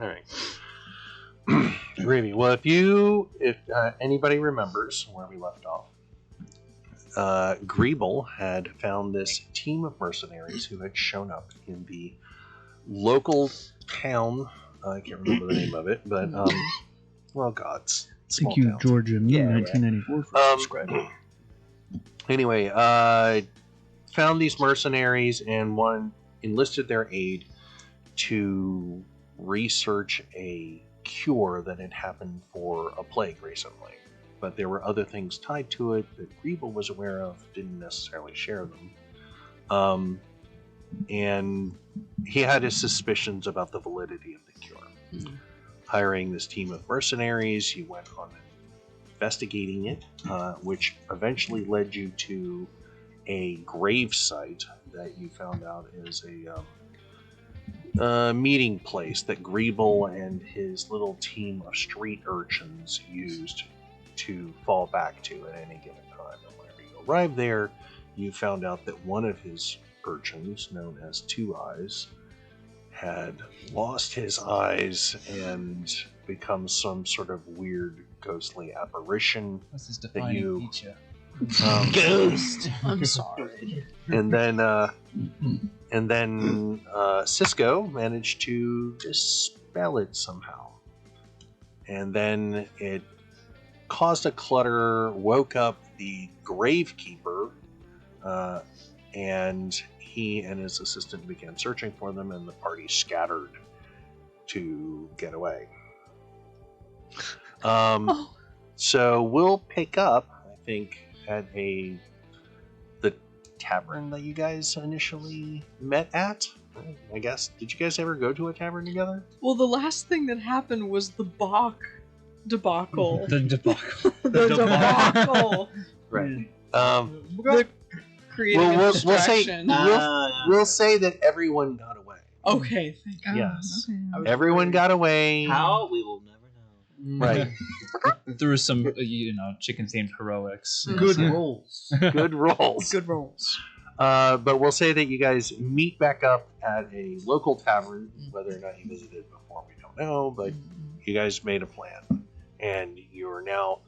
All right. Gravy. Well, if anybody remembers where we left off, Greeble had found this team of mercenaries who had shown up in the local town. I can't remember the name of it, but well, gods. Thank you, towns. Georgia, 1994 for subscribing. Anyway, found these mercenaries and one enlisted their aid to research a cure that had happened for a plague recently. But there were other things tied to it that Greeble was aware of, didn't necessarily share them. And he had his suspicions about the validity of the cure. Mm-hmm. Hiring this team of mercenaries, he went on investigating it, which eventually led you to a grave site that you found out is a meeting place that Greeble and his little team of street urchins used to fall back to at any given time. And whenever you arrived there, you found out that one of his urchins, known as Two Eyes, had lost his eyes and become some sort of weird ghostly apparition. What's his defining feature? Ghost. I'm sorry. And then Cisco managed to dispel it somehow. And then it caused a clutter, woke up the gravekeeper, and he and his assistant began searching for them, and the party scattered to get away. So we'll pick up, I think, at the tavern that you guys initially met at. I guess. Did you guys ever go to a tavern together? Well, the last thing that happened was the debacle. The debacle. The debacle. Right. The creating a distraction. We'll say that everyone got away. Okay, thank God. Yes. Okay. Everyone got away. How? We will never know. Right. Through some, chicken-themed heroics. Good rolls. Good rolls. Good rolls. But we'll say that you guys meet back up at a local tavern. Whether or not you visited before, we don't know. But you guys made a plan. And you're now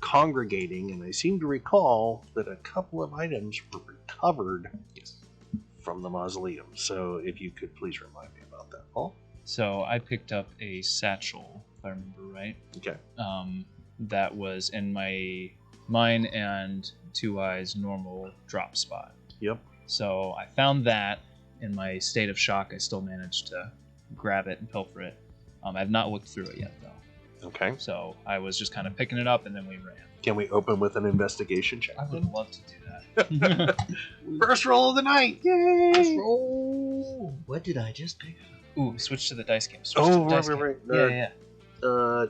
congregating. And I seem to recall that a couple of items were recovered from the mausoleum. So if you could please remind me about that, Paul. So I picked up a satchel, if I remember right. Okay. That was in mine and Two Eyes' normal drop spot. Yep. So I found that. In my state of shock, I still managed to grab it and pilfer it. I've not looked through it yet, though. Okay. So I was just kind of picking it up, and then we ran. Can we open with an investigation check? I would love to do that. First roll of the night! Yay! First roll. What did I just pick up? Ooh, switch to the dice game. Right. Yeah.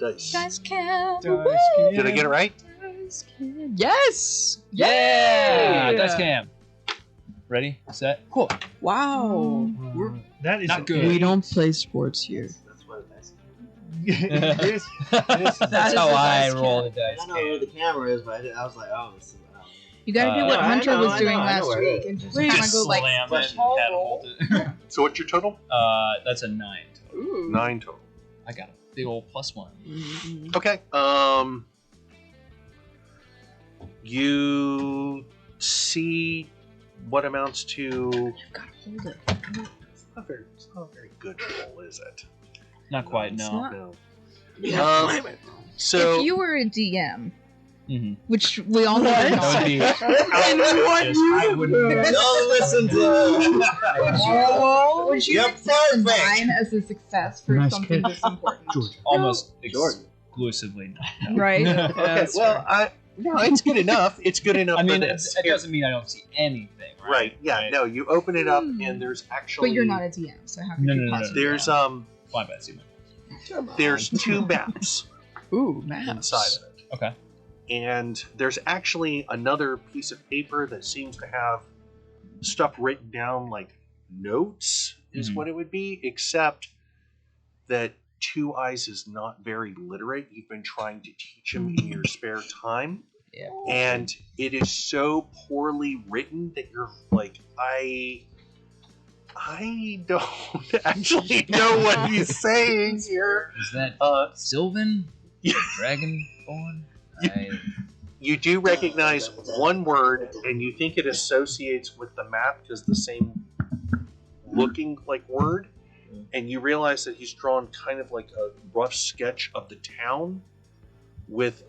Dice. Dice cam. Did I get it right? Dice cam. Yes! Yeah! Dice cam. Ready? Set? Cool. Wow. That is not good. We don't play sports here. That's what a dice That's how I roll the dice. I don't know where the camera is, but I was like, oh, this is. You gotta do what Hunter was doing last week and just kind of Just go like slam it and small catapult roll. it. So what's your total? That's a 9 total. Ooh. 9 total. I got a big old +1. Okay. You see what amounts to... You've gotta hold it. It's not a very good roll, is it? Not quite, no. No. So If you were a DM, Mm-hmm. which we all know you're That not, would be. I wouldn't. Don't listen to would you Yep, accept a perfect. 9 as a success for Nice something catch. this important? Almost Jordan. exclusively no. Right? okay, well, it's good enough. It's good enough. I mean, for it this. doesn't mean I don't see anything, right? Right. Yeah. No. You open it up, and there's actually. But you're not a DM, so how could No, you no, no, possibly? There's Fly by see there's 2 maps Ooh, maps. inside of it. Okay. And there's actually another piece of paper that seems to have stuff written down like notes is Mhm. what it would be, except that Two Eyes is not very literate. You've been trying to teach him in your spare time. Yeah. And it is so poorly written that you're like, I don't actually know what he's saying here. Is that Sylvan? Dragonborn? You do recognize one word, and you think it associates with the map because the same looking like word, and you realize that he's drawn kind of like a rough sketch of the town with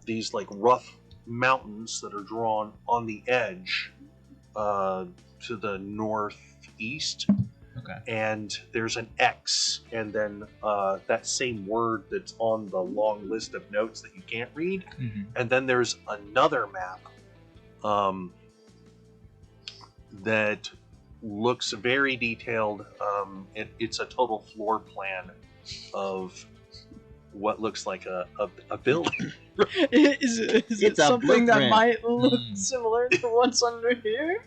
these like rough mountains that are drawn on the edge to the northeast. Okay. And there's an X, and then that same word that's on the long list of notes that you can't read. Mm-hmm. And then there's another map that looks very detailed. It's a total floor plan of what looks like a building. Is it a something that blueprint. might look similar to what's under here?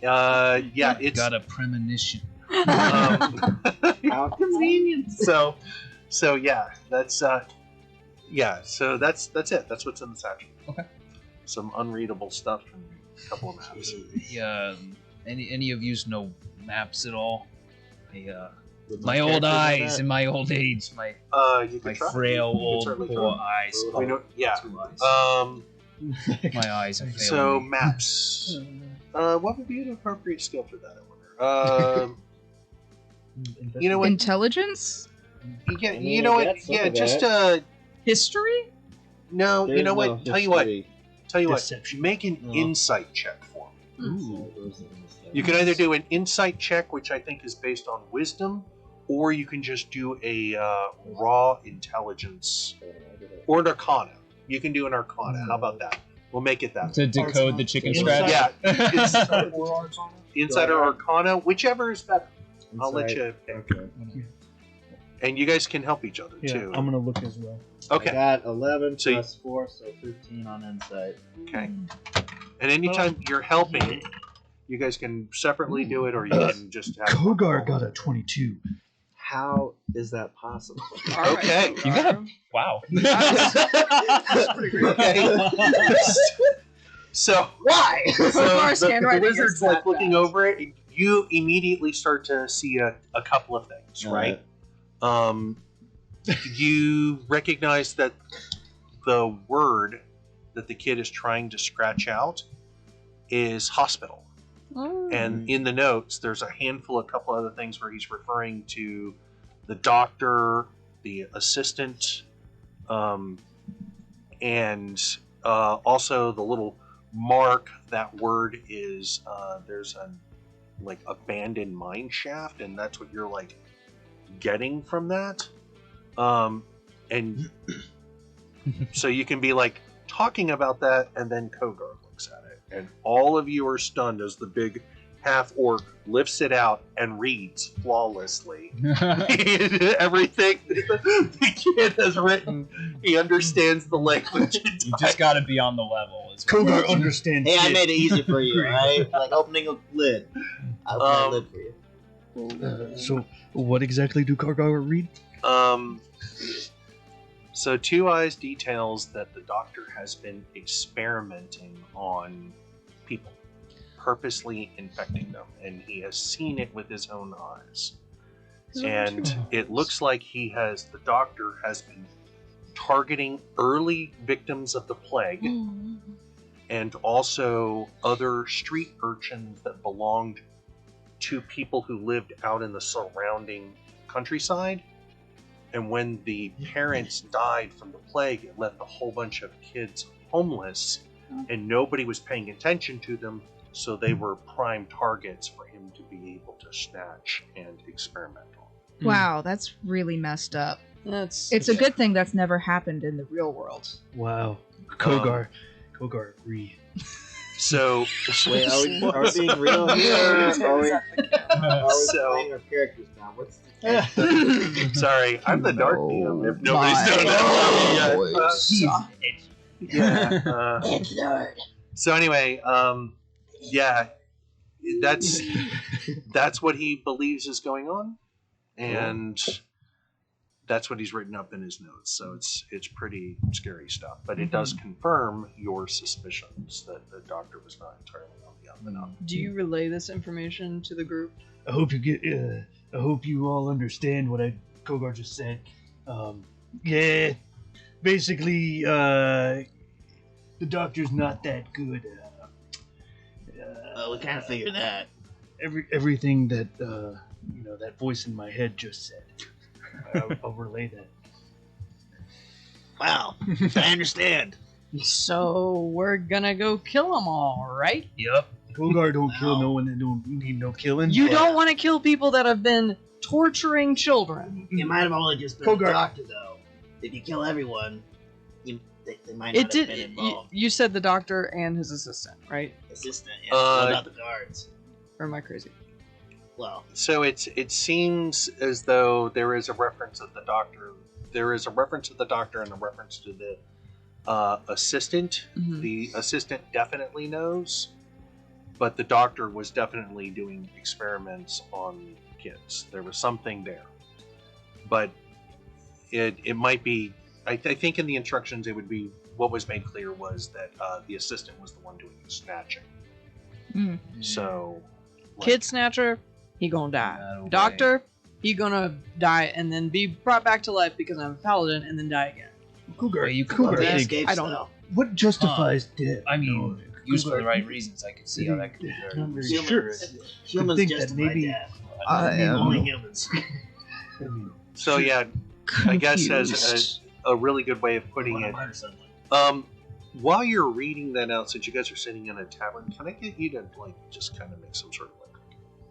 Yeah, it's got a premonition. How convenient. so yeah, that's so that's it. That's what's in the satchel. Okay. Some unreadable stuff and a couple of maps. Any of yous know maps at all? With My old characters like eyes that. in my old age, my You can my try. frail You can old certainly poor try. eyes. We know, yeah. 2 eyes. My eyes are failing So me. maps. What would be an appropriate skill for that? I wonder. You know what? Intelligence? Yeah, I mean, you know I what? got some Yeah, of just that. History? no. There's You know no what? Tell you what. history. Tell you what. Deception. Make an No. insight check for me. Ooh. You can either do an insight check, which I think is based on wisdom, or you can just do a raw intelligence or an arcana. You can do an arcana. How about that? We'll make it that. To decode the chicken scratch. Yeah, it's Or insight or arcana, whichever is better. I'll let you pick. Okay. And you guys can help each other Yeah, too. I'm gonna look as well. I Okay. got 11 So you- plus 4, so 15 on insight. Okay. And anytime you're helping, you guys can separately do it, or you can just have. Kogar got a 22. How is that possible? Okay. You got a wow. Okay. So Why? So Kogar's the handwriting is wizard's that like looking bad. over it, and you immediately start to see a couple of things, right? You recognize that the word that the kid is trying to scratch out is hospital. And in the notes, there's a handful, a couple other things where he's referring to the doctor, the assistant, and also the little mark. That word is there's a like abandoned mine shaft, and that's what you're like getting from that. And so you can be like talking about that, and then Kogar looks at it, and all of you are stunned as the big half orc lifts it out and reads flawlessly everything the kid has written. He understands the language. You just got to be on the level. Kogar understands. Hey, I it. made it easy for you, right? Like opening a lid. I opened that lid for you. So, what exactly do Kogar read? So Two Eyes details that the doctor has been experimenting on people, purposely infecting them, and he has seen it with his own eyes. And it looks like the doctor has been targeting early victims of the plague and also other street urchins that belonged to people who lived out in the surrounding countryside. And when the parents died from the plague, it left a whole bunch of kids homeless, and nobody was paying attention to them, so they were prime targets for him to be able to snatch and experiment on. Wow, that's really messed up. That's It's a good thing that's never happened in the real world. Wow, Kogar agree. So, Wait, are we being real here? Are we So- playing our characters now? What's the sorry, I'm the dark DM. If nobody's my done that yet. Yeah. So anyway, yeah, that's what he believes is going on, and That's what he's written up in his notes. So it's pretty scary stuff. But it does confirm your suspicions that the doctor was not entirely on the up and up. Do you relay this information to the group? I hope you get. I hope you all understand what Kogar just said. Yeah, basically, the doctor's not that good. We kind of figured that. Everything that that voice in my head just said. I'll relay that. Wow, I understand. So we're gonna go kill them all, right? Yep. Kogar don't kill no one that don't need no killing. You don't want to kill people that have been torturing children. It might have only just been Kogar. the doctor, though. If you kill everyone, they might not have been involved. You said the doctor and his assistant, right? Assistant, yeah. What about the guards? Or am I crazy? Well, So it seems as though there is a reference of the doctor. There is a reference to the doctor and a reference to the assistant. Mhm. The assistant definitely knows, but the doctor was definitely doing experiments on kids. There was something there, but it might be. I think in the instructions it would be what was made clear was that the assistant was the one doing the snatching. Mm. So, Kid snatcher, he gonna die. No Doctor, he gonna die and then be brought back to life because I'm a paladin and then die again. Kogar, You Kogar, they think, escape I don't stuff. what justifies death? I mean, used for the Kogar, right reasons, I could see how that could be I'm very. not very Humans, sure. humans think that justify maybe- death. I Only am humans. I mean, so yeah, I guess as confused. a really good way of putting it. While you're reading that out, since you guys are sitting in a tavern, can I get you to just kind of make some sort of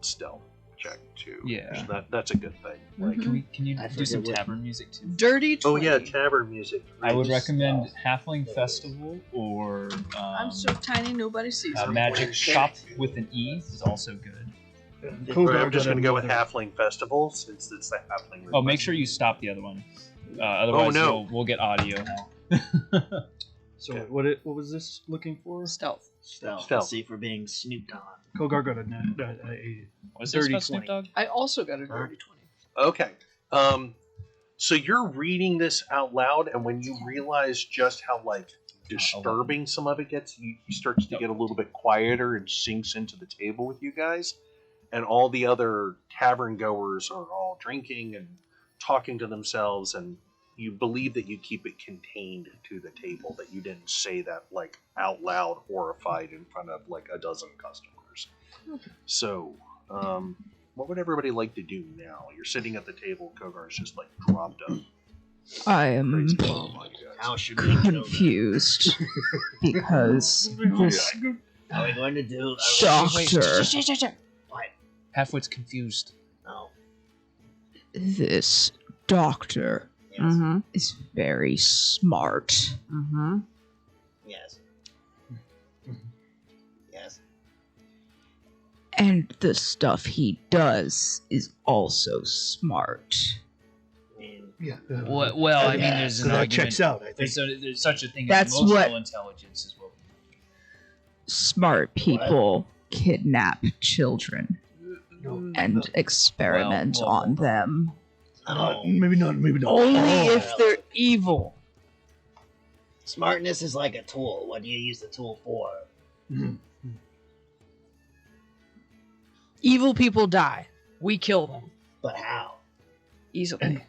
stealth check too? Yeah. That's a good thing. Like, Can you I do some forget what- tavern music too? Dirty 20. oh yeah, tavern music. I would Just, recommend Halfling Festival or I'm so tiny nobody sees me. Magic Shop with an E is also good. I'm just going to go with Halfling Festival since it's the Halfling. Oh, make sure you stop the other one. Otherwise, no. we'll get audio now. So Okay. what was this looking for? Stealth. Stealth. Stealth. See if we're being snooped on. Kogar got a Was this Dirty about Snoop 20. Dogg? I also got a dirty 20. Okay. So you're reading this out loud, and when you realize just how disturbing some of it gets, you start to get a little bit quieter and sinks into the table with you guys, and all the other tavern goers are all drinking and talking to themselves, and you believe that you keep it contained to the table, that you didn't say that out loud, horrified in front of a dozen customers. So, what would everybody like to do now? You're sitting at the table, Kogar's just dropped up. I am Crazy bomb on you guys. How should we kill them? confused because this How are we going to do? doctor, Halfwit's confused. No. this doctor Yes. Mm-hmm. is very smart. Mm-hmm. Yes. Yes. And the stuff he does is also smart. I mean, yeah. Well, I mean, there's an that argument. checks out. I think. There's such a thing That's as emotional what- intelligence as well. Smart people kidnap children and experiment Well, on them. no. Maybe not. Maybe not. Only Oh. if they're evil. Smartness is like a tool. What do you use the tool for? Mhm. Evil people die. We kill them. But how? Easily.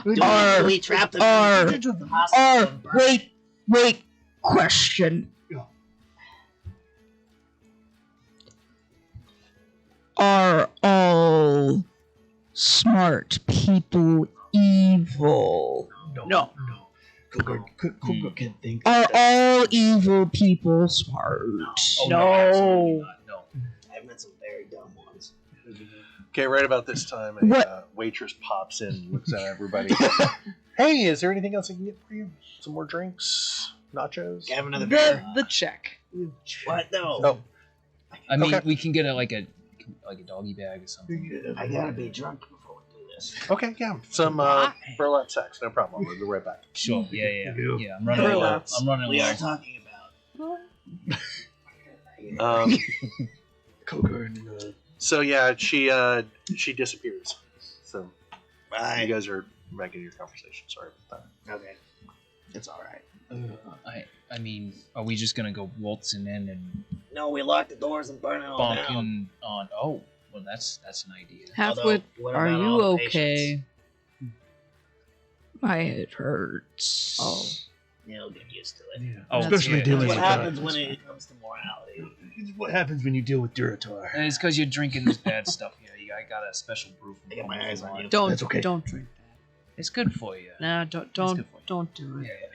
Do we trap them in the hospital and burn? Wait, question. Yeah. Are all smart people evil? No. Kogar can't think. Are all evil people smart? No. Absolutely not. No. I've met some very dumb ones. Okay, right about this time, What? a waitress pops in and looks at everybody. Hey, is there anything else I can get for you? Some more drinks? Nachos? Can I have another beer? The check. What? No. Oh, I mean, Okay. we can get a doggy bag or something. I gotta be drunk before we do this. okay, yeah. Some burlap sacks, no problem. We'll be right back. Sure. Yeah. Yeah. Yeah. I'm running low. Burlaps. I'm running We low. are talking about. Kogar and So yeah, she disappears. So Bye. you guys are back into your conversation. Sorry about that. Okay. It's alright. I mean, are we just gonna go waltzing in and No, we locked the doors and burn it all down. bonking on? Oh, well, that's an idea. Halfwit, What are about you all the okay? patients? My head hurts. Oh. You'll get used to it. Yeah. Oh, Especially yeah. dealing That's with what happens when it comes to morality. It's what happens when you deal with Duratar. And it's because you're drinking this bad stuff here. I got a special brew from I got my eyes on you. Don't That's okay. don't drink that. It's good for you. Nah, good don't for you. don't do Yeah, it.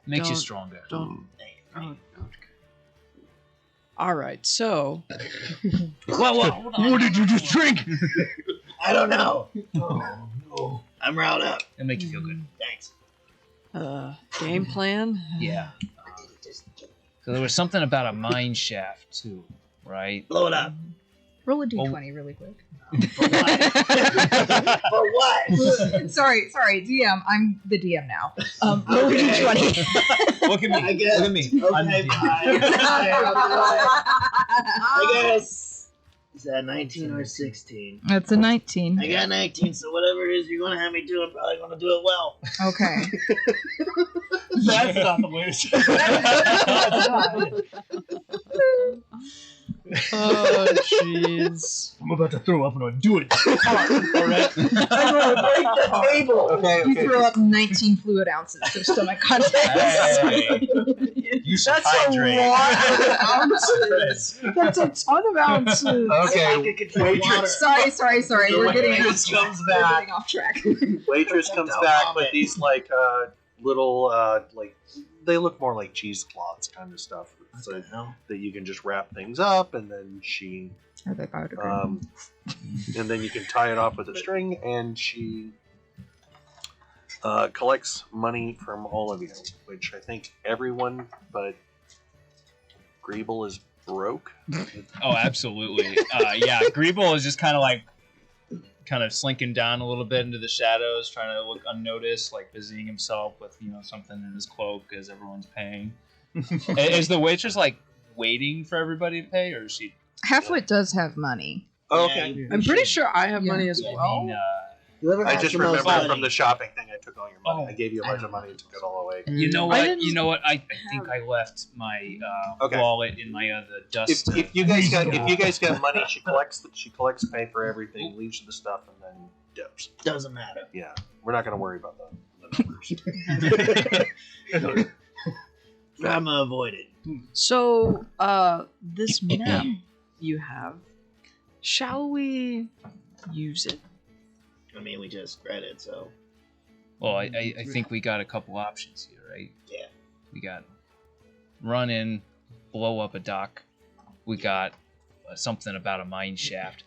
makes you Don't- stronger. Don't. Oh, okay. All right. So Whoa, hold on. What did you just drink? I don't know. Oh, no. I'm riled up. It'll make you feel good. Thanks. game plan. Yeah. Just So there was something about a mine shaft too, right? blow it up. Roll a d20 really quick. For what? For what? sorry, DM. I'm the DM now. Roll a d20. Look at me. I guess. Look at me. Okay, fine. I guess. Is that 19 or 16? That's a 19. I got 19, so whatever it is you're going to have me do, I'm probably going to do it well. Okay. That's not the way to say it. Oh jeez. I'm about to throw up and I'll do it. Alright. I'm going to break the table. Okay, You throw up 19 fluid ounces of stomach contents. Hey. You should That's hydrate. a lot of ounces. That's a ton of ounces. Okay, Sorry. We're getting waitress comes we're back. getting off track. Waitress comes back with these like little like they look more like cheesecloths kind of stuff. So that you can just wrap things up, and then she, Are they biodegradable? and then you can tie it off with a string, and she collects money from all of you, which I think everyone but Greeble is broke. Oh, absolutely. Yeah, Greeble is just kind of slinking down a little bit into the shadows, trying to look unnoticed, like busying himself with something in his cloak as everyone's paying. Is the waitress like waiting for everybody to pay, or is she? Halfwit does have money. Oh, okay. I'm pretty sure I have Yeah. money as I well. mean, Whoever I has just the most remember money. from the shopping thing, I took all your money. Oh. I gave you a bunch of money and took it all away. you know I what? didn't You know what? I think I left my Okay. wallet in my other dust. If you guys got money, she collects pay for everything, leaves you the stuff, and then dips. Doesn't matter. Yeah, we're not gonna worry about the numbers. I'm gonna avoid it. So, this map you have, shall we use it? I mean, we just read it, so. Well, I think we got a couple options here, right? Yeah. We got run in, blow up a dock. We got something about a mine shaft.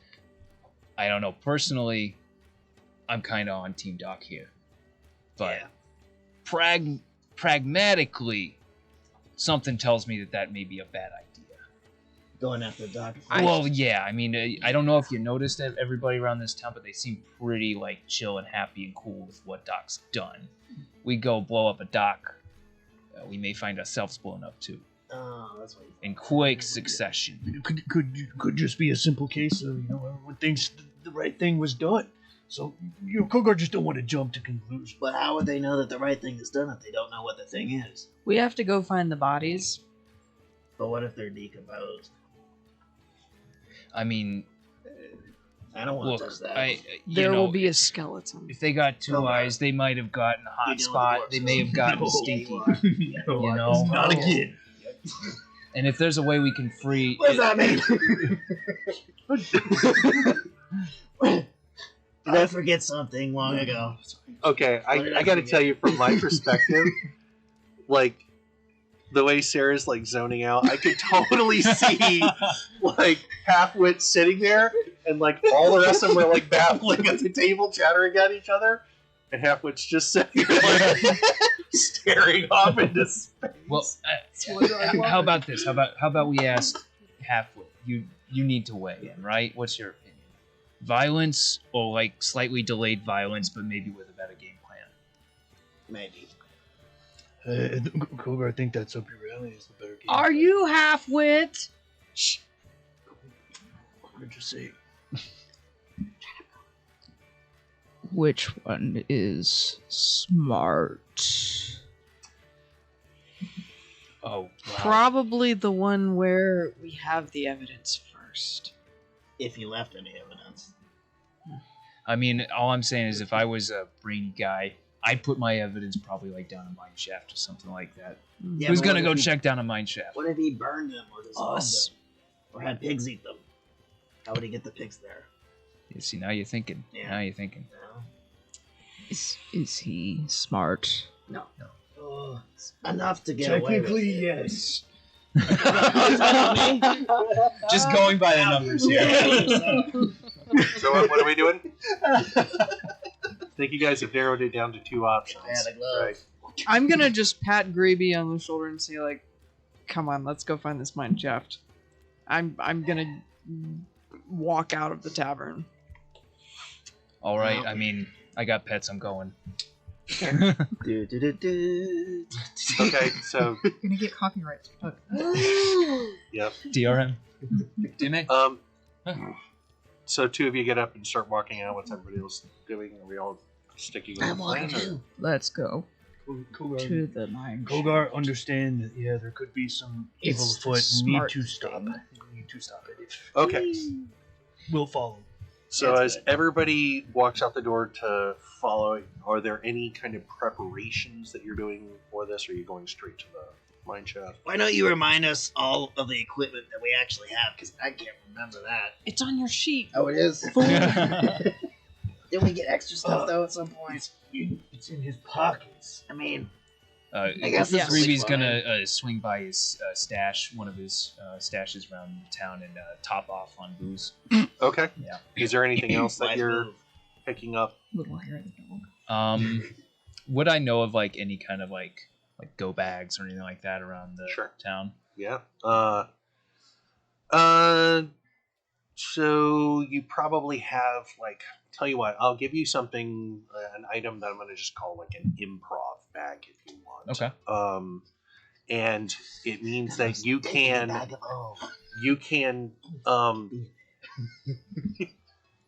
I don't know. Personally, I'm kind of on Team Doc here. But Yeah. pragmatically, something tells me that may be a bad idea. Going after the doctor. Well, yeah. I mean, I don't know if you noticed that everybody around this town, but they seem pretty chill and happy and cool with what Doc's done. We go blow up a dock, we may find ourselves blown up too, Oh, that's what you in quick succession. It could just be a simple case of everyone thinks the right thing was done. So Kogar just don't want to jump to conclusions. But how would they know that the right thing is done if they don't know what the thing is? We have to go find the bodies. But what if they're decomposed? I mean, I don't want to look, touch that. There will be a skeleton. If they got two eyes, they might have gotten a hot You know the spot. dwarves. They may have gotten No, stinky. you are. You know? Not again. And if there's a way we can free, What does that mean? Did I forget something long ago? Okay, I got to tell you from my perspective, like the way Sarah's zoning out, I could totally see Halfwit sitting there, and all the rest of them were babbling at the table, chattering at each other, and Halfwit's just sitting there staring off into space. well, how about this? How about we ask Halfwit? You need to weigh in, right? What's your opinion? Violence or slightly delayed violence, but maybe with a better game plan? Maybe. Kogar, I think that's up your alley. Is the better game. Are you half-wit? Shh. What did you say? Which one is smart? Oh, wow. Probably the one where we have the evidence first. If you left any evidence. I mean, all I'm saying is if I was a brainy guy, I'd put my evidence probably like down a mine shaft or something like that. Yeah, Who's but gonna what go if he- check down a mine shaft? What if he burned them or dissolved Us. them? Or had pigs eat them? How would he get the pigs there? You see, now you're thinking. Yeah. Now you're thinking. No. Is he smart? No. Oh, enough to get away with Technically, it. yes. Just going by the numbers here. So what are we doing? I think you guys have narrowed it down to 2 options. I had a glove. Right. I'm gonna just pat Greeby on the shoulder and say, like, come on, let's go find this mine shaft. I'm gonna walk out of the tavern. All right. I mean, I got pets. I'm going. Do, do, do, do. Okay, so Gonna get copyright. yep. DRM. DMA. So 2 of you get up and start walking out. What's everybody else doing? Are we all sticking with I'm the walking plan? too. Let's go Kogar, to the mine. Kogar, understand that there could be some evil It's the afoot. Need smart to stop thing. it. We need to stop it. If Okay. we'll follow. So That's as good. everybody walks out the door to follow, are there any kind of preparations that you're doing for this, or are you going straight to the mine shaft? Why don't you remind us all of the equipment that we actually have? Because I can't remember that. It's on your sheet. Oh, it is? Didn't we get extra stuff, though, at some point? It's in his pockets. I mean, I guess this will be Greevy's fine. gonna swing by his stash, one of his stashes around town, and top off on booze. Okay. Yeah. Is there anything else that wise you're move. picking up? Little hair of the dog. Would I know of like any kind of like go bags or anything like that around the Sure. town? Yeah. So you probably have like. Tell you what, I'll give you something, an item that I'm going to just call like an improv bag if you want. Okay. And it means that you can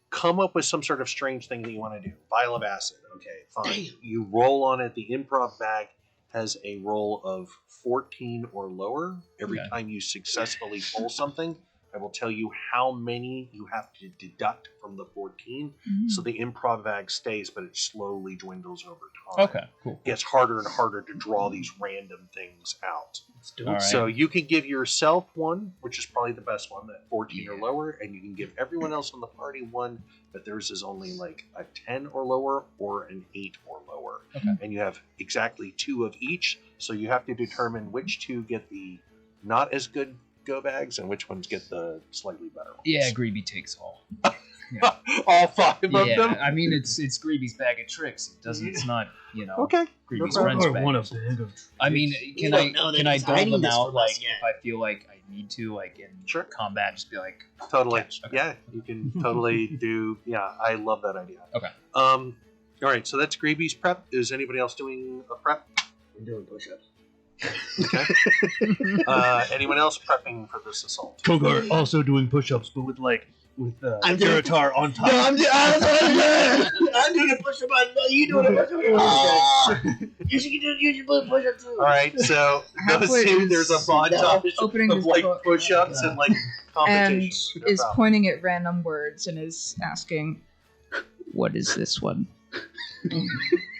come up with some sort of strange thing that you want to do. Vial of acid. Okay, fine. You roll on it. The improv bag has a roll of 14 or lower. Every Okay. time you successfully pull something, I will tell you how many you have to deduct from the 14. So the improv bag stays, but it slowly dwindles over time. Okay. Cool. It gets harder and harder to draw these random things out. All right. So you can give yourself one, which is probably the best one, that 14 or lower, and you can give everyone else on the party one, but theirs is only like a 10 or lower or an 8 or lower. Okay. And you have exactly 2 of each, so you have to determine which 2 get the not as good go bags and which ones get the slightly better ones. Yeah, Greeby takes all. All 5 of Yeah, them? I mean it's Greeby's bag of tricks. It doesn't. It's not Okay. Greeby's Or friend's bag. one of them. I mean, You can I don't know that can I he's dole hiding them this out from like us yet. if I feel like I need to, like in Sure. combat, just be like, Totally. Catch, okay. Yeah, you can totally do. Yeah, I love that idea. Okay. All right, so that's Greeby's prep. Is anybody else doing a prep? I'm doing push-ups. Okay. Anyone else prepping for this assault? Kogar also doing push-ups, but with I'm doing- Zeratar on top. No, I'm doing a push-up. You doing a push-up? You should do a push-up too. All right, so Halfway assume there's a is montage opening of his like book. push-ups and like And competition. is pointing at random words and is asking, "What is this one?"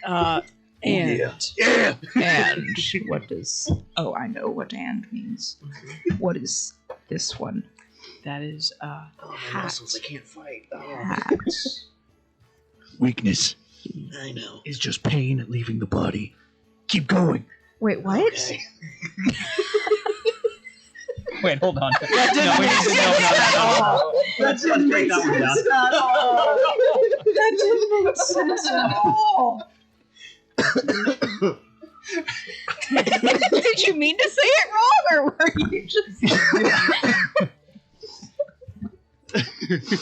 And Yeah. And what does? Oh, I know what "and" means. What is this one? that is Oh, my Hat. muscles, I can't fight. Oh, Hat. Weakness I know. is just pain leaving the body. Keep going. Wait, what? Okay. wait, hold on. That didn't make sense at all. That didn't make sense at all. That didn't make sense at all. Did you mean to say it wrong, or were you just?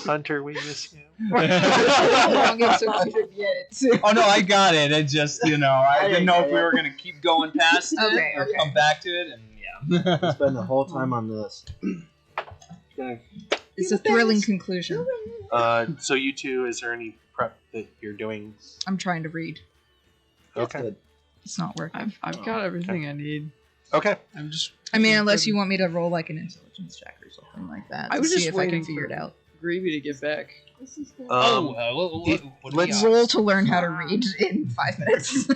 Hunter, we miss you. wrong executed yet. Oh no, I got it. It just I didn't know if we were gonna keep going past it Okay, or okay. come back to it, and yeah. Spend the whole time on this. It's a thrilling conclusion. So you two, is there any prep that you're doing? I'm trying to read. Okay. It's not working. I've got everything I need. Okay. I'm just. I mean, unless you want me to roll like an intelligence check or something like that. I To was see just if I waiting can figure it out. Greavy to get back. What let's Roll to learn how to read in 5 minutes.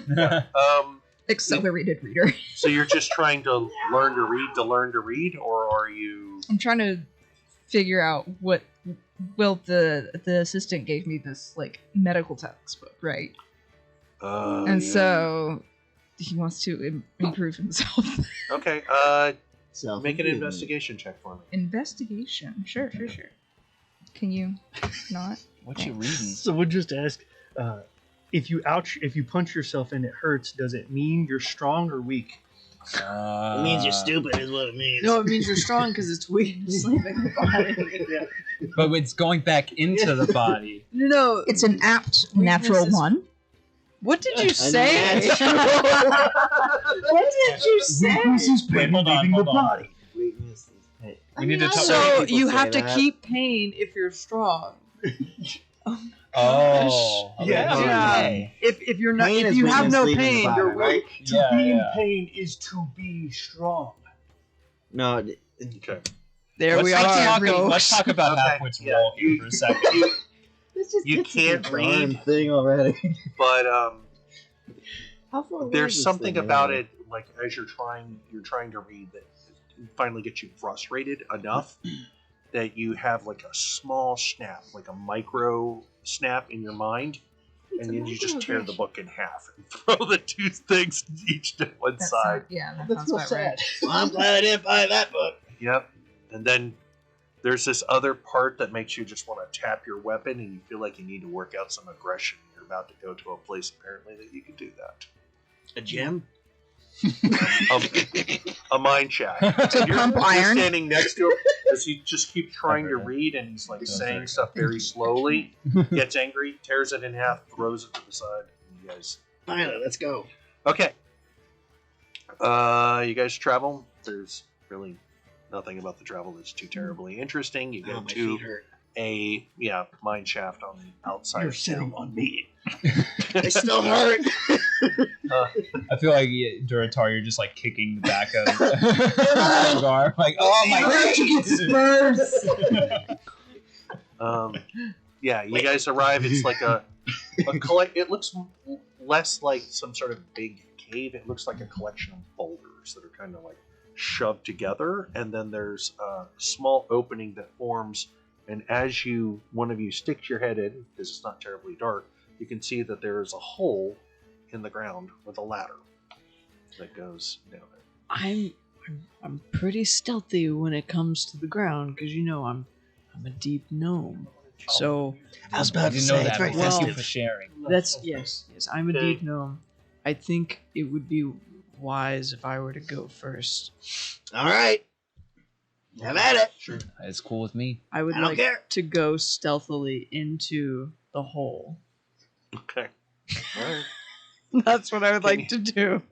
Accelerated reader. So you're just trying to learn to read, or are you? I'm trying to figure out what. Well, the assistant gave me this like medical textbook, right? And so he wants to improve himself. Okay. So Make an investigation check for me. Investigation. Sure. Can you not? What you reading? So we'll just ask, if you punch yourself and it hurts, does it mean you're strong or weak? It means you're stupid, is what it means. No, it means you're strong because it's weakness leaving the body. But it's going back into the body. No, It's an apt natural Weakness is- one. what did you say? natural- What did you say? Wait, hold on. Weakness is pain. We need to talk. So people you say have to that. keep pain if you're strong. Oh, Yeah. If you're not, Pain if is you have weakness no leaving the pain, body, you're right? weak. To be in pain is to be strong. No, Okay. There we are. Let's talk about Okay, halfwit's yeah, walking for a second. You can't read, darn thing already. but How far away there's is this something thing about anyway? it, like as you're trying to read, that finally gets you frustrated enough that you have like a small snap, like a micro snap in your mind, and then you just tear the book in half and throw the two things each to one side. That That's sounds real about right. Well, I'm glad I didn't buy that book. Yep. And then there's this other part that makes you just want to tap your weapon, and you feel like you need to work out some aggression. You're about to go to a place apparently that you can do that. A gem? A mine shaft. To pump iron. Standing next to him as he just keeps trying to read, and he's like saying stuff very slowly. Gets angry, tears it in half, throws it to the side. And you guys, Finally, let's go. okay. You guys travel. There's really nothing about the travel that's too terribly interesting. You Oh, go my to feet hurt. a mine shaft on the outside. You're of sitting town. on me. They still hurt. I feel like Duratar, you're just like kicking the back of Gar. Like, oh my god. Yeah, you guys arrive. It's like a collect. It looks less like some sort of big cave. It looks like a collection of boulders that are kind of like shoved together, and then there's a small opening that forms. And as one of you sticks your head in, because it's not terribly dark, you can see that there is a hole in the ground with a ladder that goes down it. I'm pretty stealthy when it comes to the ground because I'm a deep gnome. So I was about to You know say, that. it's very Thank you festive. for sharing. that's yes. I'm a Okay. deep gnome. I think it would be wise if I were to go first. All right. Have at it. Sure. It's cool with me. I would I don't like care. to go stealthily into the hole. Okay. All right. That's what I would Can like to do.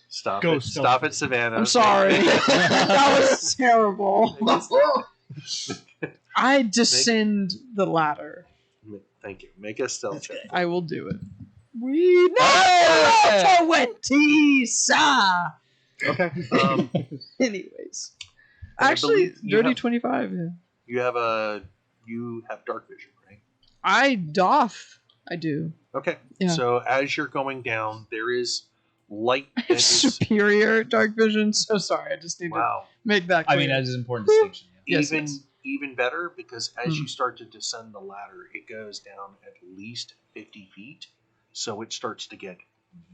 Stop Go it. stealth. Stop it, Savannah. I'm sorry. That was terrible. I descend the ladder. Thank you. Make a stealth check. I will do it. We know 20, sir. Okay. Anyways, I actually, believe you dirty have- 25. Yeah. You have dark vision, right? I doff. I do. Okay. Yeah. So as you're going down, there is light I that have is superior dark vision. So sorry. I just need wow. to make that clear. I mean, that is an important distinction. Yeah. Yes, even yes. even better because as Hmm. you start to descend the ladder, it goes down at least 50 feet, so it starts to get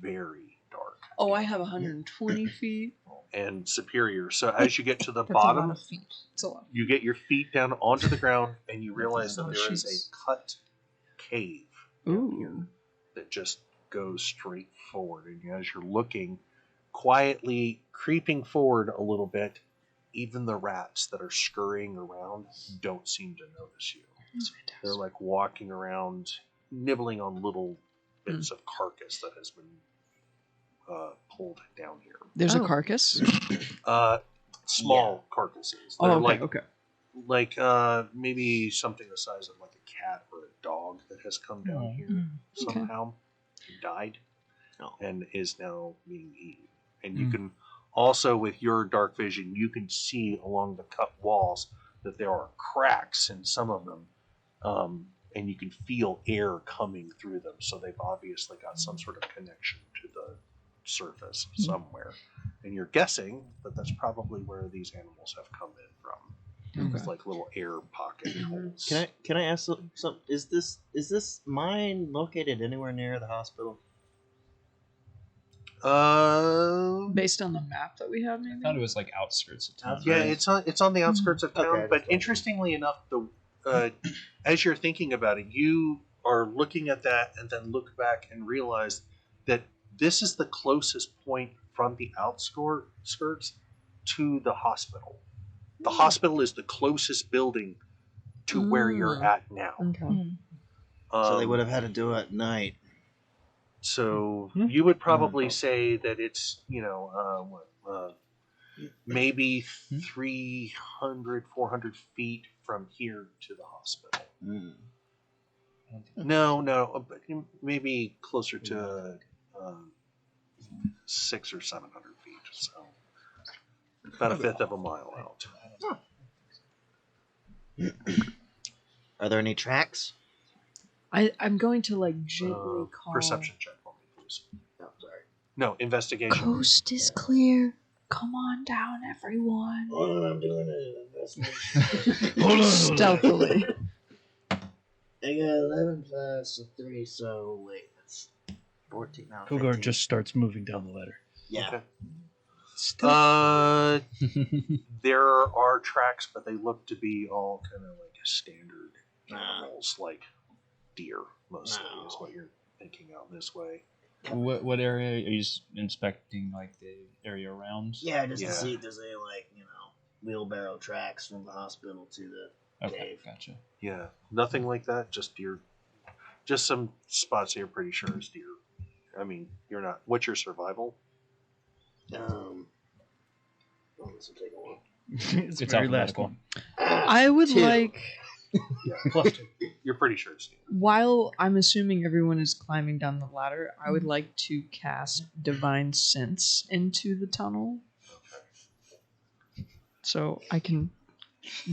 very dark Oh, I have 120 feet. and superior. So as you get to the That's a lot bottom, of feet. It's a lot. you get your feet down onto the ground, and you realize that Oh, there is sheets. a cut cave down here Ooh. that just goes straight forward. And as you're looking, quietly creeping forward a little bit, even the rats that are scurrying around don't seem to notice you. They're like walking around, nibbling on little bits of carcass that has been pulled down here. There's a Oh. carcass. Small carcasses. Oh, They're okay. like Okay. like maybe something the size of like a cat or a dog that has come down Oh. here somehow, died, Oh. and is now being eaten. And you can also, with your dark vision, you can see along the cut walls that there are cracks in some of them, and you can feel air coming through them. So they've obviously got some sort of connection to the surface somewhere. And you're guessing that that's probably where these animals have come in from. It's like little air pocket holes. Can I ask some? Is this mine located anywhere near the hospital? Based on the map that we have, maybe. I thought it was like outskirts of town. Yeah, it's on the outskirts of town. Okay, but that's fine. interestingly enough, as you're thinking about it, you are looking at that and then look back and realize that this is the closest point from the outskirts to the hospital. The hospital is the closest building to where you're at now. Okay. So they would have had to do it at night. So you would probably say that it's, maybe 300, 400 feet from here to the hospital. Mm. No, but maybe closer to 600 or 700 feet. So about a fifth of a mile out. Are there any tracks? I'm going to like gently call. Perception check for me, please. No, sorry. No, investigation. Coast is clear. Come on down, everyone. Hold on, I'm doing an investigation. Hold on. Stealthily. I got 11 plus 3, so wait, that's 14 now. Kogar 15. just starts moving down the ladder. Yeah. Okay. There are tracks, but they look to be all kind of like standard animals, like deer, mostly, is what you're thinking out this way. What area are you inspecting? Like the area around? Yeah, just Yeah. to see if there's any wheelbarrow tracks from the hospital to the Okay, cave. gotcha. Yeah, nothing like that. Just deer. Just some spots you're pretty sure is deer. I mean, you're not. What's your survival? This will take a while. It's the It's very last alphabetical. one. I would 2. like, Yeah, Plus 2. you're pretty sure it's deer. while I'm assuming everyone is climbing down the ladder, I would like to cast Divine Sense into the tunnel. So I can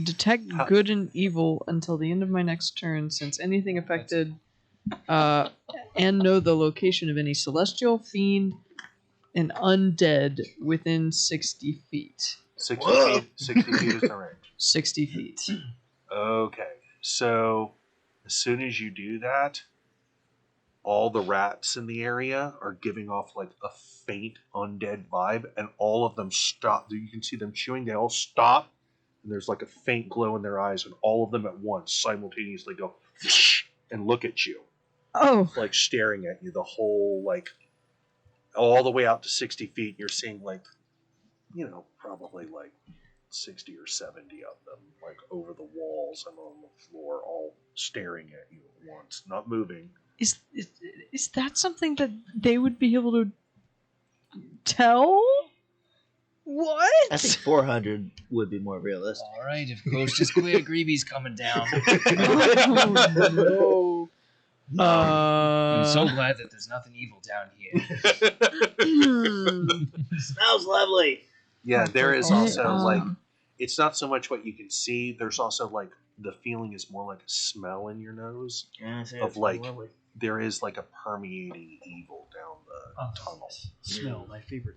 detect good and evil until the end of my next turn, since anything affected, and know the location of any celestial, fiend, and undead within 60 feet. 60 Whoa. feet. 60 feet is the range. 60 feet. Okay, so as soon as you do that, all the rats in the area are giving off like a faint undead vibe, and all of them stop. You can see them chewing. They all stop, and there's like a faint glow in their eyes, and all of them at once simultaneously go and look at you, Oh, like staring at you the whole like all the way out to 60 feet. You're seeing like, probably like 60 or 70 of them, like over the walls and on the floor, all staring at you at once, not moving. is that something that they would be able to tell? What? I think 400 would be more realistic. All right, if coast is clear, Greevy's coming down. Oh, no. I'm so glad that there's nothing evil down here. Smells lovely. Yeah, there is Oh, also like, um, it's not so much what you can see. There's also like the feeling is more like a smell in your nose. Yeah, I say Of it smells like- lovely. There is like a permeating evil down the tunnel. Smell, my favorite.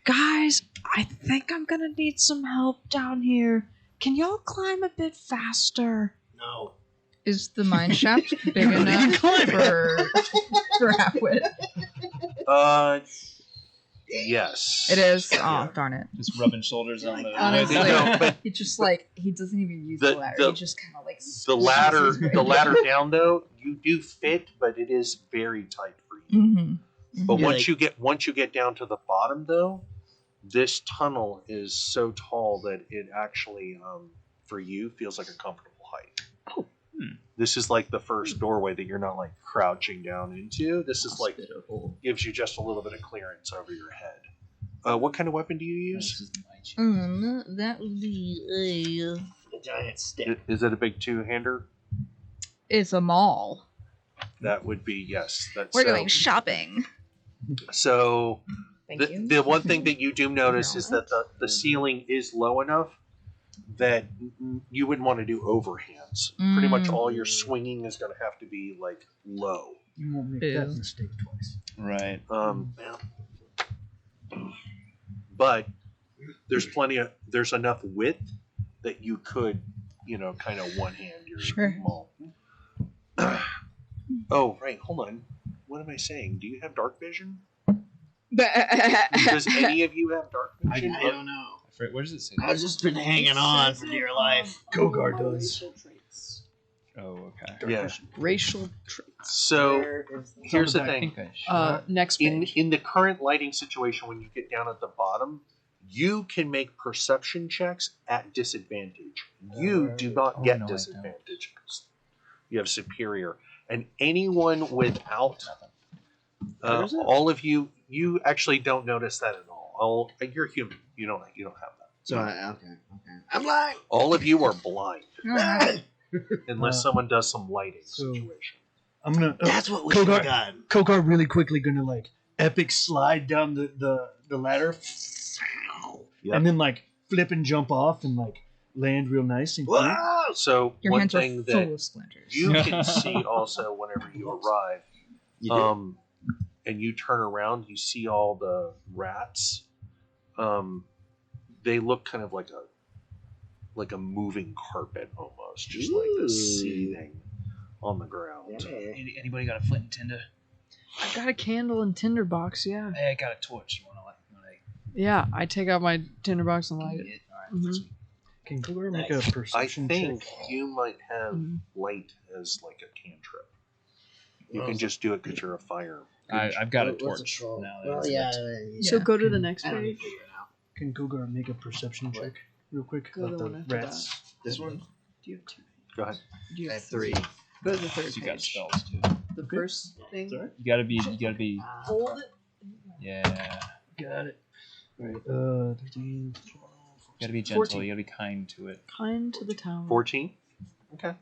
Guys, I think I'm gonna need some help down here. Can y'all climb a bit faster? No. Is the mine shaft big enough for Halfwit? Yes. It is. Yeah. Oh, darn it. Just rubbing shoulders on the. Honestly, No, but he just like he doesn't even use the The- ladder. the- He just kind of like The ladder down though, you do fit, but it is very tight for you. Mm-hmm. But Yeah, once you get down to the bottom though, this tunnel is so tall that it actually, for you, feels like a comfortable height. Oh. This is like the first doorway that you're not like crouching down into. This is like Hospitable. gives you just a little bit of clearance over your head. What kind of weapon do you This use? is my chance. That would be A giant stick. Is it a big two-hander? It's a mall. That would be yes. That's We're going shopping. So Thank you. the one thing that you do notice is that the ceiling is low enough that you wouldn't want to do overhands. Pretty much all your swinging is going to have to be like low. You won't make that mistake twice. Right. But there's enough width that you could, kind of one hand your mall. Oh, right. Hold on. What am I saying? Do you have dark vision? Does any of you have dark vision? I don't know. What does it say? I've just been hanging on for dear life. Kogar does. Oh, okay. Yeah. Racial traits. So here's the thing. Next page. In the current lighting situation, when you get down at the bottom, you can make perception checks at disadvantage. You do not get disadvantage. You have superior. And anyone without all of you actually don't notice that at all. You're human. You don't have that. So okay. I'm blind. All of you are blind. Unless someone does some lighting situation. I'm gonna. That's what we should have done. Kogar really quickly gonna like epic slide down the ladder, and then like flip and jump off and like land real nice and clean. So Your one hands are thing full that of splinters. you can see also whenever you arrive, and you turn around, you see all the rats. They look kind of like a moving carpet almost, just like this seething on the ground. Anybody got a flint and tinder? I've got a candle and tinderbox, yeah. Hey, I got a torch. You want to Yeah, I take out my tinderbox and light it. Alright. Can Kogar make a I perception think check? you might have light as like a cantrip. You can just do it because you're a fire. I've got a What's torch it called? now. Well, So go to the next I don't need page. to figure it out. Can Kogar make a perception check real quick Go to about the one the after rats? This one? Do you have two? Go ahead. Do you I have have 3. Go to the third You got page. spells too. The first thing. Sorry? You gotta be. Hold it. Yeah. Got it. Right. 13, 12. You gotta be gentle. 14. You gotta be kind to it. Kind to the tower. 14? Okay.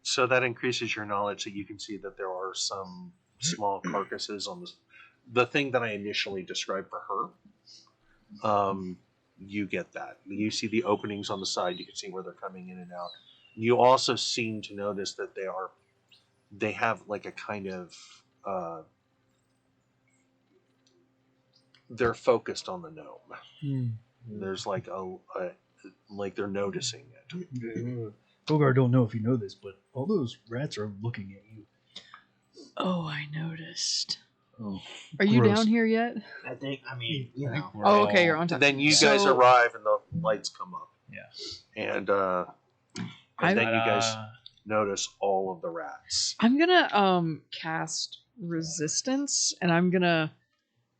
So that increases your knowledge that you can see that there are some small carcasses on the thing that I initially described for her. You get that. You see the openings on the side. You can see where they're coming in and out. You also seem to notice that they have like a kind of they're focused on the gnome. There's like like they're noticing it. Kogar don't know if you know this, but all those rats are looking at you. Oh, I noticed. Oh, Are you gross. down here yet? I think, you know. Oh, okay, you're on top. Then you guys arrive and the lights come up. Yeah. And then you guys notice all of the rats. I'm gonna cast resistance, and I'm gonna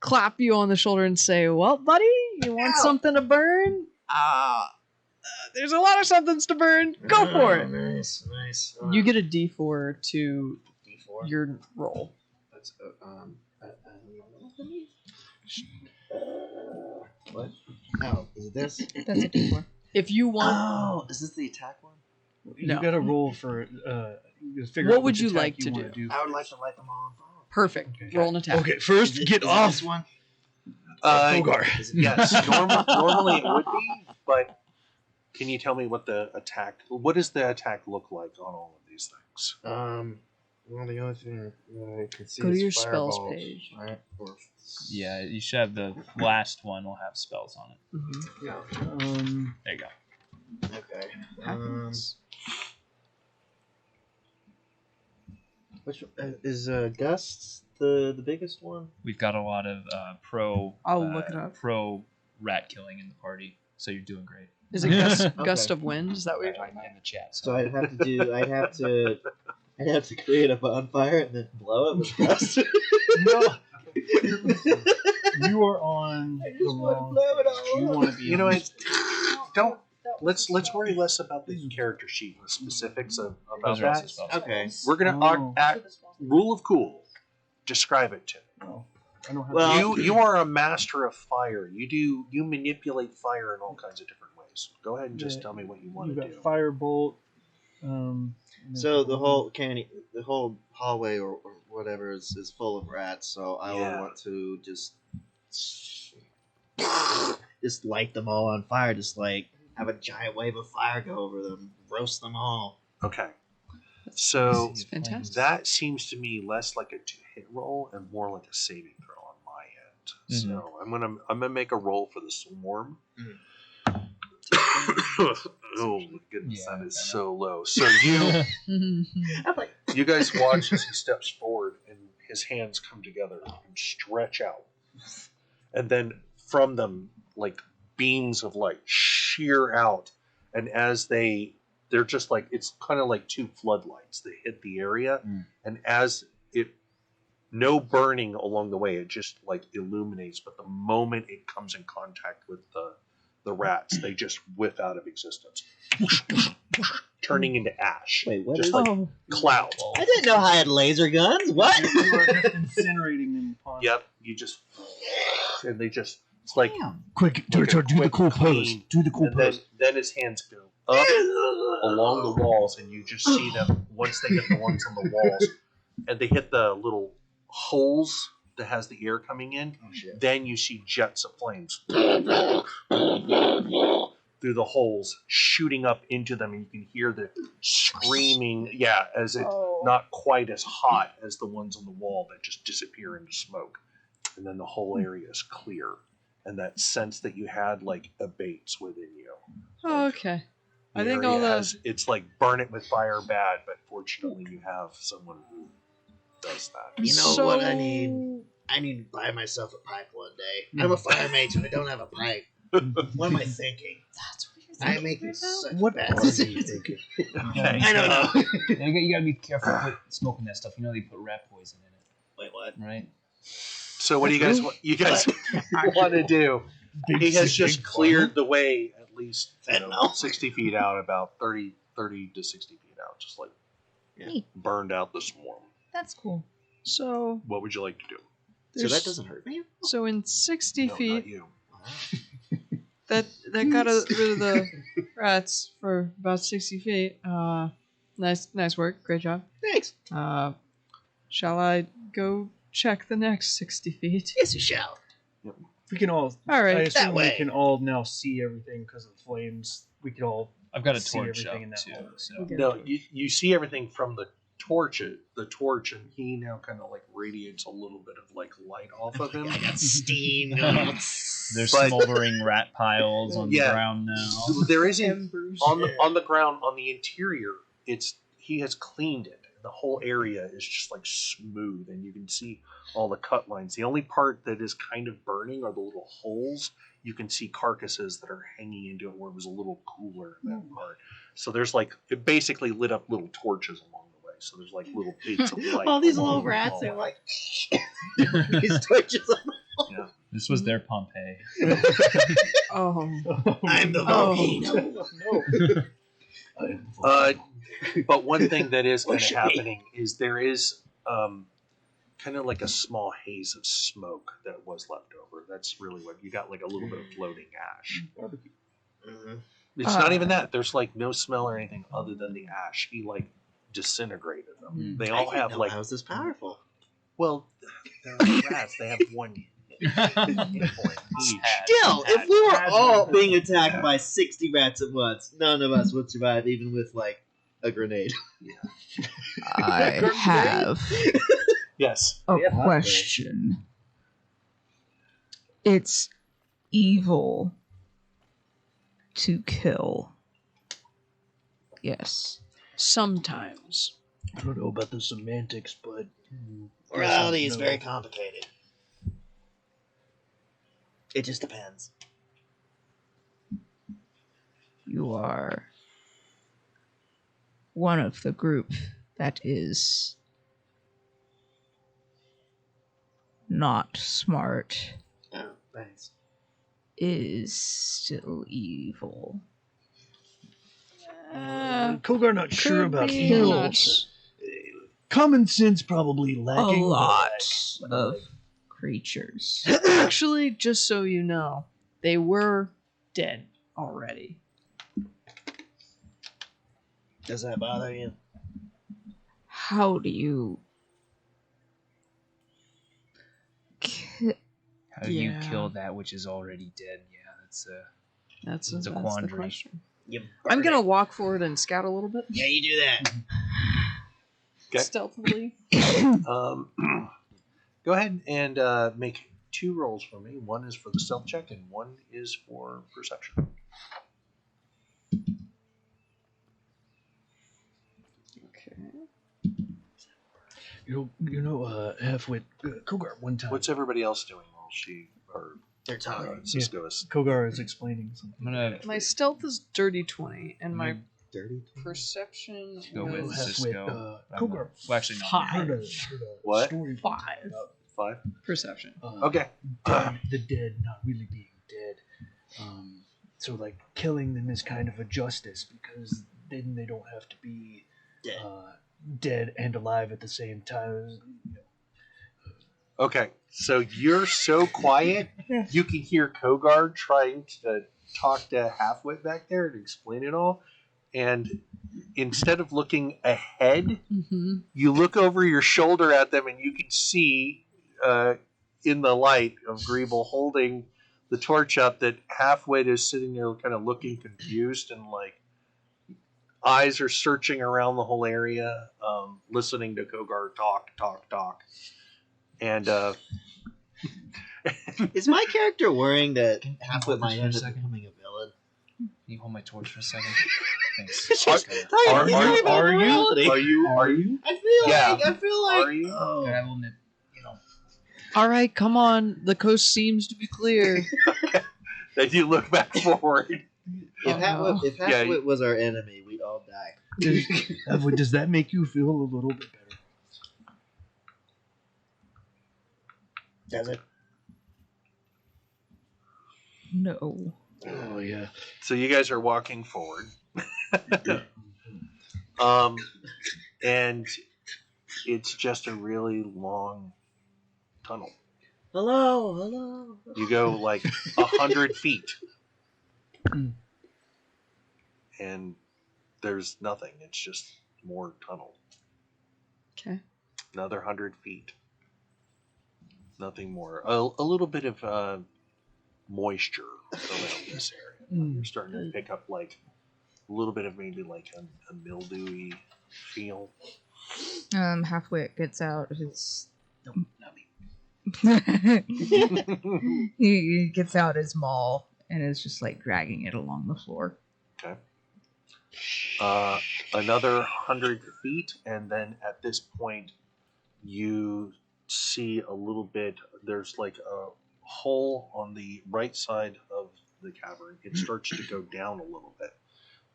clap you on the shoulder and say, "Well, buddy, you want something to burn? There's a lot of somethings to burn. Go for it." Nice. You get a D4 to D4. your roll. That's what? Oh, is it this? That's a D4. If you want, Oh, is this the attack one? You No. gotta roll for figure What out would which you attack like to wanna do? I would like to light them all on fire. perfect. Roll an attack. Okay, first Is it- get is it off. this one? Kogar. Is it- Yes, normally it would be, but can you tell me what does the attack look like on all of these things? Well, the only thing that I can see Go to is your spells fireballs, page. right? Or, Yeah, you should have the last one. Will have spells on it. Mhm. yeah. There you go. Okay. Happens. Which is Gust the biggest one? We've got a lot of pro. I'll look it up. Pro rat killing in the party, so you're doing great. Is it gust of wind? Is that what you're talking about? In the chat. So I'd have to create a bonfire and then blow it with Gust. No. You are on I the just want to wrong. blow it all. You want to be. You know, on don't let's worry less about the character sheet, the specifics about Those are also that. spells. Okay. We're gonna Oh. act rule of cool. Describe it to me. No, I don't have. Well- You are a master of fire. You manipulate fire in all kinds of different ways. Go ahead and just Yeah. tell me what you want You've to got do. firebolt, So the whole hallway or whatever is full of rats. So I would want to just light them all on fire. Just like have a giant wave of fire go over them, roast them all. Okay. So It's fantastic. that seems to me less like a 2-hit roll and more like a saving throw on my end. So I'm gonna make a roll for the swarm. Oh my goodness, that is so low. So you guys watch as he steps forward and his hands come together and stretch out, and then from them like beams of light shear out, and as they're just like, it's kind of like 2 floodlights that hit the area, and as it, no burning along the way, it just like illuminates, but the moment it comes in contact with the rats, they just whiff out of existence, turning into ash. Wait, what just is like Oh. clouds. I didn't know I had laser guns. What? You are just incinerating them upon. Yep, you just, and they just, it's like, Quick, Like a do the quick cool pose. clean, Do the cool and then, pose. then his hands go up along the walls, and you just see them once they hit the ones on the walls, and they hit the little holes that has the air coming in. Oh shit. Then you see jets of flames through the holes, shooting up into them, and you can hear the screaming. Yeah, as it's not quite as hot as the ones on the wall that just disappear into smoke, and then the whole area is clear, and that sense that you had like abates within you. Oh, okay. The I think area all the has, it's like burn it with fire bad, but fortunately you have someone who does that. You know what I need? I need to buy myself a pipe one day. I'm a fire mage and I don't have a pipe. What am I thinking? That's what you're I'm thinking making right now? such What bad are you decisions. thinking? Okay. I don't know. You gotta be careful with smoking that stuff. You know they put rat poison in Wait, what? it, right? So what do you guys want to do? He has just cleared the way at least Fentanyl. 60 feet out, about 30 to 60 feet out, just like burned out the swarm. That's cool. So What would you like to do? So there's- that doesn't hurt me? So in 60 No, not feet, you. that got rid of the rats for about 60 feet. Nice work. Great job. Thanks. Shall I go check the next 60 feet? Yes, you shall. We can all. All right. I assume we way. can all now see everything because of the flames. We can all. I've got a See torch everything up in that too. hole. So. Okay. No, you see everything from the torch, and he now kind of like radiates a little bit of like light off of him. I got steam. There's But- smoldering rat piles on the ground now. There isn't Embers. on the ground on the interior. He has cleaned it. The whole area is just like smooth, and you can see all the cut lines. The only part that is kind of burning are the little holes. You can see carcasses that are hanging into it where it was a little cooler in that part. So there's like, it basically lit up little torches along the way. So there's like little bits of light. All these along little the rats hallway. are like these torches. Yeah. This was their Pompeii. Oh. I'm the Oh. volcano. But one thing that is kind of shit. happening is there is kind of like a small haze of smoke that was left over. That's really what you got, like a little bit of floating ash. Mhm. It's not even that. There's like no smell or anything other than the ash. He like disintegrated them. Mm. They I all didn't have know like, I was this powerful. well, they're rats. They have one hit point each. Still, if we were all being attacked by 60 rats at once, none of us would survive, even with like a grenade. I have Yes. a Yeah, hot question. It's evil to kill. Yes. Sometimes. I don't know about the semantics, but Morality is No. very complicated. It just depends. You are one of the group that is not smart, Oh, thanks. is still evil. Kogar not sure could about be evil. not. Common sense probably A lacking. but, lot of creatures. Actually, just so you know, they were dead already. Does that bother you? How do you? How do you Yeah. kill that which is already dead? Yeah, that's That's It's a the quandary. question. You I'm burn gonna it. walk forward and scout a little bit. Yeah, you do that. Okay. Stealthily. Go ahead and make 2 rolls for me. One is for the stealth check, and one is for perception. Okay. Halfwit, Kogar one time. What's everybody else doing while she or They're talking. Cisco is? Kogar is explaining something. I'm gonna My stealth is dirty 20, and my Dirty. perception go with was Cisco. Kogar. Well, actually, no. Five. Heard a What? story 5 5. perception. Okay. The dead not really being dead. So like killing them is kind of a justice because then they don't have to be Dead. dead and alive at the same time. Okay. So you're so quiet, you can hear Kogar trying to talk to Halfwit back there and explain it all. And instead of looking ahead, Mm-hmm. you look over your shoulder at them, and you can see in the light of Greeble holding the torch up that Halfwit is sitting there kind of looking confused, and like eyes are searching around the whole area, listening to Kogar talk. And Is my character worrying that Can you Halfwit hold might this for a end up second? becoming a villain? Can you hold my torch for a second? Thanks. It's just- Can Are you? I feel Yeah. like. Are you? I Oh. have a little nip, you know. All right, come on. The coast seems to be clear. Then you look back forward. If Halfwit Yeah. was our enemy, we'd all die. Does that make you feel a little bit better? Does it? No. Oh yeah. So you guys are walking forward. And it's just a really long tunnel. Hello. You go like 100 feet, and there's nothing. It's just more tunnel. Okay. Another 100 feet. Nothing more. A little bit of moisture around this area. You're starting to pick up like a little bit of maybe like a mildewy feel. Halfwit gets out his. Not me. he gets out his maul and is just like dragging it along the floor. Okay. Another 100 feet, and then at this point, you see a little bit. There's like a hole on the right side of the cavern. It starts to go down a little bit.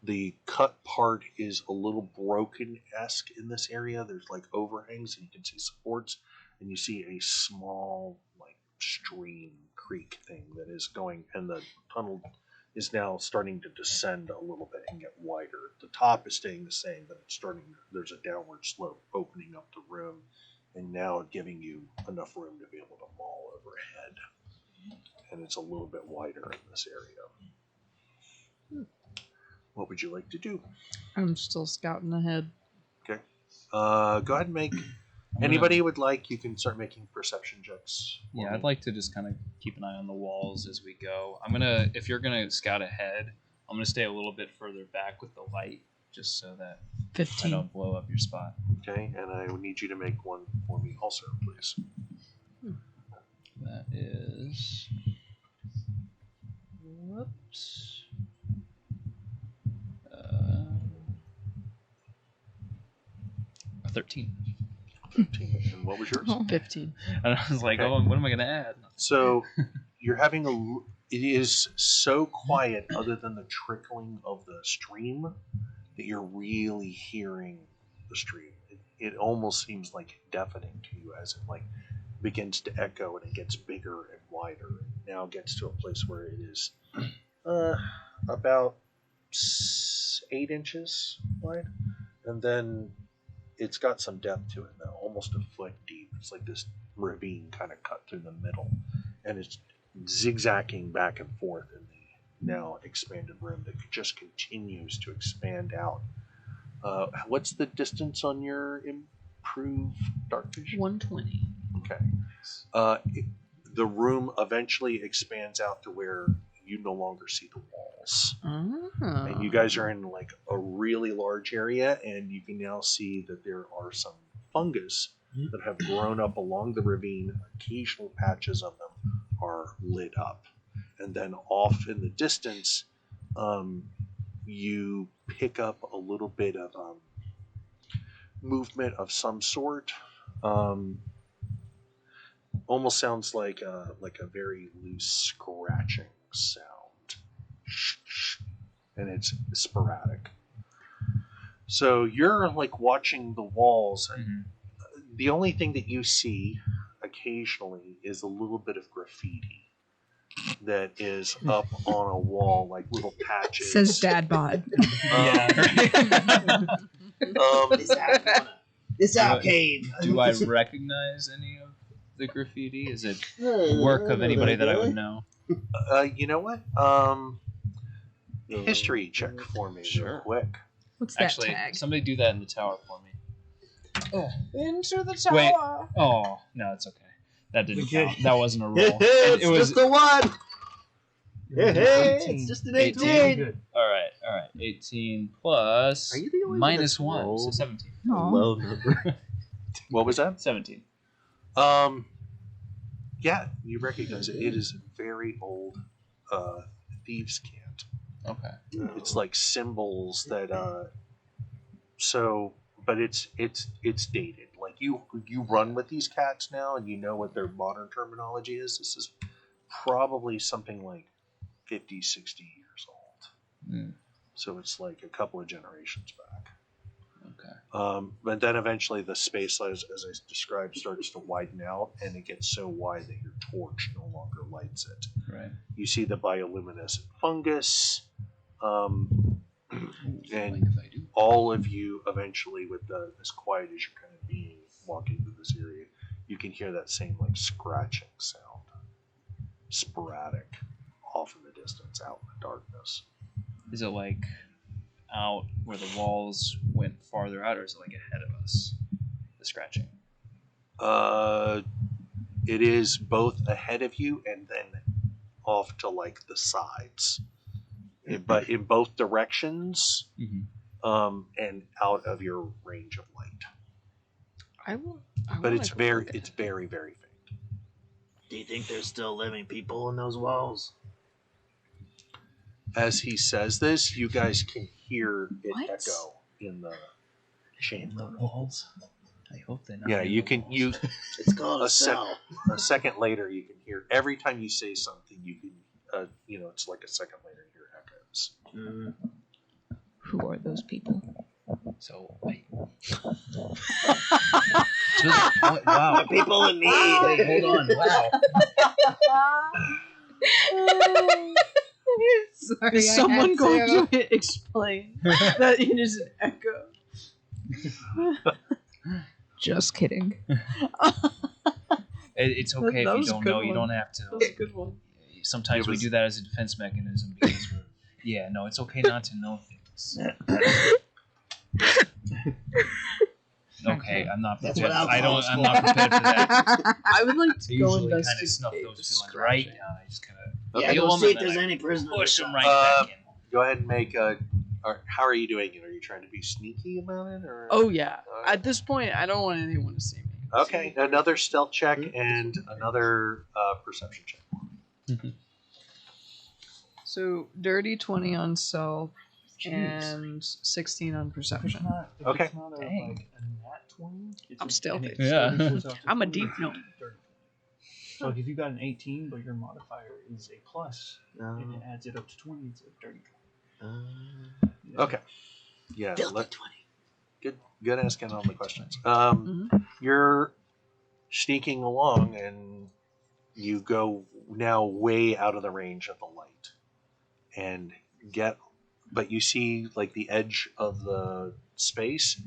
The cut part is a little broken-esque in this area. There's like overhangs, and you can see supports, and you see a small like stream creek thing that is going, and the tunnel is now starting to descend a little bit and get wider. The top is staying the same, but it's starting. There's a downward slope opening up the room, and now giving you enough room to be able to maul overhead. And it's a little bit wider in this area. What would you like to do? I'm still scouting ahead. Okay. Go ahead and make. Anybody who would like, you can start making perception checks. for Yeah, me. I'd like to just kind of keep an eye on the walls as we go. If you're gonna scout ahead, I'm gonna stay a little bit further back with the light, just so that I 15. don't blow up your spot. Okay, and I would need you to make one for me also, please. That is. Whoops. A 13. 15. And what was yours? Oh. 15. And I was like, Okay. oh, what am I gonna add? So you're having it is so quiet other than the trickling of the stream that you're really hearing the stream. It almost seems like deafening to you as it like begins to echo, and it gets bigger and wider. It now gets to a place where it is about 8 inches wide, and then it's got some depth to it now, almost a foot deep. It's like this ravine kind of cut through the middle, and it's zigzagging back and forth in the now expanded room that just continues to expand out. What's the distance on your improved dark vision? 120. Okay. The room eventually expands out to where you no longer see the walls. And you guys are in like a really large area, and you can now see that there are some fungus that have grown up along the ravine. Occasional patches of them are lit up. And then off in the distance, you pick up a little bit of movement of some sort. Almost sounds like a very loose scratching sound. And it's sporadic. So you're like watching the walls, and the only thing that you see occasionally is a little bit of graffiti that is up on a wall, like little patches. Says Dad bod. This out cave. Do I recognize any of the graffiti? Is it work of anybody that I would know? You know what? History check for me, real quick. What's that Actually, tag? somebody do that in the tower for me. Into the tower. Wait. Oh, no, it's okay. That didn't Okay. count. That wasn't a roll. It's It was just the one. Hey, 18. it's just an 18. 18. Good. all right. 18 plus Are you the only one minus that's 1, so rolled? 17. Aw. Low number. What was that? 17. Yeah, you recognize it. It is a very old thieves' cant. Okay. It's like symbols that but it's dated. Like you run with these cats now, and you know what their modern terminology is. This is probably something like 50, 60 years old. So it's like a couple of generations back. Okay. But then eventually the space, as I described, starts to widen out, and it gets so wide that your torch no longer lights it. Right. You see the bioluminescent fungus, and if I do. all of you eventually, with as quiet as you're kind of being walking through this area, you can hear that same like scratching sound, sporadic, off in the distance, out in the darkness. Is it like out where the walls went farther out, or is it like ahead of us? The scratching. It is both ahead of you and then off to like the sides, but in both directions, and out of your range of light. But it's very very faint. Do you think there's still living people in those walls? As he says this, you guys can hear it What? echo in the chamber. Walls. I hope they're not. Yeah, in you the can. walls. You It's called a a sec- cell. a second later, you can hear every time you say something. You can, it's like a second later you hear echoes. Mm. Who are those people? So wait. Wow. People in need. Wait, hold on. Wow. Sorry, Is someone going to explain that it is an echo? Just kidding. It's okay That if you was a don't good know. You one. don't have to. That was a good one. Sometimes It we was- do that as a defense mechanism because we're. Yeah, no, it's okay not to know things. Okay, I'm not That's prepared. what I don't. alcohol's I'm not prepared for that. I would like I to go usually kind of investigate snuff the those feelings right scratching. down. I just kind of Yeah, feel go them see if and then there's I any prisoners. push them right Uh, back in. Go ahead and make a. Or how are you doing it? Are you trying to be sneaky about it, or? Oh yeah. At this point, I don't want anyone to see me. Okay, another stealth check and another perception check. So dirty 20 on stealth and 16 on perception. Okay. It's not Dang. like a nat 20. It's I'm just- stealthy. and it Yeah. slowly goes up to I'm a 20. deep gnome. So like if you got an 18, but your modifier is a plus, Oh. and it adds it up to 20, it's a dirty 20. Okay. Yeah. Filthy 20. Good asking all the questions. Mhm. You're sneaking along, and you go now way out of the range of the light, and but you see like the edge of the space,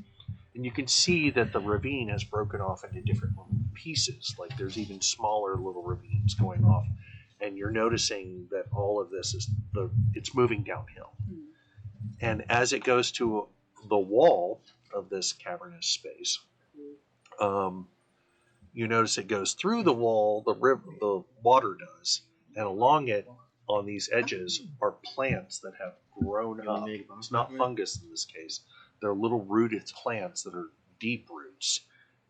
and you can see that the ravine has broken off into different little pieces. Like there's even smaller little ravines going off, and you're noticing that all of this it's moving downhill. And as it goes to the wall of this cavernous space, you notice it goes through the wall, the water does, and along it, on these edges, are plants that have grown up. It's not fungus in this case. They're little rooted plants that are deep roots.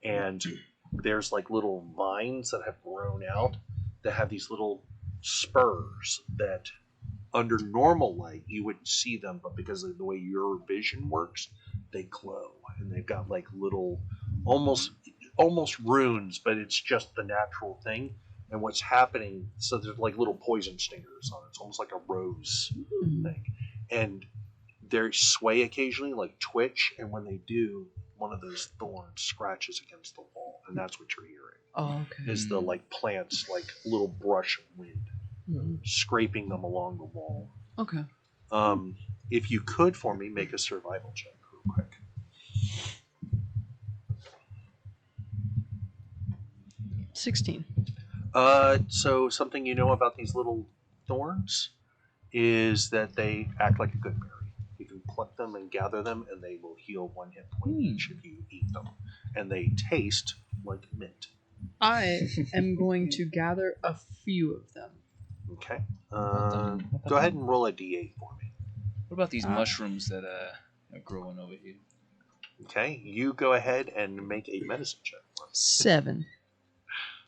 And there's like little vines that have grown out that have these little spurs that under normal light you wouldn't see them, but because of the way your vision works, they glow. And they've got like little almost runes, but it's just the natural thing. And what's happening, so there's like little poison stingers on it. It's almost like a rose thing. And they sway occasionally, like twitch, and when they do, one of those thorns scratches against the wall, and that's what you're hearing. Oh, okay. Is the like plants, like little brush of wind scraping them along the wall. Okay. If you could for me, make a survival check real quick. 16. So something you know about these little thorns is that they act like a good berry. You can pluck them and gather them, and they will heal 1 hit point each if you eat them. And they taste like mint. I am going to gather a few of them. Okay. Go ahead and roll a d8 for me. What about these mushrooms that are growing over here? Okay. You go ahead and make a medicine check for me. 7.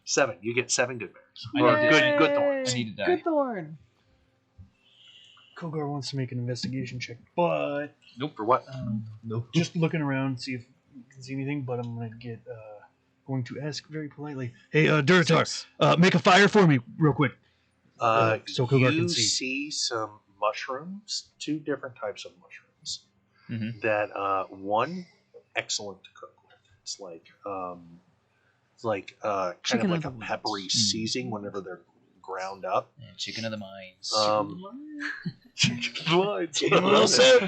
7. You get 7 good berries. I Or need to- good thorns. I need to die. Good thorn. Kogar wants to make an investigation check, but For what? just looking around, see if you can see anything. But I'm going to ask very politely, "Hey, Duratar, make a fire for me, real quick." So Kogar you can see. see some mushrooms, 2 different types of mushrooms. Mhm. That one excellent to cook with. It's like kind Chicken of like of a the peppery woods. seasoning whenever they're ground up. Yeah, chicken of the mines.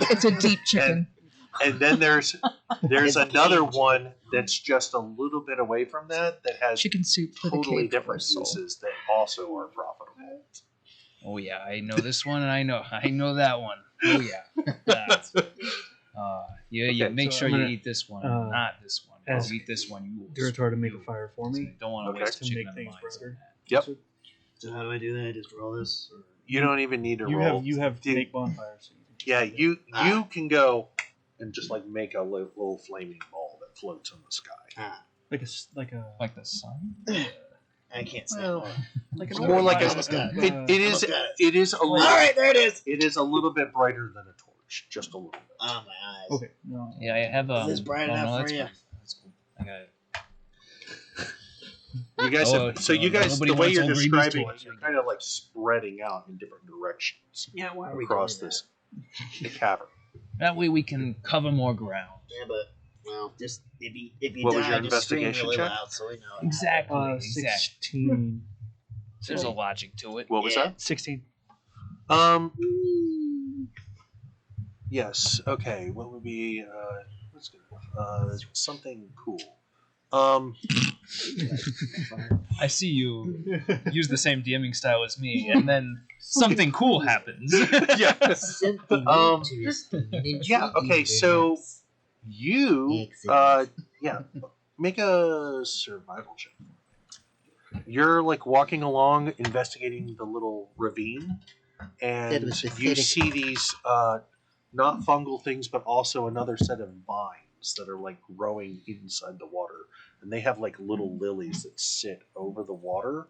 It's a deep chicken. And then there's another one that's just a little bit away from that has Chicken soup for the totally cave different soul. uses that also are profitable. Oh yeah, I know this one, and I know that one. Oh yeah. You Okay, make so sure I'm you gonna, eat this one, uh, not this one. If ask you eat this one, you will. Duratar to make a fire for So me. you don't want to Okay. waste the to chicken make of the things mines. brighter. Yep. So how do I do that? I just roll this? Or... You don't even need to You roll. have Dude, make bonfires. So Yeah, you can go and just like make a little flaming ball that floats in the sky. like a Like the sun. I can't say Well, more. like It's an more like Almost got it. it is Almost got it. it is a All little right, there it is. it is a little bit brighter than a torch, just a little bit. Oh, my eyes. Okay. No. Yeah, I have a. Is this bright enough for that's you? fine. That's cool. I got it. You guys, Oh, so you guys, nobody the way wants you're old Reese's describing it, toys. you're kind of like spreading out in different directions Yeah, why are we across doing this cavern. That way we can cover more ground. that? Yeah, but well, just if you What was die, your just scream investigation really check? loud so we know. Exactly. Exactly. 16. There's a logic to it. What was Yeah. that? 16. Yes. Okay. What would be let's go something cool. I see you use the same DMing style as me, and then something cool happens. Yes. Yeah. Okay. So you make a survival check. You're like walking along, investigating the little ravine, and was you pathetic. see these not fungal things, but also another set of vines that are like growing inside the water, and they have like little lilies that sit over the water.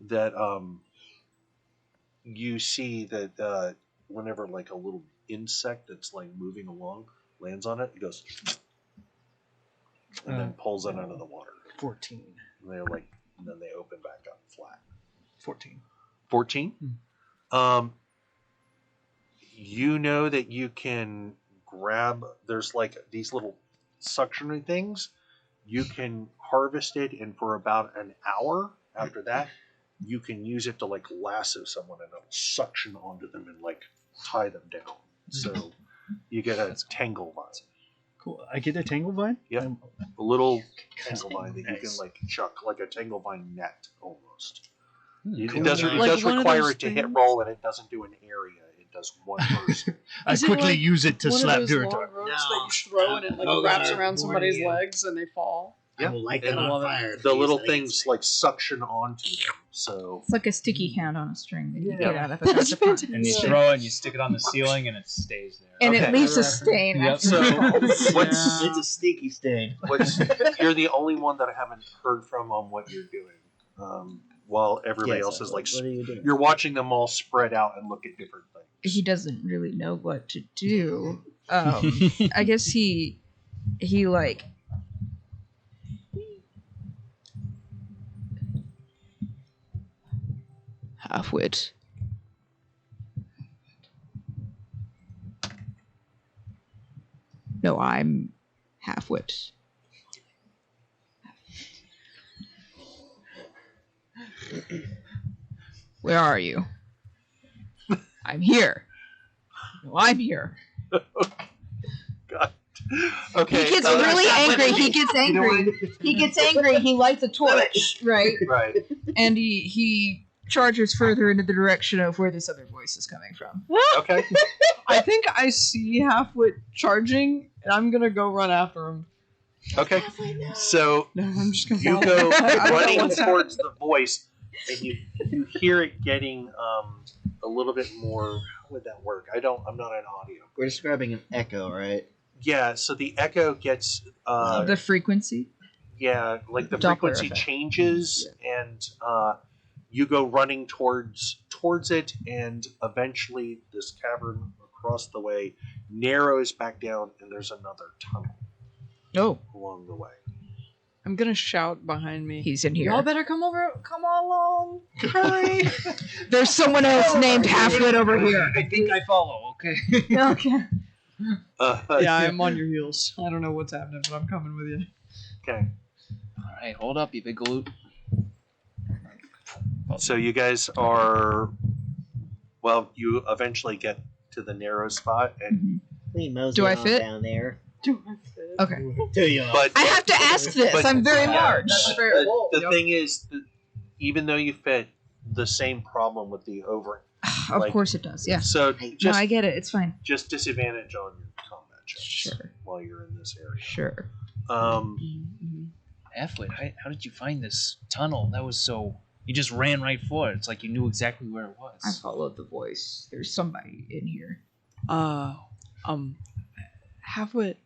That you see that whenever like a little insect that's like moving along lands on it, it goes and then pulls it out of the water. 14. And they're like, and then they open back up flat. 14. 14. You know that you can grab. There's like these little suctioning things. You can harvest it, and for about an hour after that, you can use it to like lasso someone, and it'll suction onto them and like tie them down. So you get a tangle vine. Cool. I get a tangle vine? Yep. Um, A little tangle vine that you Nice. can like chuck, like a tangle vine net almost. Hmm, It cool. does Like does one of require those it to hit things? roll, and it doesn't do an area. It does one person. I Is it quickly like use it to one slap of those long Durotar. ropes No. that you throw and it like Oh, wraps God, around somebody's warning you. legs and they fall. I will light that And on fire. the little things like suction onto them. So It's like a sticky hand on a string that you Yeah. get out of a That's gotcha punch. fantastic. And you Yeah. throw it and you stick it on the ceiling and it stays there. And Okay. it leaves a stain. Yep. after So it falls. what's It's a stinky stain. you're the only one that I haven't heard from on what you're doing. While everybody else is like What are you doing? you're watching them all spread out and look at different things. He doesn't really know what to do. I guess he like Half-wit. no, I'm half-wit. Where are you? I'm here. No, I'm here. Okay. He gets uh, really angry. He gets You know angry. He gets angry. He lights a torch, right? Right. And he charges further into the direction of where this other voice is coming from. Okay. I think I see Half-wit charging, and I'm gonna go run after him. Okay. So No, I'm just gonna you follow go him. I don't know running what's towards the voice, and you hear it getting a little bit more. How would that work? I'm not an audio. We're describing an echo, right? Yeah. So the echo gets The frequency. yeah, like the Doppler frequency effect. changes, and you go running towards it, and eventually this cavern across the way narrows back down, and there's another tunnel Oh, along the way. I'm gonna shout behind me. he's in here. Y'all better come along. Hurry. There's someone else named Half-wit over here. I think I follow. Okay. Okay. Yeah, I'm on your heels. I don't know what's happening, but I'm coming with you. Okay. All right, hold up, you big galoot. So you guys are, well, you eventually get to the narrow spot, and We mosey Do I on fit? down there. Okay. Do you? but I have to ask this. But- I'm very yeah, large. the thing is, that even though you fit, the same problem with the over. Of like- course it does. Yeah. So No, just I get it. It's fine. just disadvantage on your combat checks Sure. while you're in this area. Sure. Half-wit, how did you find this tunnel? That was so... You just ran right for it. It's like you knew exactly where it was. I followed the voice. There's somebody in here. Half-wit.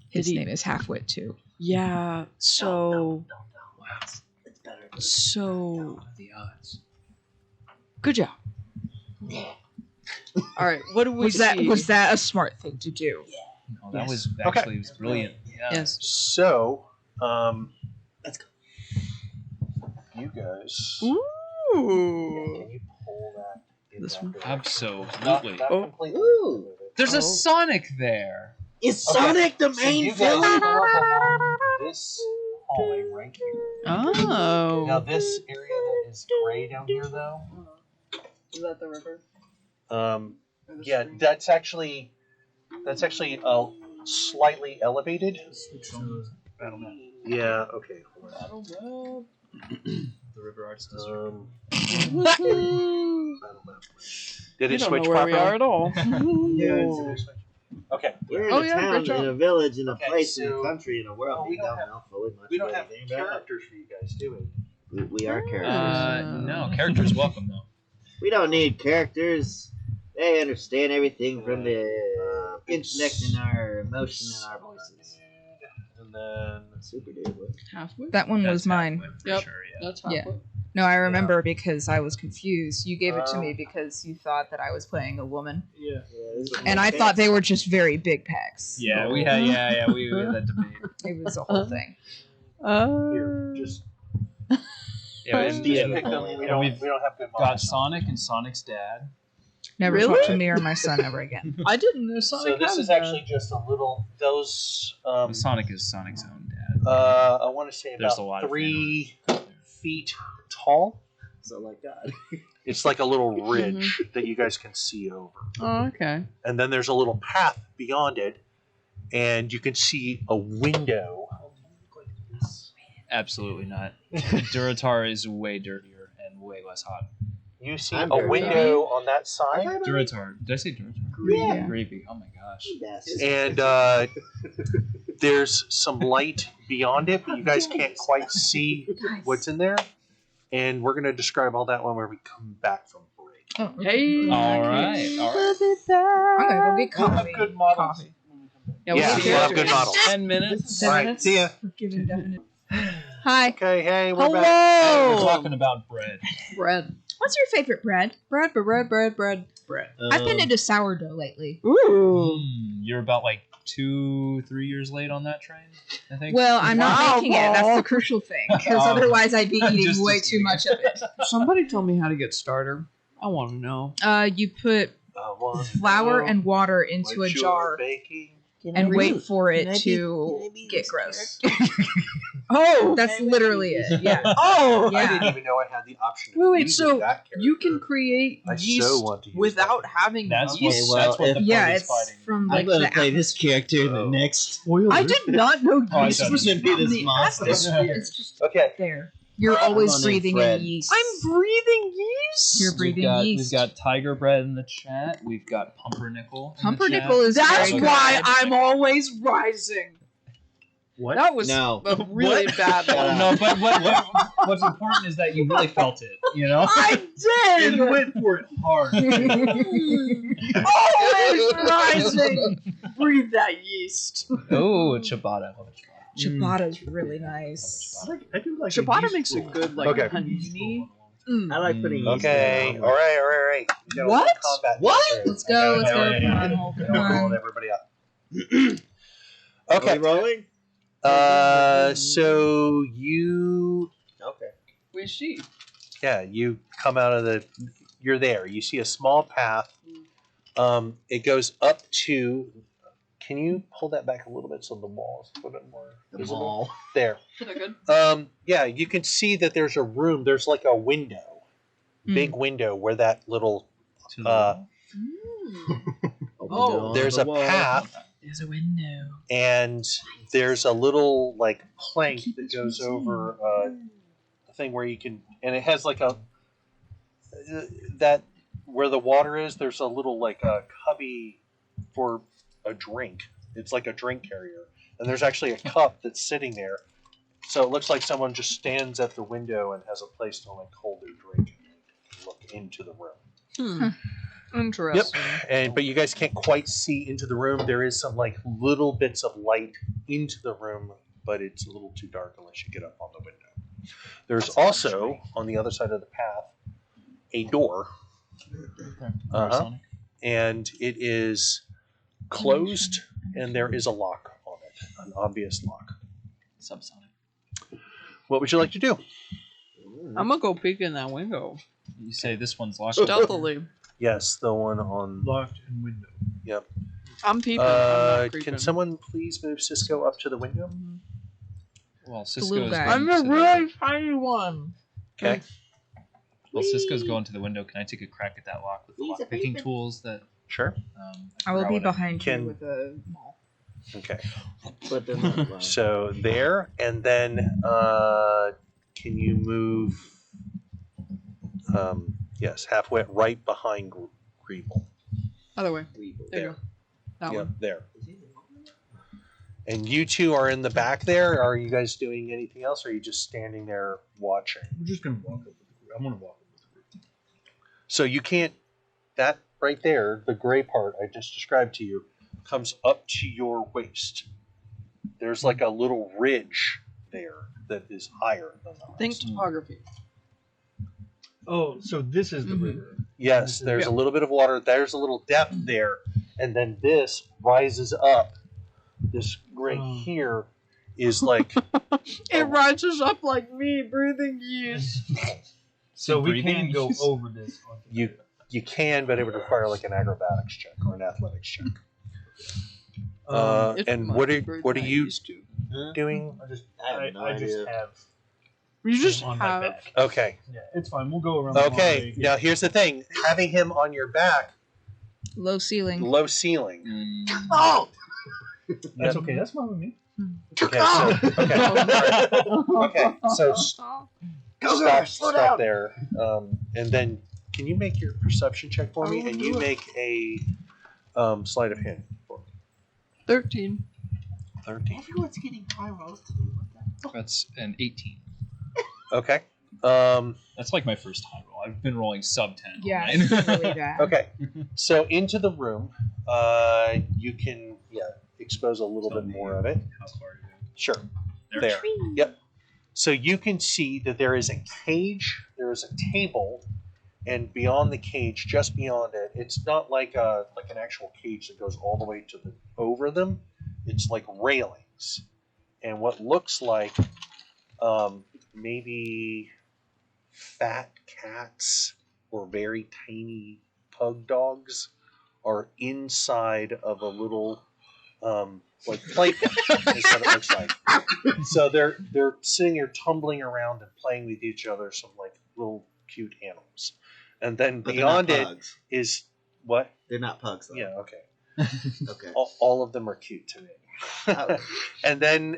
His did he- name is Half-wit too. Yeah. So. Wow. It's better. So. What are the odds? Good job. All right. What do we Was that see? a smart thing to do? No, that Yes. was Okay. actually it was brilliant. Yeah. Yes. So, Let's go. you guys, Ooh. can you pull that? In This that one? direction? Absolutely. Not Oh. completely. Ooh. There's Oh. a Sonic there. Is Okay. Sonic the So main you guys villain? go along this hallway right here. Oh. Now this area that is gray down here, though. Is that the river? Yeah, that's actually slightly elevated. Battle map. Yeah. Okay. Hold on. The River Arts District. Battle map. Did We it don't switch know where we properly? are at all. Okay. We're in Oh, a yeah, town, great job. in a village, in a Okay, place, in so- a country, in a world. Oh, we don't know fully much We don't about have anything about it. characters for you guys, do we? We are characters. No, characters welcome though. We don't need characters. They understand everything from the intellect and our emotion and our voices. And then Super dude. Half-wit? That one was That's mine. Half-wit for Yep. sure, yeah. That's Yeah. half-wit. No, I remember because I was confused. You gave it to me Um, because you thought that I was playing a woman, Yeah. and I thought they were just very big packs. Yeah, we had we had that debate. It was a whole thing. here, just Yeah, just and, pick and them. We don't have good got models. Sonic and Sonic's dad. Never Really? talk to me or my son ever again. I didn't know Sonic So this had is that. actually just a little. Those. Sonic is Sonic's own dad. I want to say There's about a lot of 3 feet tall. So like that. It's like a little ridge that you guys can see over. Oh, okay. And then there's a little path beyond it, and you can see a window. Absolutely not. Durotar is way dirtier and way less hot. You see I'm a very window on that side, Duratar. Did I say Duratar? Yeah. Gravy. Oh my gosh. Yes. and there's some light beyond it, but you guys can't quite see what's in there. And we're going to describe all that when we come back from break. Oh, Hey. All right. All right. I'm gonna go get We'll have coffee. good models. Coffee. Yeah, Yeah, we'll we'll have good models. 10 minutes. All right, see ya. Given definite. Hi. Okay, hey, we're back. We're Hello. talking about bread. Bread. What's your favorite bread? Bread. I've been into sourdough lately. Ooh. You're about like 2-3 years late on that train, I think. Well, I'm not Wow, making it. That's Paul. the crucial thing. Because Oh. otherwise, I'd be eating Just way to too much of it. Somebody tell me how to get starter. I want to know. You put flour and water into a jar and wait for it to get gross. Oh. That's literally it. Yeah. Oh. I didn't Yeah. even know I had the option of Wait, using so that character. you can create I yeast so want to use without that. having That's yeast. what, that's what the Yeah, party's it's fighting. from I'm like gonna the play this character in the Oh. next. I did not know Oh, I yeast thought was it was gonna be from this the monster. atmosphere. It's just Okay. there. You're I'm always gonna breathing Fred. in yeast. I'm breathing yeast. You're breathing We've yeast. got tiger bread in the chat. We've got pumpernickel. Pumpernickel is That's very why good. I'm always rising. What? That was No. a really bad one. No, but what's important is that you really felt it. You know. I did. And went for it hard. Always rising. Breathe that yeast. Oh, ciabatta. Ciabatta's really nice. I do like Ciabatta yeast makes a roll. good like Okay. honey. I like putting yeast Okay. in All right. We got a What? little combat What? here. Let's go. Let's go. Yeah, Come yeah, on, yeah. hold I don't on. hold everybody up. Okay. Okay. Rolling? So you, Okay. We see. you come out of you're there. You see a small path. It goes up to. Can you pull that back a little bit so the wall is a little bit more visible? Mall. There. Is that good? Yeah, you can see that there's a room. There's like a window, big window where that little. To the Oh, There's a path, There's a window. and there's a little like plank that goes over a thing where you can, and it has like a that where the water is. There's a little like a cubby for a drink. It's like a drink carrier, and there's actually a cup that's sitting there. So it looks like someone just stands at the window and has a place to like hold their drink and look into the room. Interesting. But you guys can't quite see into the room. There is some like little bits of light into the room, but it's a little too dark unless you get up on the window. There's also on the other side of the path a door, and it is closed, and there is a lock on it, an obvious lock. subsonic. What would you like to do? I'm gonna go peek in that window You say this one's locked. stealthily. Yes, the one on. Locked in window. Yep. I'm peeping. I'm not creeping. Can someone please move Cisco up to the window? Well, Blue Cisco's guy. I'm a really tiny one. Okay. Well, Cisco's going to the window. Can I take a crack at that lock with the He's a lock picking baby. tools that? Sure. I will forgot be what behind Can- you with a maul. Okay. But they're not allowed. So there, and then can you move? Yes, halfway, right behind Greeble. Other way. There you There. go. That Yep, one. there. And you two are in the back there. Are you guys doing anything else, or are you just standing there watching? We're just gonna walk up with the group. I'm gonna walk up with the group. So you can't. That right there, the gray part I just described to you, comes up to your waist. There's like a little ridge there that is higher than the rest. Think topography. Oh, so this is the Mhm. river. Yes, there's Yeah. a little bit of water. There's a little depth there, and then this rises up. This right Oh. here is like It rises up like me breathing yeast. So we breathing can go use? over this. onto the You- river. you can, but it would require like an acrobatics check or an athletics check. It's And much what are bigger what are than I you used to. doing? I have no I just idea. have You just him on my have. back. Okay, Yeah, it's fine. We'll go around. the okay. hallway. Now here's the thing: having him on your back, Low ceiling. low ceiling. Mm. Oh! That's okay. That's fine with me. Okay, so okay, so Go, stop, slow stop down. there, and then can you make your perception check for I me? will And do you it. make a sleight of hand for me. 13. 13. Everyone's getting high rolls. That's an 18. Okay. That's like my first high roll. I've been rolling sub 10. Yeah, online. it's really bad. Okay. So into the room, you can expose a little bit more of it. How far are you? Sure. There. Yep. So you can see that there is a cage, there is a table, and beyond the cage, just beyond it, it's not like an actual cage that goes all the way to the over them. It's like railings, and what looks like maybe fat cats or very tiny pug dogs are inside of a little like playpen is what it looks like. So they're sitting here tumbling around and playing with each other, some like little cute animals. And then But they're not beyond it pugs. is what? They're not pugs, though. Yeah, okay. Okay. All of them are cute to me. Oh. And then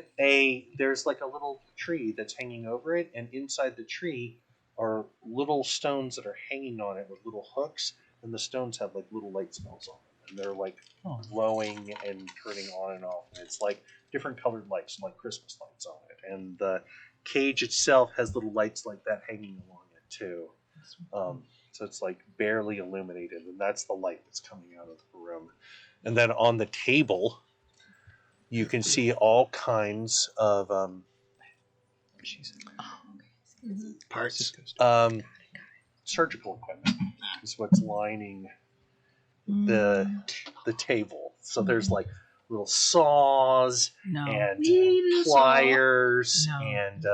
there's like a little tree that's hanging over it, and inside the tree are little stones that are hanging on it with little hooks, and the stones have like little light spells on them, and they're like glowing and turning on and off. And it's like different colored lights, like Christmas lights on it. And the cage itself has little lights like that hanging along it too. So it's like barely illuminated, and that's the light that's coming out of the room. And then on the table, you can see all kinds of Parts. surgical equipment is what's lining the table. So there's like little saws No. and We need a saw. pliers No. and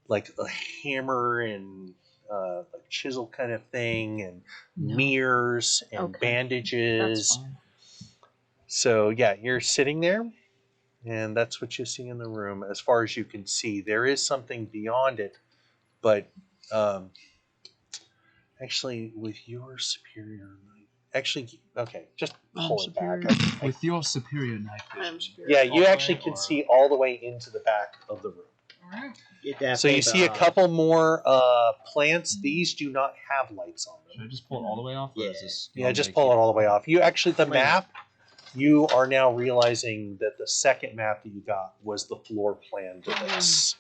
like a hammer and like chisel kind of thing, and No. mirrors and Okay. bandages. That's fine. So yeah, you're sitting there, and that's what you see in the room. As far as you can see, there is something beyond it, but actually, with your superior, okay, just pull it back. With your superior knife. Yeah, you actually can see all the way into the back of the room. Get that So you paper see a off. couple more plants. These do not have lights on Should I them. just pull it all the way off? Or Yeah. is this Yeah, just pull it all the way off. You actually, the Plan. map, you are now realizing that the second map that you got was the floor plan to this.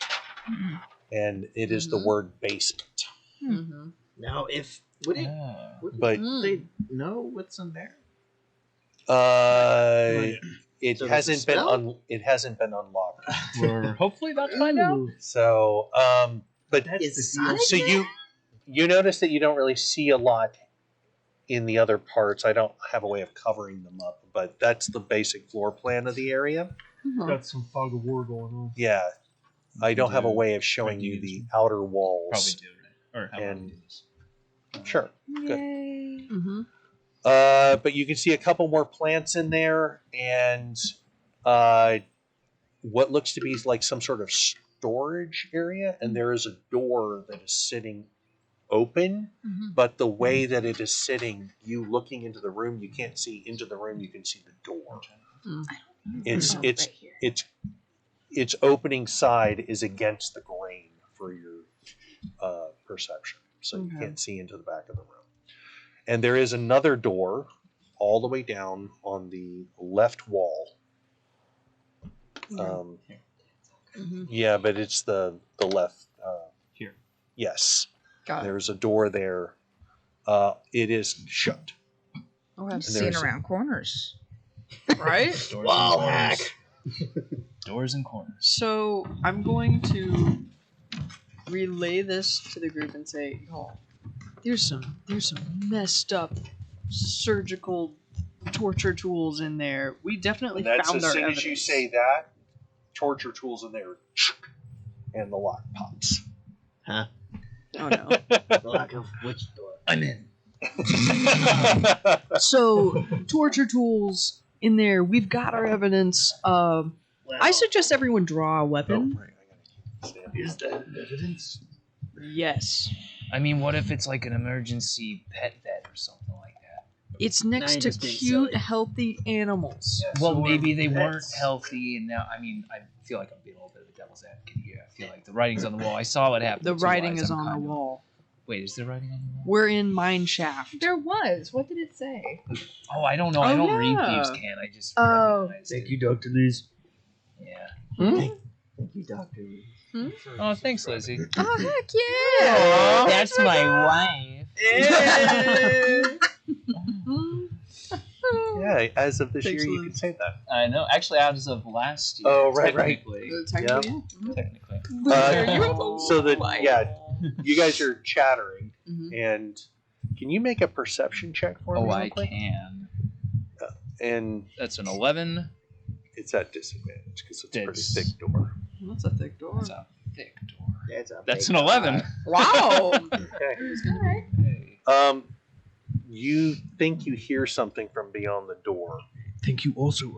And it is the word basement. Mm-hmm. Now, would But they know what's in there? it So hasn't there's a been it hasn't been unlocked. We're hopefully about to find out. So but Inside so you notice that you don't really see a lot in the other parts. I don't have a way of covering them up, but that's the basic floor plan of the area. Got some fog of war going on. Yeah. I don't have a Do- way of showing do you you the use- outer walls. Probably do, right? Or how about And- we do this? Sure. Good. Yay. Mm-hmm. But you can see a couple more plants in there, and what looks to be like some sort of storage area, and there is a door that is sitting open, but the way that it is sitting, you looking into the room, you can't see into the room, you can see the door. It's its opening side is against the grain for your perception, so you can't see into the back of the room. And there is another door all the way down on the left wall. Yeah, but it's the left. Here. Yes, Got it. there's a door there. It is shut. Okay. And Seeing there's- around corners. Right? Doors Wall and hack. corners. Doors and corners. So I'm going to relay this to the group and say, "Oh, there's some messed up surgical torture tools in there. We definitely And that's found as our soon evidence." as you say that, torture tools in there, and the lock pops. Huh? Oh no. The lock of which door? I'm in. So torture tools in there. We've got our evidence. I suggest everyone draw a weapon. Oh, right, I gotta keep it standing. Is that evidence? Yes. I mean, what if it's like an emergency pet vet or something like that? It's next you to just being cute, silly. healthy animals. Well, So maybe they weren't pets. healthy, and now, I mean, I feel like I'm being a little bit of a devil's advocate here. I feel like the writing's on the wall. I saw what happened. The to Two writing Eyes. is I'm on the kind of- wall. Wait, is there writing on the wall? We're in mine shaft. There was. What did it say? Oh, I don't know. I Oh, don't read yeah. Thieves' Can. I just Oh. recognized Thank it. you, Dr. Liz. Yeah. Thank you, Doctor. Oh, thanks, Lizzie. Oh, heck yeah! That's my wife. Yeah, as of this Thanks, year, you Liz. can say that. I know. Actually, as of last year. Oh, right. technically. Technically, Technically. So that you guys are chattering, Mhm. and can you make a perception check for me? Oh, real I quick? can. And That's an 11. it's at disadvantage because it's a pretty It's- thick door. That's a thick door. That's a thick door. That's That's an 11. Wow. Okay. Hey. You think you hear something from beyond the door. Think you also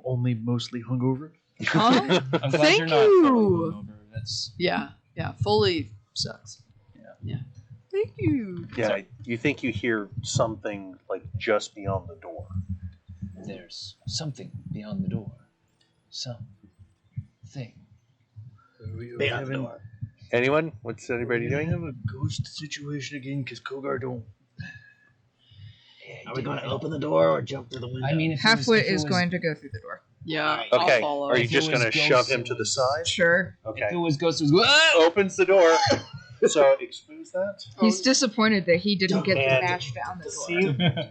only mostly hungover? Huh? I'm glad Thank you're not you. fully hungover. That's Yeah. Fully sucks. Yeah. Thank you. Yeah, you think you hear something like just beyond the door. there's something beyond the door. Something. Beyond the door. Anyone? What's anybody Do we doing? have a ghost situation again? Because Kogar don't. Are we going to open the door or jump through the window? I mean, if Halfwit it was is going to go through the door. Yeah. Okay. I'll follow. Are you If it just was going to ghosts, shove him it to the was- side? Sure. If it Okay. was ghosts, it was. Opens the door. So expose that. He's disappointed that he didn't get to And bash down the door.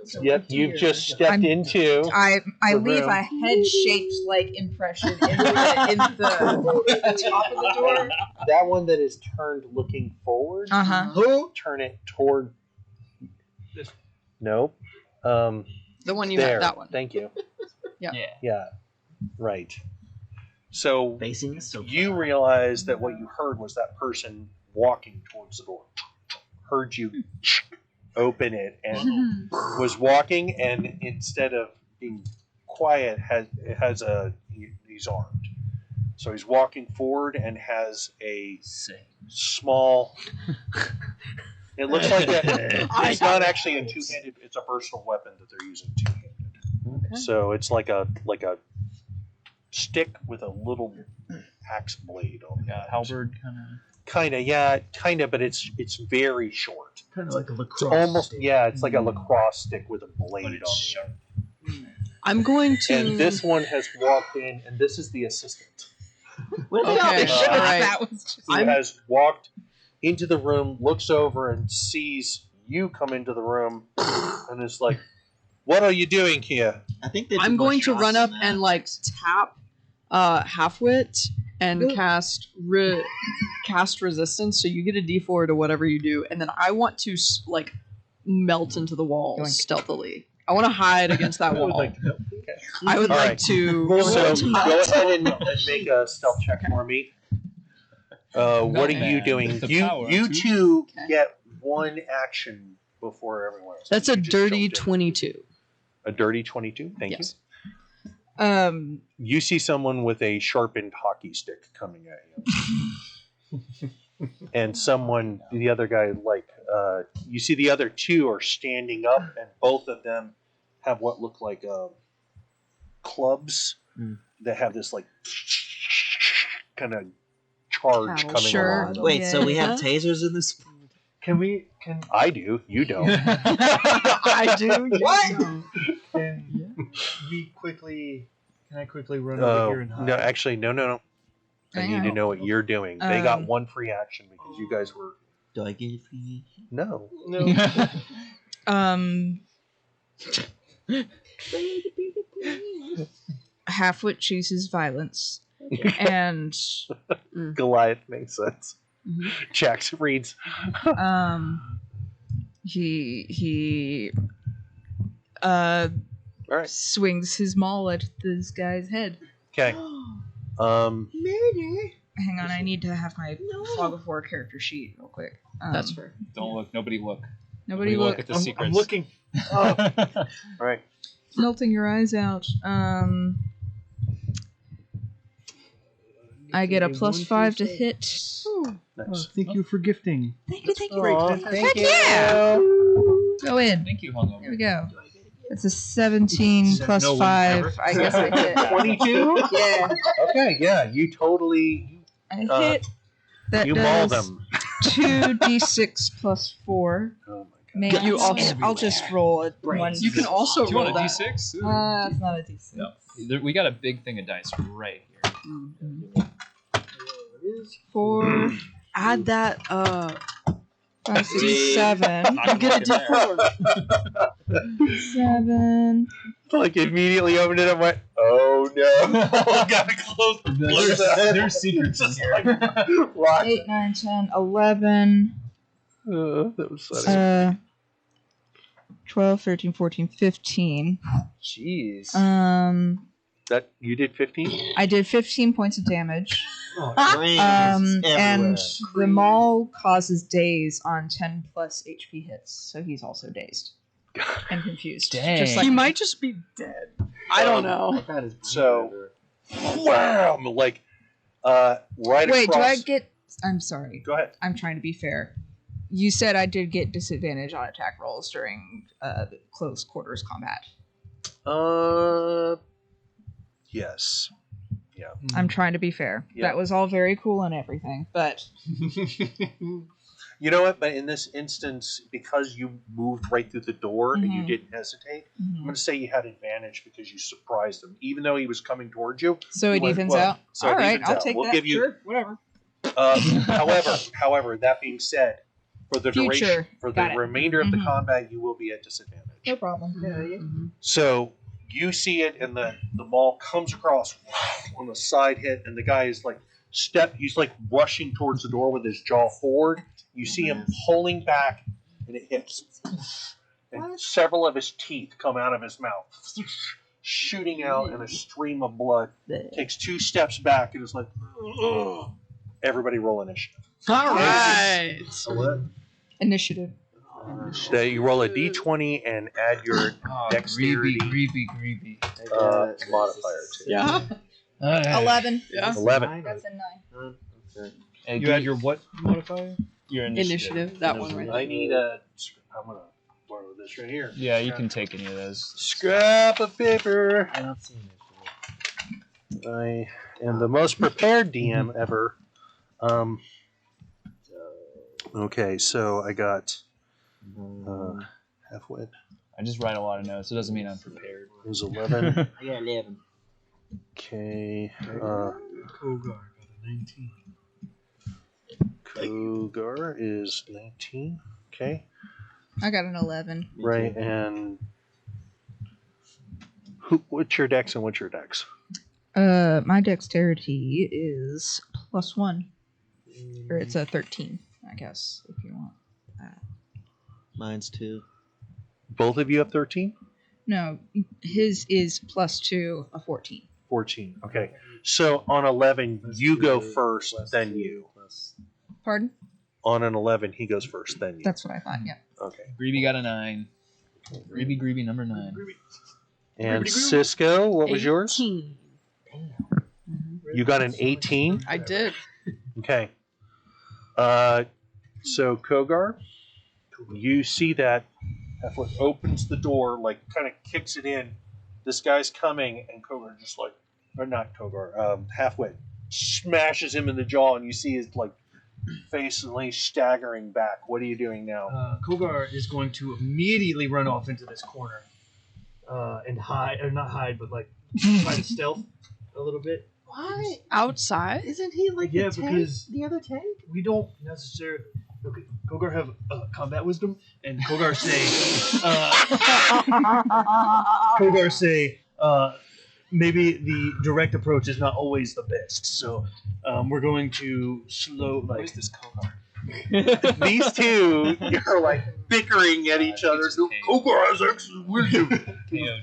See, yep, you've just stepped I'm- into. I the leave room. a head-shaped like impression in the top of the door. That one that is turned looking forward. Uh-huh. Turn it toward. Nope. The one you There. had. That one. Thank you. Yeah. Yeah. Right. So Facing us. So you realize that what you heard was that person walking towards the door. Heard you open it and was walking, and instead of being quiet, he's armed. So he's walking forward and has a small. It looks like it's not actually a two-handed. It's a versatile weapon that they're using two-handed. Okay. So it's like a stick with a little axe blade on it. Halberd kind of. Kinda, but it's very short. Kind of like a It's lacrosse. almost stick. it's like a lacrosse stick with a blade But on it's it. sharp. I'm going to. And this one has walked in, and this is the assistant. What Okay, the hell? all right. That was just Who has walked into the room, looks over, and sees you come into the room, and is like, "What are you doing here?" I think they I'm did more going to shots run than up that. and like tap Halfwit and cast resistance. So you get a D4 to whatever you do, and then I want to like melt into the wall Yoink. stealthily. I want to hide against that wall. I would All like right. to. So go ahead and make a stealth check for me. What are you man, doing? the You power, two too. Okay. get one action before everyone else. That's You a just dirty jumped in. 22. A dirty 22. Thank Yes. you. You see someone with a sharpened hockey stick coming at you. And the other guy, you see the other two are standing up, and both of them have what look like clubs that have this like kind of charge Cattle. coming Sure. along. Wait, so we Yeah. have tasers in this? Can I do. You don't. I do. What? Can I quickly run over here and hide? No, actually, no. I need to know what you're doing. They got one free action because you guys were. Do I get it for you? No. Halfwit chooses violence, and Goliath makes sense. Mhm. Jax reads. he All right. swings his maul at this guy's head. Okay. Murder. Hang on, I need to have my Fog of War character sheet real quick. That's fair. Don't look. Nobody look. Nobody look look. at the I'm secrets. looking. All right. Melting your eyes out. I get a +5 to hit. Nice. Thank you for gifting. Thank you, thank you. Thank you. Yeah. Go in. Thank you, There hungover. we go. It's a 17 plus no one 5. ever? I guess I hit. 22? Yeah. Okay, yeah, you totally I hit. That you maul does them. 2d6 plus 4. Oh my god. Maybe I'll just roll a one. You can also Do you roll want a that. d6? It's not a d6. No. We got a big thing of dice right here. 4, Add that. 5, 6, 7. Not Get a gonna work D4. 7. Like immediately opened it up and went, oh no. Gotta close There's secrets in here. 8, 9, 10, 11. That was funny. 12, 13, 14, 15. Jeez. That you did 15? I did 15 points of damage. And And the maul causes daze on 10 plus HP hits, so he's also dazed and confused. Dang. Just He like might just be dead. I don't know. So, wham! Like, right Wait, across. do I get? I'm sorry. Go ahead. I'm trying to be fair. You said I did get disadvantage on attack rolls during close quarters combat. Yes. Yeah. I'm trying to be fair. Yeah. That was all very cool and everything, but You know what? But in this instance, because you moved right through the door and you Mhm. didn't hesitate, I'm going to say you had advantage because you surprised him. Even though he was coming towards you. so it Well, evens well, out. so All it right, evens I'll out. take We'll that. give you- Sure, whatever. However, that being said, for the Future. duration, for the Got it. remainder of the Mhm. combat, you will be at disadvantage. No problem. So you see it, and the ball comes across on the side hit, and the guy is like he's like rushing towards the door with his jaw forward. You see him pulling back, and it hits, and several of his teeth come out of his mouth, shooting out in a stream of blood. Takes 2 steps back, and is like, ugh. Everybody roll initiative. All right. Initiative. So you roll a d20 and add your Oh, dexterity Greeby. modifier to it. Yeah. 11. Yeah. 11. That's a 9. You had your what modifier? Your Initiative. That one right I there. need I'm gonna borrow this right here. Yeah, you can take any of those. Scrap of paper. I don't see it. I am the most prepared DM ever. Okay, so I got halfway. I just write a lot of notes. It doesn't mean I'm prepared. It was 11. I got 11. Okay. Kogar got a 19. Kogar is 19. Okay. I got an 11. Right, and what's your dex and what's your dex? My dexterity is +1. Or it's a 13, I guess, if you want that. Mine's 2. Both of you have 13? No, his is +2, a 14. 14. Okay. So on 11, you go first, then you. Pardon? On an 11, he goes first, then you. That's what I thought, yeah. Okay. Greeby got a 9. Greeby number 9. And Cisco, what was yours? 18. You got an 18? I did. Okay. So Kogar, you see that Halfwit opens the door, like kind of kicks it in. This guy's coming, and Kogar just like, or not Kogar, Halfwit smashes him in the jaw, and you see his like face and he's staggering back. What are you doing now? Kogar is going to immediately run off into this corner and hide, or not hide, but like try to stealth a little bit. Why? Outside? Isn't he like Yeah, the tank? because- The other tank? We don't necessarily. Okay, Kogar have combat wisdom, and Kogar say, maybe the direct approach is not always the best. So we're going to slow like Who's this Kogar? These two, you're like bickering at each other. Kogar has excellent wisdom.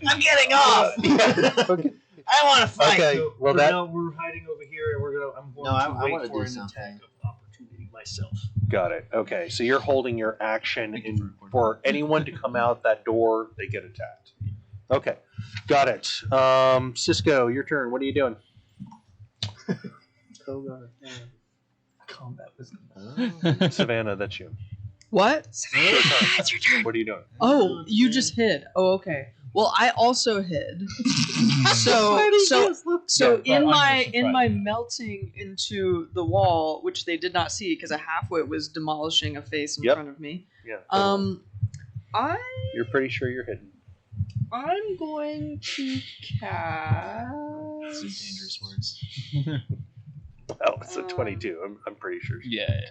I'm getting off! Okay. I want to fight! Okay. So Well, for that now we're hiding over here, and I'm going No, I to wait wanna for do an attack something. of opportunity myself. got it. Okay, so you're holding your action, and for anyone to come out that door, they get attacked. Okay, got it. Cisco, your turn. What are you doing? Kogar, combat wisdom. Savanah, that's you. What? It's your turn. What are you doing? Oh, you just hid. Oh, okay. Well, I also hid. So Yeah, in but my I'm in my melting into the wall, which they did not see because a halfwit was demolishing a face in Yep. front of me. Yeah. You're pretty sure you're hidden. I'm going to cast. Those are dangerous words. Oh, it's a 22. I'm pretty sure. Yeah.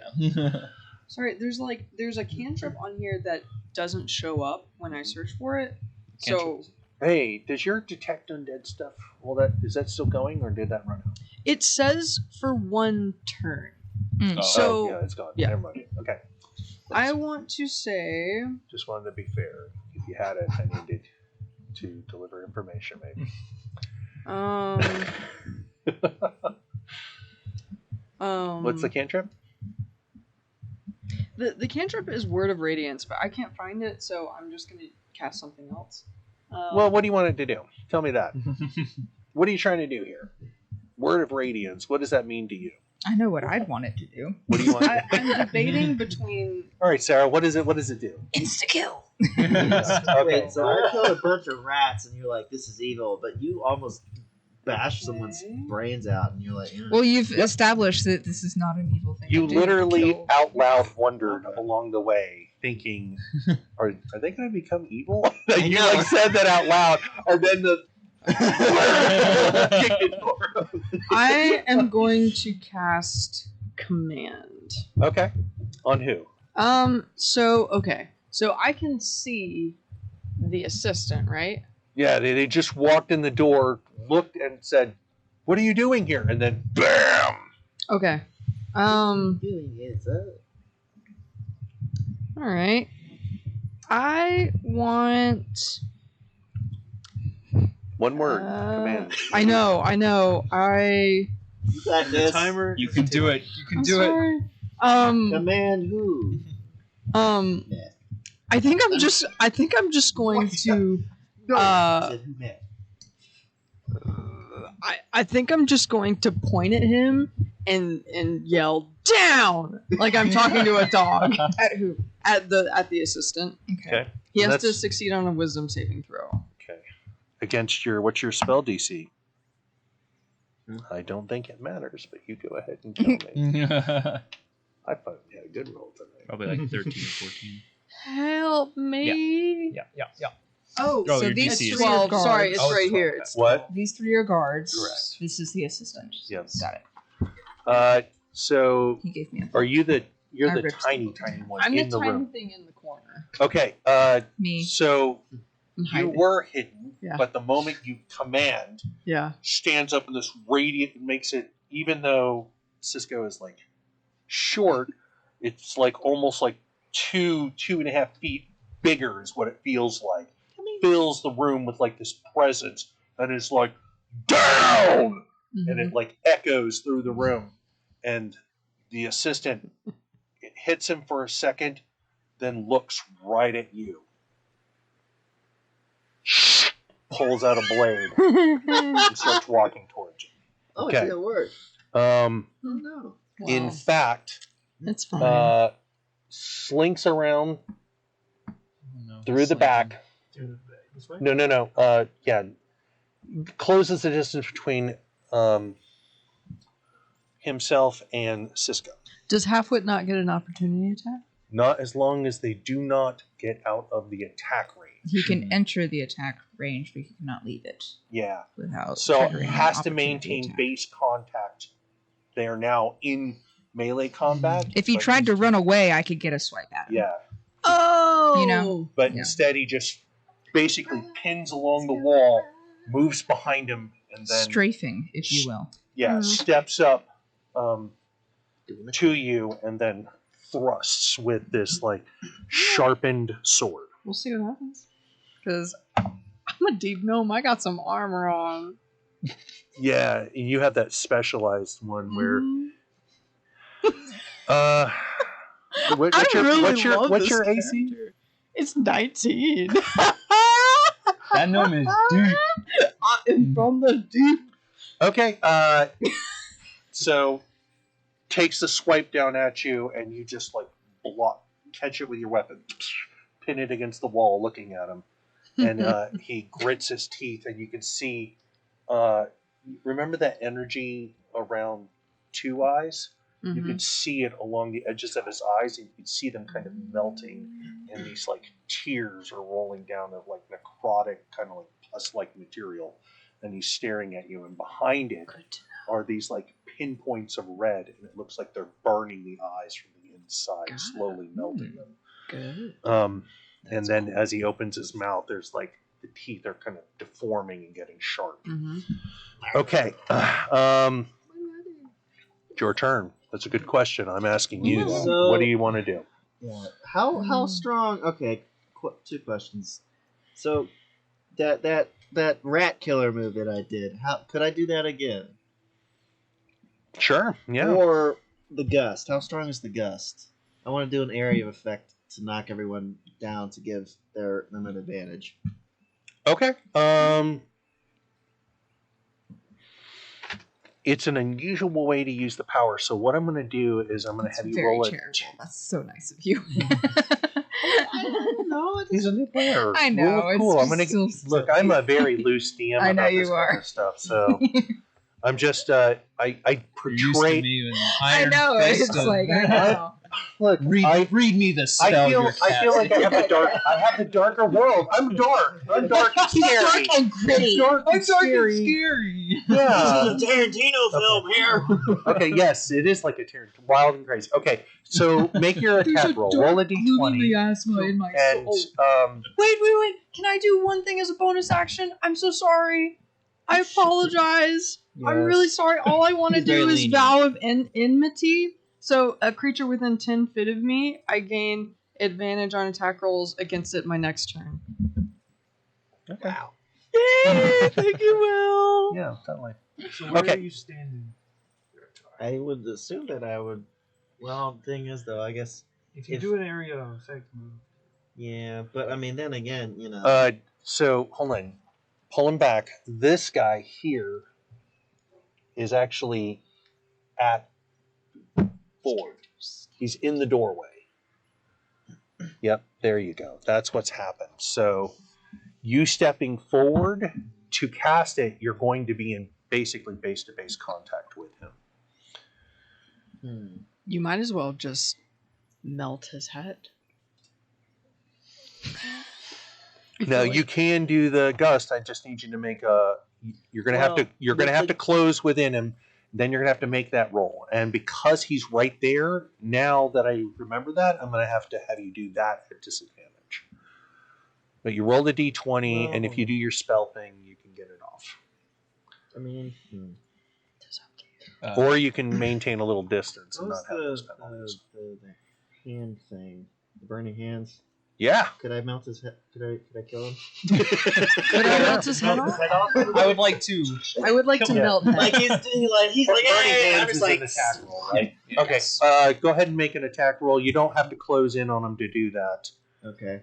Sorry, there's a cantrip on here that doesn't show up when I search for it. So Hey, does your detect undead stuff? Well, is that still going, or did that run out? it says for 1 turn. Mm. So yeah, it's gone. yeah. Never mind. Okay. I want to say. Just wanted to be fair. If you had it, I needed to deliver information, maybe. What's the cantrip? The cantrip is Word of Radiance, but I can't find it, so I'm just going to cast something else. Well, what do you want it to do? Tell me that. What are you trying to do here? Word of Radiance. What does that mean to you? I know what I'd want it to do. What do you want? I'm debating between. All right, Sarah. What does it do? Insta kill. Okay. Wait, so I killed a bunch of rats, and you're like, "This is evil," but you almost bashed someone's brains out, and you're like, Well, you've established that this is not an evil thing. You to do. literally Kill. out loud wondered along the way, thinking, "Are they going to become evil?" You like said that out loud, and then the. I am going to cast Command. Okay. On who? So I can see the assistant, right? Yeah, they just walked in the door, looked, and said, "What are you doing here?" And then, BAM! Okay. "Doing it, All right. I want. One word. Command. I know. You got this." Timer. You can do it. You can do it. Sorry. Command who? I think I'm just going to. Said who met? I think I'm just going to point at him and yell down like I'm talking to a dog. At who? At the assistant. Okay. He has to That's- succeed on a Wisdom saving throw. Okay. Against what's your spell DC? I don't think it matters, but you go ahead and tell me. I thought you had a good roll tonight. Probably like 13 or 14. Help me! Yeah. Oh, Oh, so your these DC is three are 12. guards. Sorry, it's Oh, right 12, here. okay. It's What? These 3 are guards. Correct. This is the assistant. Yes. Got it. So He gave me a are you you're I the ripped tiny the- one I'm in the the tiny room? thing in the corner. Okay. me. So I'm you hiding. were hidden, Yeah. but the moment you command, Yeah. stands up in this radiant, makes it, even though Cisco is like short, it's like almost like 2.5 feet bigger is what it feels like. Fills the room with like this presence and is like down, and it like echoes through the room, and the assistant, it hits him for a second, then looks right at you, pulls out a blade, and starts walking towards you. Oh, Okay. it didn't work. Um, Oh no. In Wow. fact, It's fine. slinks around No, through the back. This way? No. Yeah, closes the distance between himself and Cisco. Does Halfwit not get an opportunity attack? Not as long as they do not get out of the attack range. He can enter the attack range, but he cannot leave it Yeah. without. So triggering it an has to opportunity maintain attack. base contact. They are now in melee combat. If he but tried to he's- run away, I could get a swipe at him. Yeah. Oh! You know? But Yeah. instead he just basically pins along the wall, moves behind him, and then Strafing, if you will. steps up Doing the to you and then thrusts with this like sharpened sword. We'll see what happens. Because I'm a deep gnome. I got some armor on. Yeah, you have that specialized one where I really what's love your this AC? character. It's 19. That gnome is deep. From the deep. Okay, so takes the swipe down at you and you just like catch it with your weapon, pin it against the wall looking at him. and he grits his teeth, and you can see. Remember that energy around Two Eyes? You could see it along the edges of his eyes, and you could see them kind of melting, and these like tears are rolling down of like necrotic, kind of like pus-like material, and he's staring at you, and behind it are these like pinpoints of red, and it looks like they're burning the eyes from the inside, slowly melting them. Good. And then as he opens his mouth, there's like the teeth are kind of deforming and getting sharp. Okay, it's your turn. That's a good question. I'm asking you. So- What do you want to do? Yeah. How strong? Okay, two questions. So that rat killer move that I did, how could I do that again? Sure. Yeah. Or the gust? How strong is the gust? I want to do an area of effect to knock everyone down to give them an advantage. Okay. It's an unusual way to use the power. So what I'm going to do is I'm going to have you roll it. charitable. That's so nice of you. I don't know. He's a new player. I know, Roll it it's cool. I'm just going so to look. I'm a very loose DM. I know about you this kind are. of stuff. So I'm just I You're used to portray. me with I iron know. It's fisted. like I know. Look, Read me the spell. I feel you're like I have the dark. I have the darker world. I'm dark. I'm dark and scary. and gritty. Dark and scary. Yeah. This is a Tarantino film here. Okay. Yes, it is like a Tarantino. Wild and crazy. Okay. So make your attack roll. Roll a d20. asthma in my And Wait. Can I do one thing as a bonus action? I'm so sorry. I apologize. I'm really sorry. All I want to He's very do is lenient. vow of enmity. So a creature within 10 feet of me, I gain advantage on attack rolls against it my next turn. Okay. Wow. Yay! Thank you, Will. Yeah, totally. So where Okay. are you standing? I would assume that I would. Well, thing is though, I guess If you If- do an area of effect move, yeah, but I mean, then again, you know. So hold on. Pull him back. This guy here is actually at forward. He's in the doorway. Yep, there you go. That's what's happened. So you stepping forward to cast it, you're going to be in basically base-to-base contact with him. You might as well just melt his head. Now you can do the gust. I just need you to make a. You're gonna have to. You're gonna with have the- to close within him. Then you're gonna have to make that roll. And because he's right there, now that I remember that, I'm gonna have you do that at disadvantage. But you roll the d20, and if you do your spell thing, you can get it off. I mean, Or you can maintain a little distance and not what's have those penalties. the hand thing? The burning hands. Yeah. Could I mount his head? Could I kill him? Could I melt his head off? I would like to. I would like to Yeah. melt him. Like he's like, Burning hey, I'm hands just is like, an attack roll, right? Yes. Okay. Go ahead and make an attack roll. You don't have to close in on him to do that. Okay.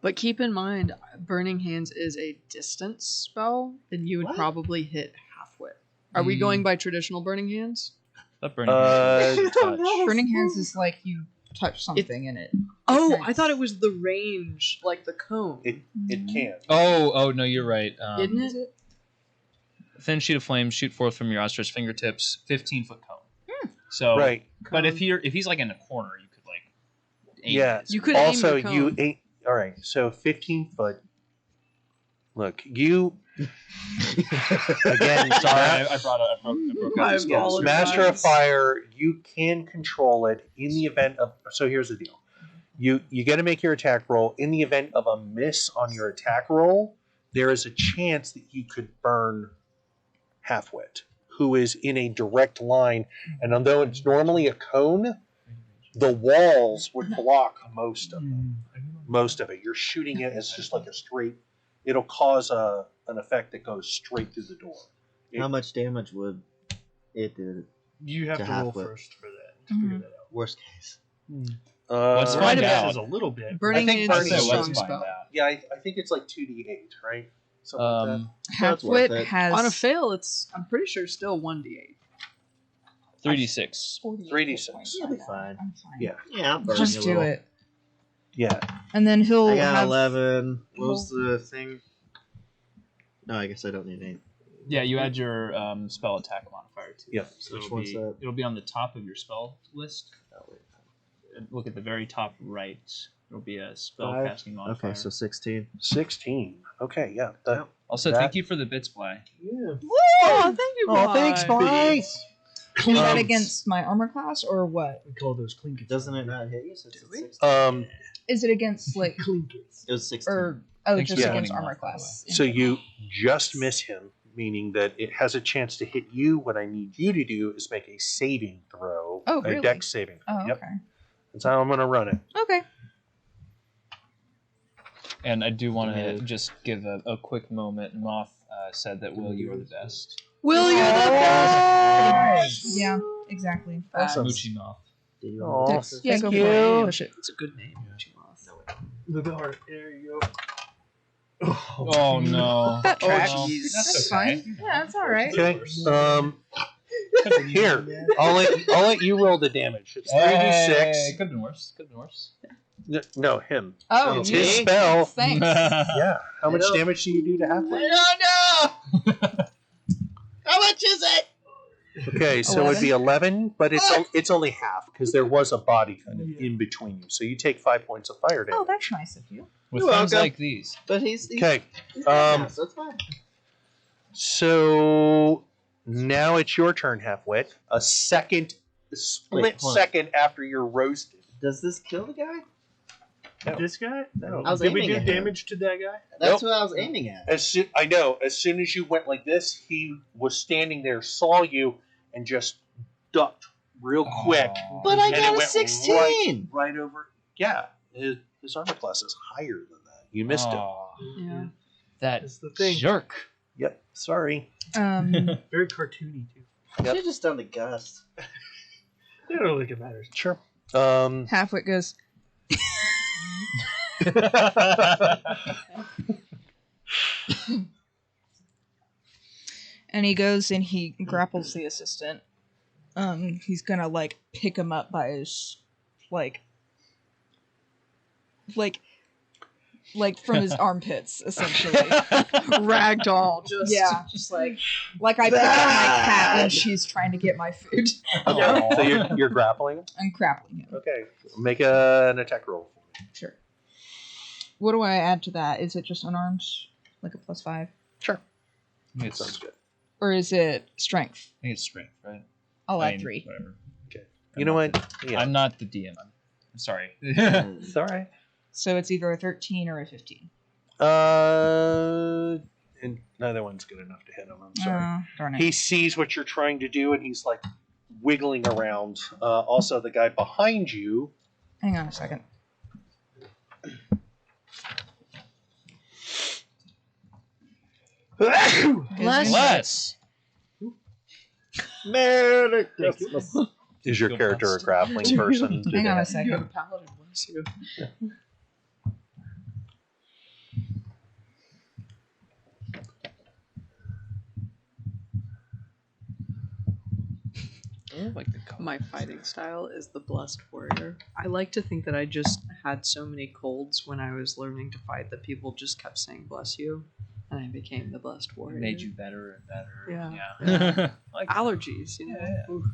But keep in mind, Burning Hands is a distance spell, and you would What? probably hit halfway. Are we going by traditional Burning Hands? That burning touch. Burning hands is like you touch something in it. Oh, Nice. I thought it was the range, like the cone. It can. Oh, no, you're right. Isn't it? Thin sheet of flame shoot forth from your outstretched fingertips, 15-foot cone. So, Right. But if he's like in a corner, you could like aim Yeah. it. You could Also, aim your you cone. ain't. All right. So 15 foot. Look, you. Again, Sorry, I broke out the skills. apologize. Master of Fire, you can control it in the event of. So here's the deal. You got to make your attack roll. In the event of a miss on your attack roll, there is a chance that you could burn Halfwit, who is in a direct line. And although it's normally a cone, the walls would block most of it. Most of it. You're shooting it as just like a straight. It'll cause an effect that goes straight through the door. How much damage would it do? you have To to roll half it. first for that to figure that out. Worst case. Let's Quite find a bit. out. Is a little bit. Burning I think Hands is a Burning strong Let's find spell. out. Yeah, I think it's like 2d8, right? Something like that. That's worth Halfwit it. has On a fail, it's I'm pretty sure still 1d8. 3d6. 3d6. You'll be fine. I'm fine. Yeah. Yeah, I'm burning Just a do little. it. Yeah. And then he'll I got have 11. What was the thing? No, I guess I don't need any. Yeah, you add your spell attack modifier too. Yep. So Which it'll one's be, that? It'll be on the top of your spell list. Look at the very top right. It'll be a spell 5? casting modifier. Okay, so 16. 16. Okay, yeah. Also, that- thank you for the bits, Bly. Yeah. Oh, thank you. Oh, thanks, Bly. Bly. Is that against my armor class or what? We call those clinkets. Doesn't it not hit you? So it's Do we? 16. Is it against like Clinkets. It was 16. or Thanks just for against pointing armor out, by the class? So you just miss him, meaning that it has a chance to hit you. What I need you to do is make a saving throw. Oh, A really? dex saving throw. Oh, Yep. okay. That's how I'm going to run it. Okay. And I do want Yeah. to just give a quick moment. Moth said that, Will, you are the best. Will you the best? Yeah, exactly. Awesome. Moochie Moth. Do you Aw, want Dex. to Yeah, thank go for you. it. Push it. It's a good name. Moth. A little bit harder. There you go. Oh no. That tracks. Oh, jeez. that's Fine. okay. Yeah, that's all right. Okay. Here, I'll let you roll the damage. It's 3d6. Could have been worse. Could have been worse. No, him. Oh, It's me? his spell. Thanks. Yeah. How much don't- damage do you do to halfway? know! How much is it? Okay, so it'd be 11, but it's only half because there was a body kind of in between you. So you take 5 points of fire damage. Oh, that's nice of you. With You're things welcome. like these. But he's Okay. so that's fine. So now it's your turn, Halfwit. A split hold on. second after you're roasted. Does this kill the guy? No. This guy? No. I was Did we aiming do at him. damage to that guy? That's Nope. what I was aiming at. I know. As soon as you went like this, he was standing there, saw you, and just ducked real quick. Aw. But I And it got a went 16! Right over. Yeah, his armor class is higher than that. You missed him. Aw. Yeah. That That's the thing. jerk. Yep. Sorry. Very cartoony, too. I should have just done the gust. I don't think it matters. Sure. Halfwit goes, and he goes and he grapples the assistant. He's gonna like pick him up by his like from his armpits, essentially. Ragdoll. Just Just like I pick up my cat when she's trying to get my food. Okay. So you're grappling him? I'm grappling him. Okay. Make an attack roll. Sure. What do I add to that? Is it just unarmed, like a +5, Sure. It's, Sounds good. or is it strength? I think it's strength, right? I'll I add mean, 3. Whatever. You know what? Yeah. I'm not the DM. I'm sorry. It's all right. So it's either a 13 or a 15. And neither one's good enough to hit him. I'm sorry. Oh, darn it. He sees what you're trying to do, and he's like wiggling around. Also, the guy behind you. Hang on a second. Bless. Merry Christmas. Is your Feel character a blessed. grappling person? Hang on a You second. have a paladin, bless you. Like the color. My fighting style is the blessed warrior. I like to think that I just had so many colds when I was learning to fight that people just kept saying bless you, and I became the blessed warrior. Made you better and better. Yeah. Yeah. Like Allergies, you know. Yeah. Oof.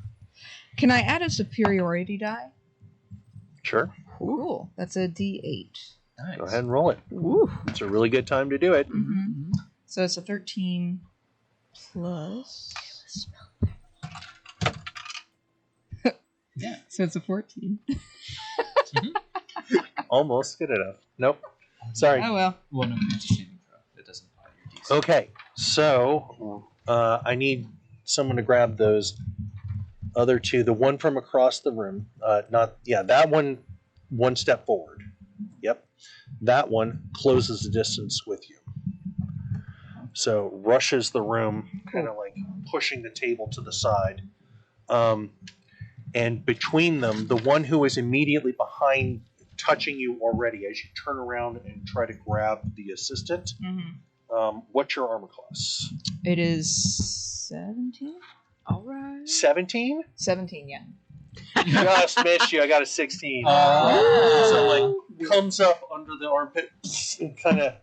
Can I add a superiority die? Sure. Cool. That's a D8. nice. Go ahead and roll it. Ooh. It's a really good time to do it. Mm-hmm. So it's a 13 plus. Yeah. So it's a 14. Almost good enough. Nope. Sorry. Oh well. Well, no, it's a saving throw. That doesn't apply to your DC. Okay. So I need someone to grab those other two. The one from across the room. That one step forward. Yep. That one closes the distance with you. So rushes the room, kind of like pushing the table to the side. And between them, the one who is immediately behind, touching you already, as you turn around and try to grab the assistant. Mm-hmm. What's your armor class? It is 17? All right. 17, 17? yeah. Just missed you. I got a 16. Oh. So like comes up under the armpit and kind of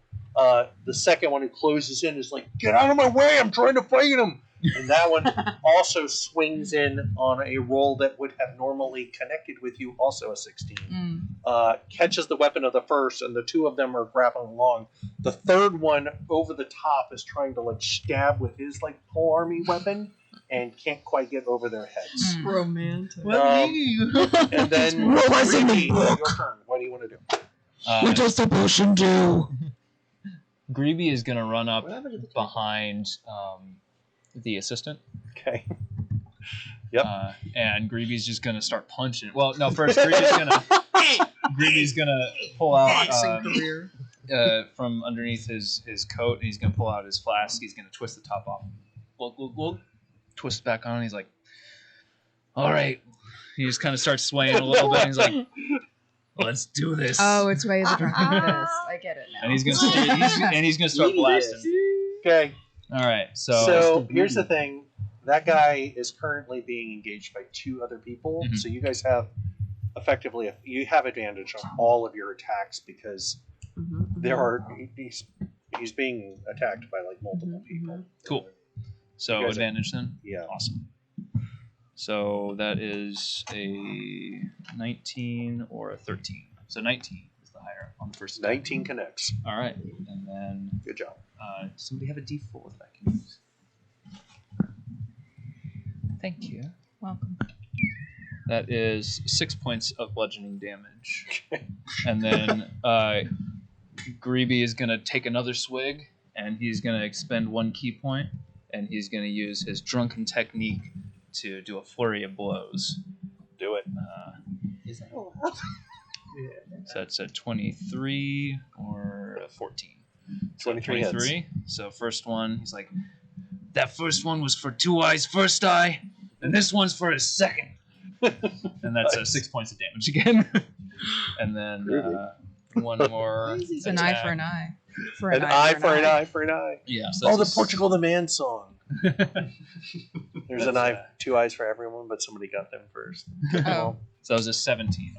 the second one who closes in is like, get out of my way, I'm trying to fight him. And that one also swings in on a roll that would have normally connected with you, also a 16. Catches the weapon of the first, and the two of them are grappling along. The third one over the top is trying to like stab with his like pole army weapon and can't quite get over their heads. Romantic. And then Greedy, your turn. What do you want to do? What does the potion do? Greeby is gonna run up behind the assistant. Okay. Yep. And Greeby's just gonna start punching. Well, no, first Greeby's gonna pull out from underneath his coat, and he's gonna pull out his flask. He's gonna twist the top off. Look. Twist back on. And he's like, "All right." He just kind of starts swaying a little bit. And he's like, "Let's do this." Oh, it's way the drunkenness. I get it now. And he's gonna start blasting. Okay. All right. So here's the thing. That guy is currently being engaged by two other people. Mhm. So you guys have effectively you have advantage on all of your attacks because he's being attacked by like multiple people. Cool. So You guys advantage then? Yeah. Awesome. So that is a 19 or a 13. So 19 is the higher on the first attack. 19 connects. All right. And then Good job. does somebody have a D4 that I can use? Thank you. Welcome. That is 6 points of bludgeoning damage. And then Greeby is going to take another swig, and he's going to expend 1 key point, and he's going to use his drunken technique to do a flurry of blows. Do it. Is that allowed? So it's a 23 or a 14. 23 hits. So first one, he's like, that first one was for Two Eyes' first eye, and this one's for his second. And that's 6 points of damage again. And then one more. It's an eye for an eye. For An eye for an eye for an eye. Yeah. So The Portugal the Man song. There's an eye, 2 eyes for everyone, but somebody got them first. Oh. So that was a 17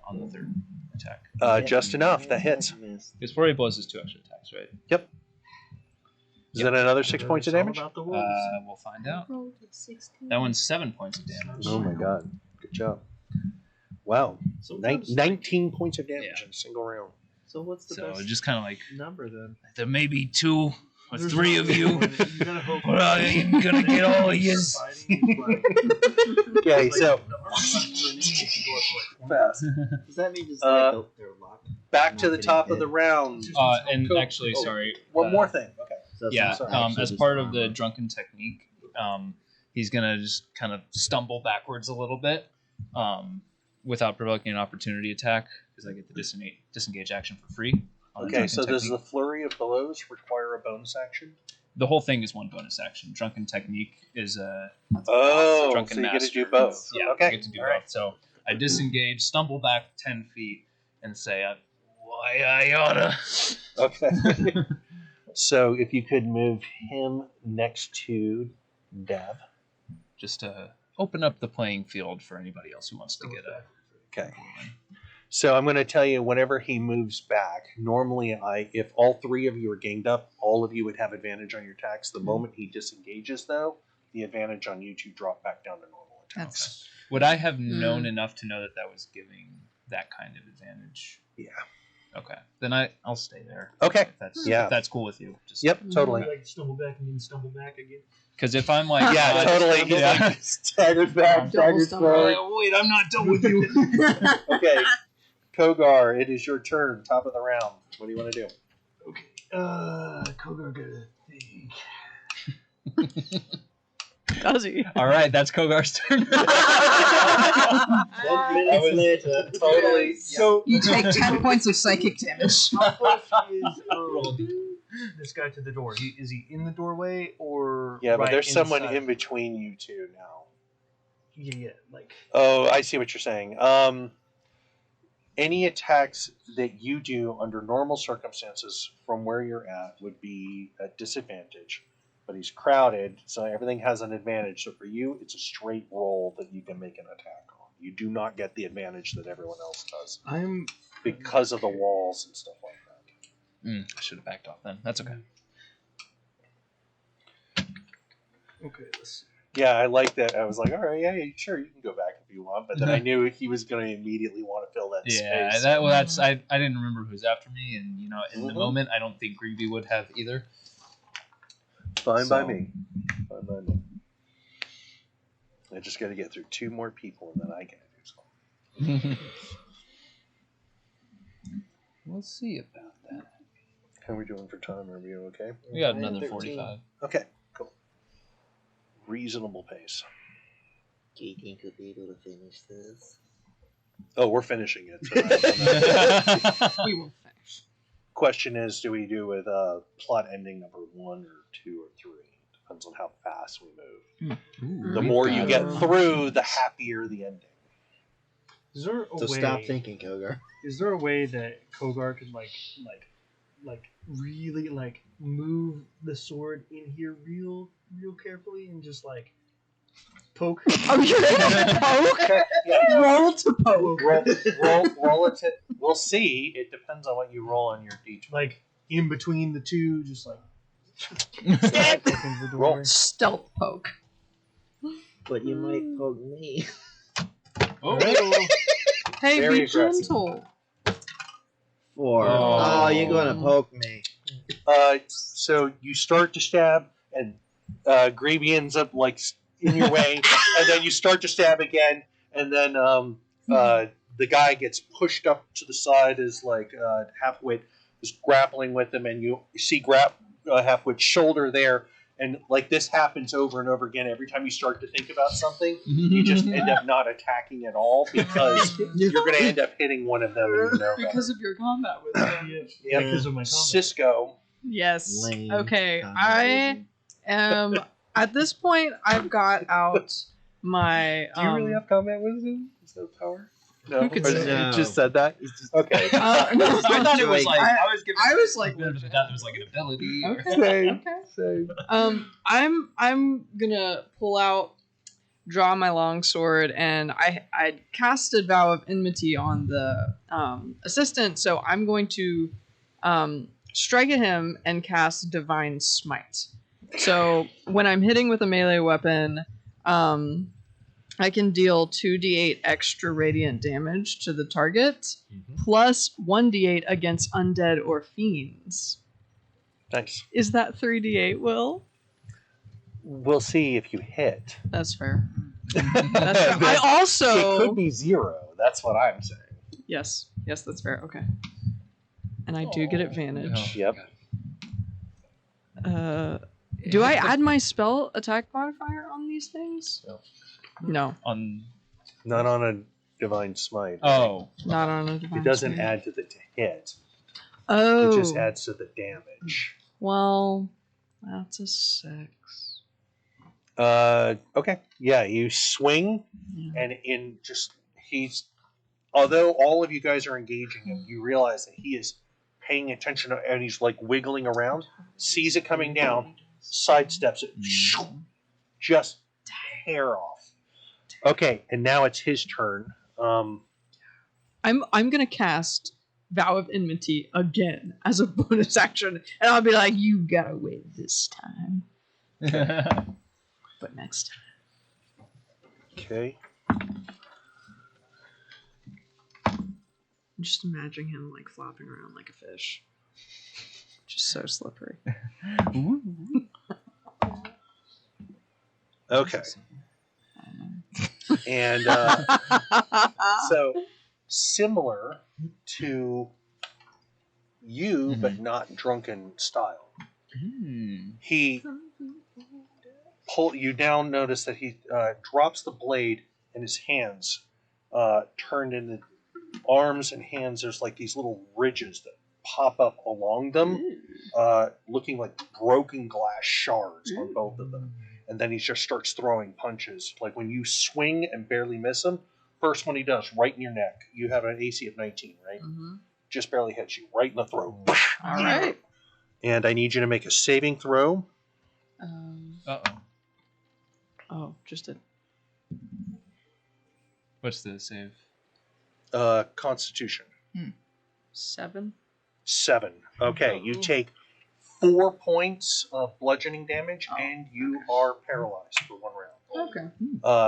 on the third attack. Just enough. That hits. Because flurry of blows is 2 extra attacks, right? Yep. Is that another 6 points of damage? We'll find out. That one's 7 points of damage. Oh my god. Good job. Wow. 19 points of damage in a single round. So what's the So best just kind of like, number then? there may be 2 or 3 of you, You gotta hope. but I ain't gonna get all of you. Okay, so Fast. Does that mean just they're locked? back to the top of the round. And Cool. actually, sorry. One more thing. Okay. So it's Yeah, not actually as just part of the armor. drunken technique, he's gonna just kind of stumble backwards a little bit, without provoking an opportunity attack, because I get the disengage action for free. on the Okay, drunken so does technique. the flurry of blows require a bonus action? The whole thing is 1 bonus action. Drunken technique is a Oh, drunken so you get to master. do both. Yeah, Okay. I get to do All both. right. So I disengage, stumble back 10 feet, and say, "Why I oughta." Okay. So if you could move him next to Dev. Just to open up the playing field for anybody else who wants to get a. Okay. So I'm going to tell you, whenever he moves back, normally if all 3 of you are ganged up, all of you would have advantage on your attacks. The moment he disengages, though, the advantage on you 2 drop back down to normal attacks. That's Would I have known enough to know that that was giving that kind of advantage? Yeah. Okay. Then I'll stay there. Okay. If that's cool with you. Just, Yep, totally. Like stumble back and then stumble back again. Because if I'm like, Yeah, totally. He's Yeah. like staggered back, staggered forward. Wait, I'm not done with you. Okay. Kogar, it is your turn. Top of the round. What do you want to do? Okay. Kogar gotta think. Does he? All right, that's Kogar's turn. 10 minutes later. Totally. So You take 10 points of psychic damage. how close is this guy to the door? Is he in the doorway or? Yeah, but right there's someone inside? in between you two now. Yeah, like. Oh, I see what you're saying. Any attacks that you do under normal circumstances from where you're at would be a disadvantage. But he's crowded, so everything has an advantage. So for you, it's a straight roll that you can make an attack on. You do not get the advantage that everyone else does. I'm because of the walls and stuff like that. I should have backed off then. That's okay. Okay, let's see. Yeah, I like that. I was like, all right, yeah, sure, you can go back if you want. But then I knew he was going to immediately want to fill that space. That's I didn't remember who was after me, and in the moment, I don't think Greeby would have either. Fine by me. Fine by me. I just got to get through 2 more people, and then I can do something. We'll see about that. How are we doing for time? Are we okay? We got another 45. Okay, cool. Reasonable pace. Do you think we'll be able to finish this? Oh, we're finishing it. So We will finish. question is, do we do with plot ending number 1 or 2 or 3? Depends on how fast we move. Ooh, The more you get through, the happier the ending. Is there a So way? stop thinking, Kogar. Is there a way that Kogar could really move the sword in here real carefully and just poke? Oh, you're gonna poke? Yeah. Roll to poke. Roll it. We'll see. It depends on what you roll on your d20. In between the two, just poking the door. Roll. Stealth poke. But you might poke me. Oh. Hey, Very be aggressive. gentle. 4. Oh. Oh, you're gonna poke me. So you start to stab, and Gravy ends up in your way, and then you start to stab again, and then the guy gets pushed up to the side as Halfwit is grappling with him, and you see Halfwit's shoulder there, and this happens over and over again. Every time you start to think about something, you just end up not attacking at all because you're going to end up hitting one of them. And Because of your combat with them. yeah, because of my combat. Cisco. Yes. Lame Okay. combat I am at this point. I've got out my. Do you really have combat wisdom? Is that power? No, Who could Or say? you just said that. Okay. No, I thought it was Like, I was giving I was like, a bit of a doubt it was an ability. Okay. Okay. I'm gonna pull out, draw my longsword, and I casted Vow of Enmity on the assistant, so I'm going to strike at him and cast Divine Smite. So when I'm hitting with a melee weapon, I can deal 2d8 extra radiant damage to the target, plus 1d8 against undead or fiends. Nice. Is that 3d8, Will? We'll see if you hit. That's fair. That's fair. I also... It could be 0. That's what I'm saying. Yes, that's fair. Okay. And I do get advantage. Yep. Do I add my spell attack modifier on these things? No. On Not on a divine smite. oh, Not on a divine It doesn't smite. add to the hit. Oh. It just adds to the damage. Well, that's a 6. Okay. Yeah, you swing, Yeah. and although all of you guys are engaging him, you realize that he is paying attention and he's wiggling around, sees it coming down, sidesteps it, just tear off. Okay, and now it's his turn. I'm gonna cast Vow of Enmity again as a bonus action, and I'll be like, "You gotta win this time, but next time." Okay. Just imagine him flopping around like a fish, just so slippery. Okay. And so similar to you, but not drunken style. He you now notice that he drops the blade and his hands turned into arms and hands. There's these little ridges that pop up along them, looking like broken glass shards on both of them. And then he just starts throwing punches. When you swing and barely miss him, first one he does, right in your neck. You have an AC of 19, right? Mm-hmm. Just barely hits you, right in the throat. All right. And I need you to make a saving throw. Oh, just a. What's the save? Constitution. 7. 7. Okay, you take 4 points of bludgeoning damage, and you are paralyzed for 1 round.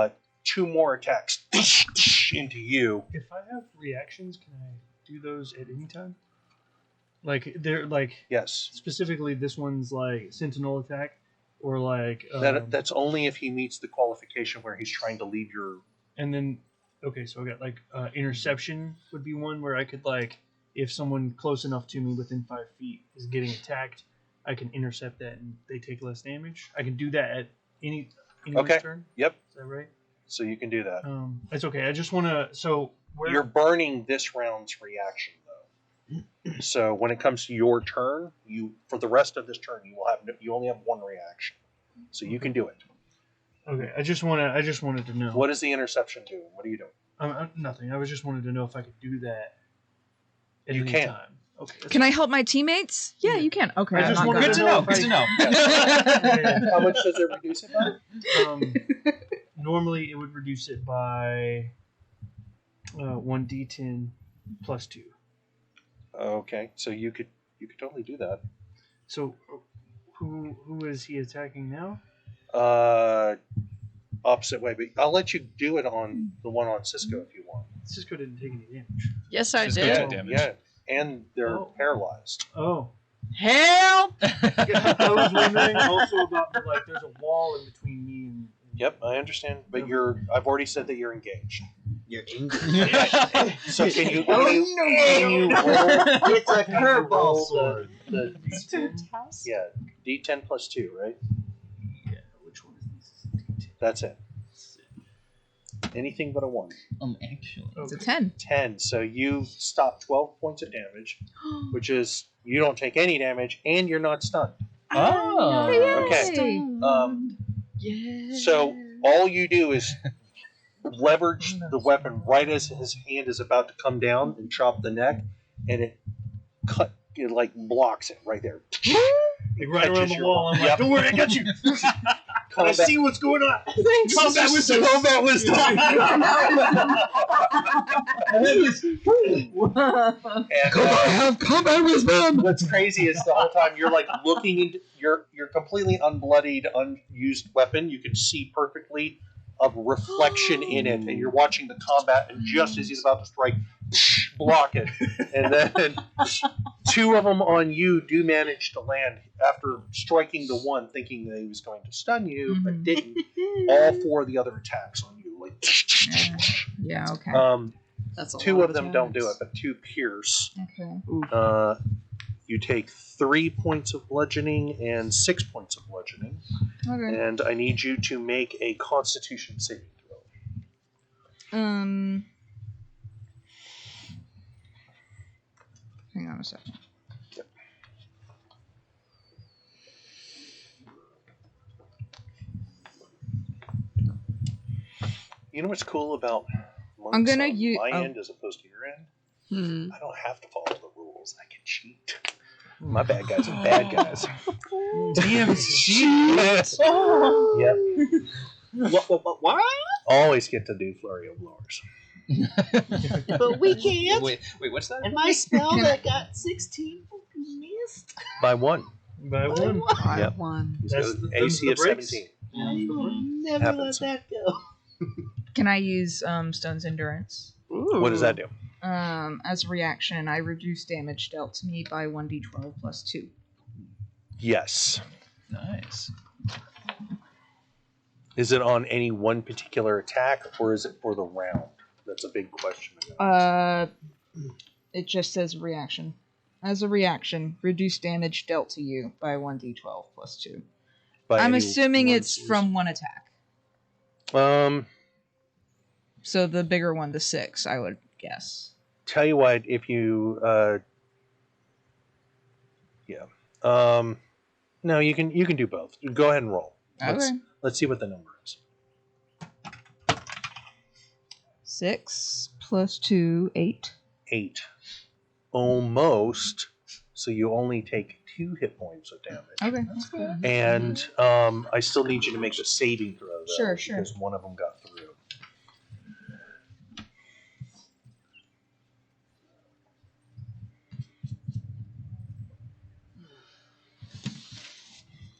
Okay. 2 more attacks into you. If I have reactions, can I do those at any time? Like they're like Yes. specifically this one's like sentinel attack, or like That's only if he meets the qualification where he's trying to leave your. and then okay, so I got like interception would be one where I could like if someone close enough to me within 5 feet is getting attacked, I can intercept that and they take less damage. I can do that at anyone's Okay. turn. Yep. Is that right? So you can do that. It's okay. I just want to. So where You're burning this round's reaction though. So when it comes to your turn, for the rest of this turn you only have 1 reaction. So you can do it. okay, I just wanted to know. What does the interception do? What are you doing? Nothing. I was just wanted to know if I could do that. At You any can. time. Okay. that's Can I help my teammates? Yeah, you can. Okay. I I'm just not wanted gonna- Good to know know. if Good I- to know. fine. How much does it reduce it by? Normally it would reduce it by 1d10 plus 2. Okay, so you could totally do that. So who is he attacking now? Opposite way, but I'll let you do it on the one on Cisco if you want. Cisco didn't take any damage. Yes, I Cisco did. took damage. Yeah, and they're Oh. paralyzed. Oh. Help! I was wondering also about there's a wall in between me and Yep, I understand, but I've already said that you're engaged. You're angry. So can you Oh, roll? It's a Can you roll curveball sword. the yeah, D10 plus 2, right? yeah, which one is this? That's it. Anything but a 1. Actually. It's a 10. 10. So you stop 12 points of damage, which is you don't take any damage and you're not stunned. Oh. Okay. So all you do is leverage the weapon right as his hand is about to come down and chop the neck, and it like blocks it right there. Like right around Catches the your wall. I'm Yep. like, don't worry, I got you. I see what's going on. Combat wisdom. Combat wisdom. And, combat wisdom. what's crazy is the whole time you're like looking into your completely unbloodied, unused weapon. You can see perfectly a reflection in it, and you're watching the combat. And just as he's about to strike, block it, and then 2 of them on you do manage to land after striking the one, thinking that he was going to stun you, but didn't. All 4 of the other attacks on you, like. Yeah, okay. That's a 2 lot of them don't do it, attacks. but 2 pierce. Okay. You take 3 points of bludgeoning and 6 points of bludgeoning, Okay. and I need you to make a Constitution saving throw. Hang on a second. Yep. You know what's cool about monks I'm gonna on use- my oh. end as opposed to your end? Hmm. I don't have to follow the rules. I can cheat. My bad guys are bad guys. Damn shit. Yep. What? Always get to do flurry of blowers. But we can't. Wait, what's that? And my spell that got 16 missed. By 1. By 1. I Yep. won. He's That's got an the AC of breaks. 17. Never Happens. let that go. Can I use Stone's Endurance? What does that do? As a reaction, I reduce damage dealt to me by 1d12 plus 2. Yes. Nice. Is it on any one particular attack, or is it for the round? That's a big question. It just says reaction. As a reaction, reduce damage dealt to you by 1d12 plus 2. By I'm any assuming one it's source. from one attack. So the bigger one, the 6, I would guess. Tell you what, if you no, you can do both. Go ahead and roll. Let's see what the number is. 6 plus 2, 8. 8. Almost. So you only take 2 hit points of damage. Okay, that's cool. And I still need you to make a saving throw, though. Sure, sure. Because one of them got through.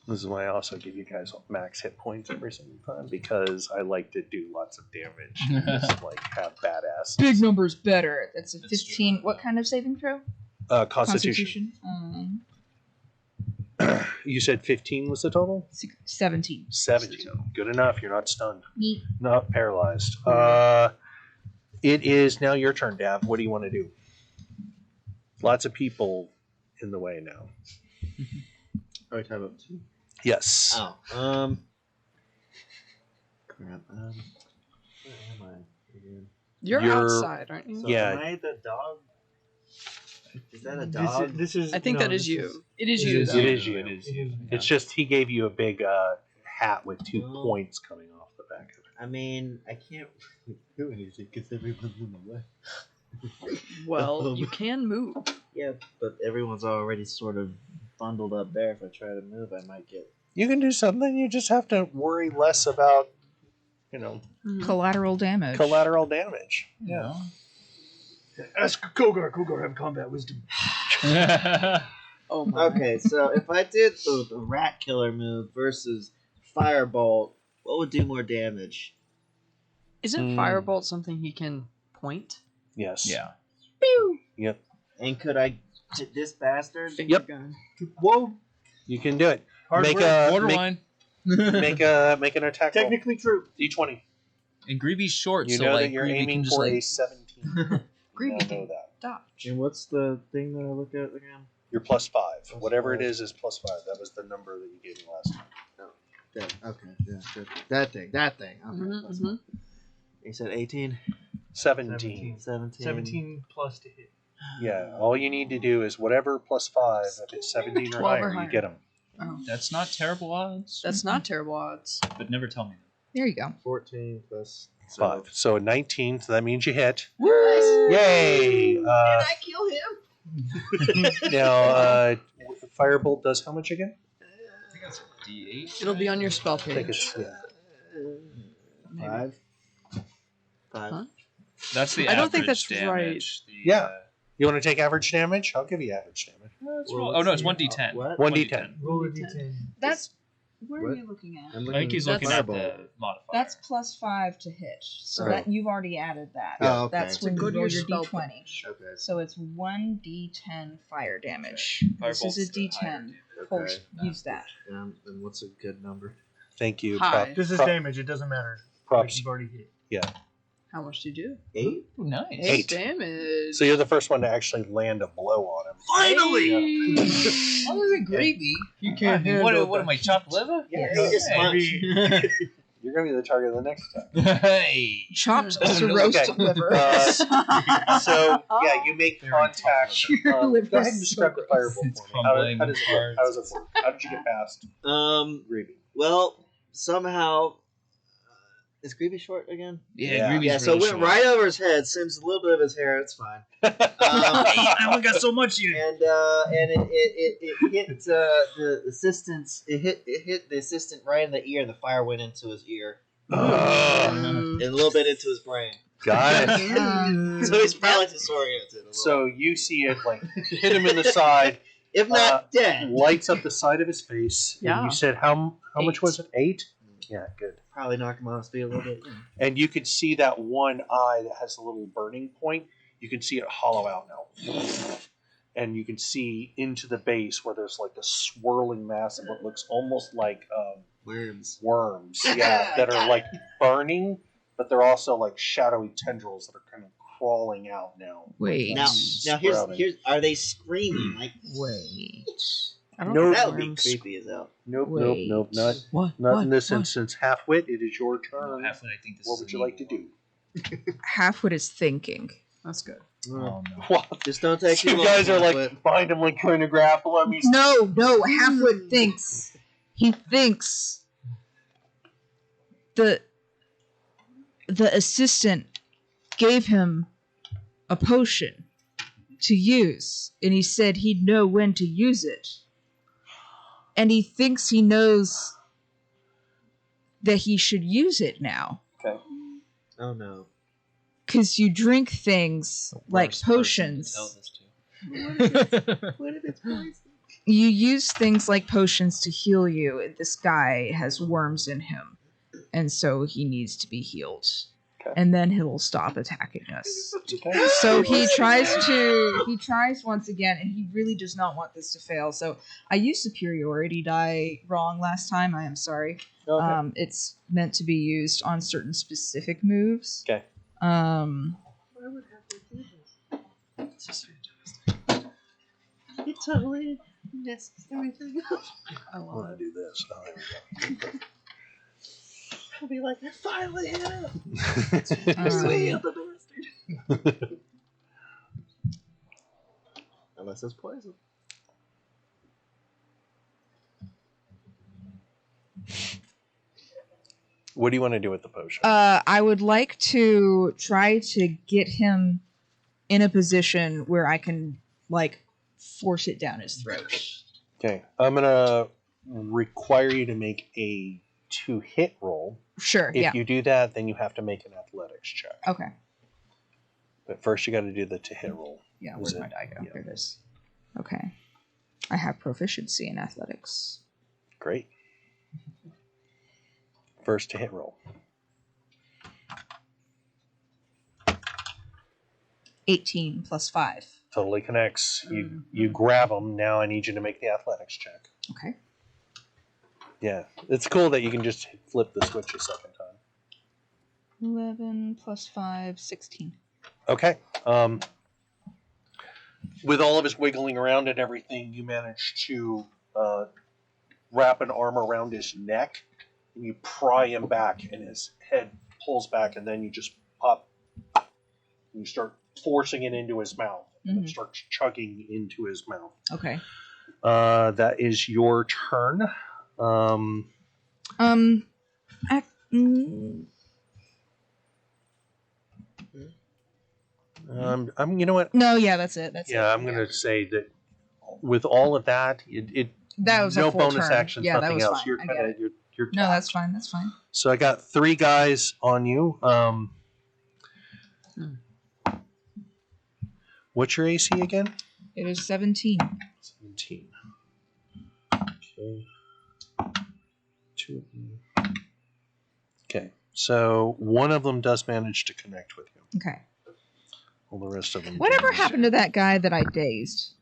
This is why I also give you guys max hit points every single time, because I like to do lots of damage and just like have badass. Big number's better. That's a That's 15. true. What kind of saving throw? Constitution. You said 15 was the total? 17. 17. Good enough. You're not stunned. Neat. Not paralyzed. It is now your turn, Dav. What do you want to do? Lots of people in the way now. Are we talking about 2? Yes. Oh. Crap. Where am I again? You're You're- outside, aren't you? So Yeah. Am I the dog? Is that a dog? This is. I think no, that is this you. It is you. It though. is you. It is It you. is- It's just he gave you a big hat with 2 Oh. points coming off the back of it. I mean, I can't do anything because everyone's in the way. Well, you can move. Yeah, but everyone's already sort of bundled up there. If I try to move, I might get. You can do something. You just have to worry less about, Collateral damage. collateral damage. Yeah. Ask Kogar. Kogar have combat wisdom. Oh my. Okay, so if I did the rat killer move versus firebolt, what would do more damage? Isn't Firebolt something he can point? Yes. Yeah. Yep. And could I hit this bastard? Finger Yep. gun. Whoa. You can do it. Hard Make work. a Borderline. make an attack roll. Technically true. D20. And Greevy's short, You so know like that you're Greavy aiming can just for a like 17. Greavy You can know that. dodge. And what's the thing that I look at again? You're +5. Whatever it 5. is +5. That was the number that you gave me last time. Okay, yeah, good. That thing. Okay, that's fine. You said 18? 17. 17. plus to hit. Yeah. All you need to do is whatever +5. If it's 17 or 12 or higher, higher. you get them. Oh, that's not terrible odds. that's not terrible odds. But never tell me. There you go. 14 plus 5. So 19. So that means you hit. Woo! Yay! I kill him? Now, Firebolt does how much again? I think that's D8. It'll be on your spell I think page. it's Maybe. 5. 5. Huh? That's the I don't think average that's damage. The, Yeah. You want to take average damage? I'll give you average damage. let's roll. Oh no, it's 1d10. What? 1d10. Roll a d10. That's. Where are What? you looking at? I'm I think he's looking at the Firebolt. modifier. That's +5 to hit. So Oh. that you've already added that. Oh, okay. That's So when go you to roll your your spell d20. page. Okay. So it's 1d10 fire damage. This Firebolt's is a the higher d10. damage. Hold, use that. And what's a good number? Thank you. Hi. This is damage. It doesn't matter. Props. You've already hit. How much do you do? 8? Ooh, nice. 8. damage. So you're the first one to actually land a blow on him. Finally! How was it gravy? You What am I, chopped liver? Yeah, Yes. you just punch. You're going to be the target of the next attack. Hey. Chopped Okay. roast liver. So, yeah, you make Very contact. Your Go liver's ahead and describe the so Firebolt for me. It's crumbling How does it work? apart. How does it work? How did you get past Greavy? Well, somehow. Is Greavy short again? Yeah. Greavy's Yeah, so it really went short. right over his head. Sims a little bit of his hair. It's fine. I only got so much here. And it hit the assistant's. It hit the assistant right in the ear, and the fire went into his ear and a little bit into his brain. Got it. So he's probably disoriented. A little. So you see it like hit him in the side, if not dead, lights up the side of his face. Yeah. And you said how much 8. was it? 8? Yeah, good. probably knock him off his feet a little bit. And you could see that one eye that has a little burning point. You can see it hollow out now. And you can see into the base where there's like a swirling mass of what looks almost like Worms. worms. Yeah, that are like burning, but they're also like shadowy tendrils that are kind of crawling out now. Wait. Now Sprouting. here's are they screaming like? Wait. I don't No, think That would be worms- creepy as hell. Nope, Wait. nope, not What? in this What? instance. Halfwit, it is your turn. Halfway, I think this What is would an you like to evil do? Halfwit is thinking. That's good. one. Oh no. Well, Just don't take too you long. guys are like Halfwit. behind him, like trying to grapple him. He's No, Halfwit thinks. He thinks the assistant gave him a potion to use, and he said he'd know when to use it. And he thinks he knows that he should use it now. okay. Oh no. Because you drink things like Worst person to potions. tell this to. What if it's poison? you use things like potions to heal you. This guy has worms in him, and so he needs to be healed. Okay. And then he'll stop attacking us. Okay. So he tries once again, and he really does not want this to fail. So I used superiority die wrong last time. I am sorry. Okay. It's meant to be used on certain specific moves. Okay. I would have to do this. It's just fantastic. It totally messes everything up. I I love want to do this. Oh, there we go. I'll be like, I finally hit him. Um, We hit the bastard. Unless it's poison. What do you want to do with the potion? I would like to try to get him in a position where I can, like, force it down his throat. Okay. I'm going to require you to make a 2-hit roll. Sure, If yeah. you do that, then you have to make an athletics check. Okay. But first, you got to do the 2-hit roll. Yeah, Was where's my it? die go? Yeah. There it is. Okay. I have proficiency in athletics. Great. First to hit roll. 18 plus 5. Totally connects. You grab them. Now I need you to make the athletics check. Okay. Yeah, it's cool that you can just flip the switch a second time. 11 plus 5, 16. Okay. With all of his wiggling around and everything, you manage to wrap an arm around his neck, and you pry him back, and his head pulls back, and then you just pop, and you start forcing it into his mouth, and it starts chugging into his mouth. Okay. That is your turn. You know what? No, yeah, that's it. That's it. I'm gonna say that with all of that, That was no a full bonus turn. actions, Yeah, that nothing was else. fine. You're I kind get of it. you're No, that's tapped. fine. That's fine. So I got 3 guys on you. What's your AC again? It is 17. 17. Okay. 2 of them. Okay. So one of them does manage to connect with you. Okay. All the rest of them. Whatever don't. happened to that guy that I dazed?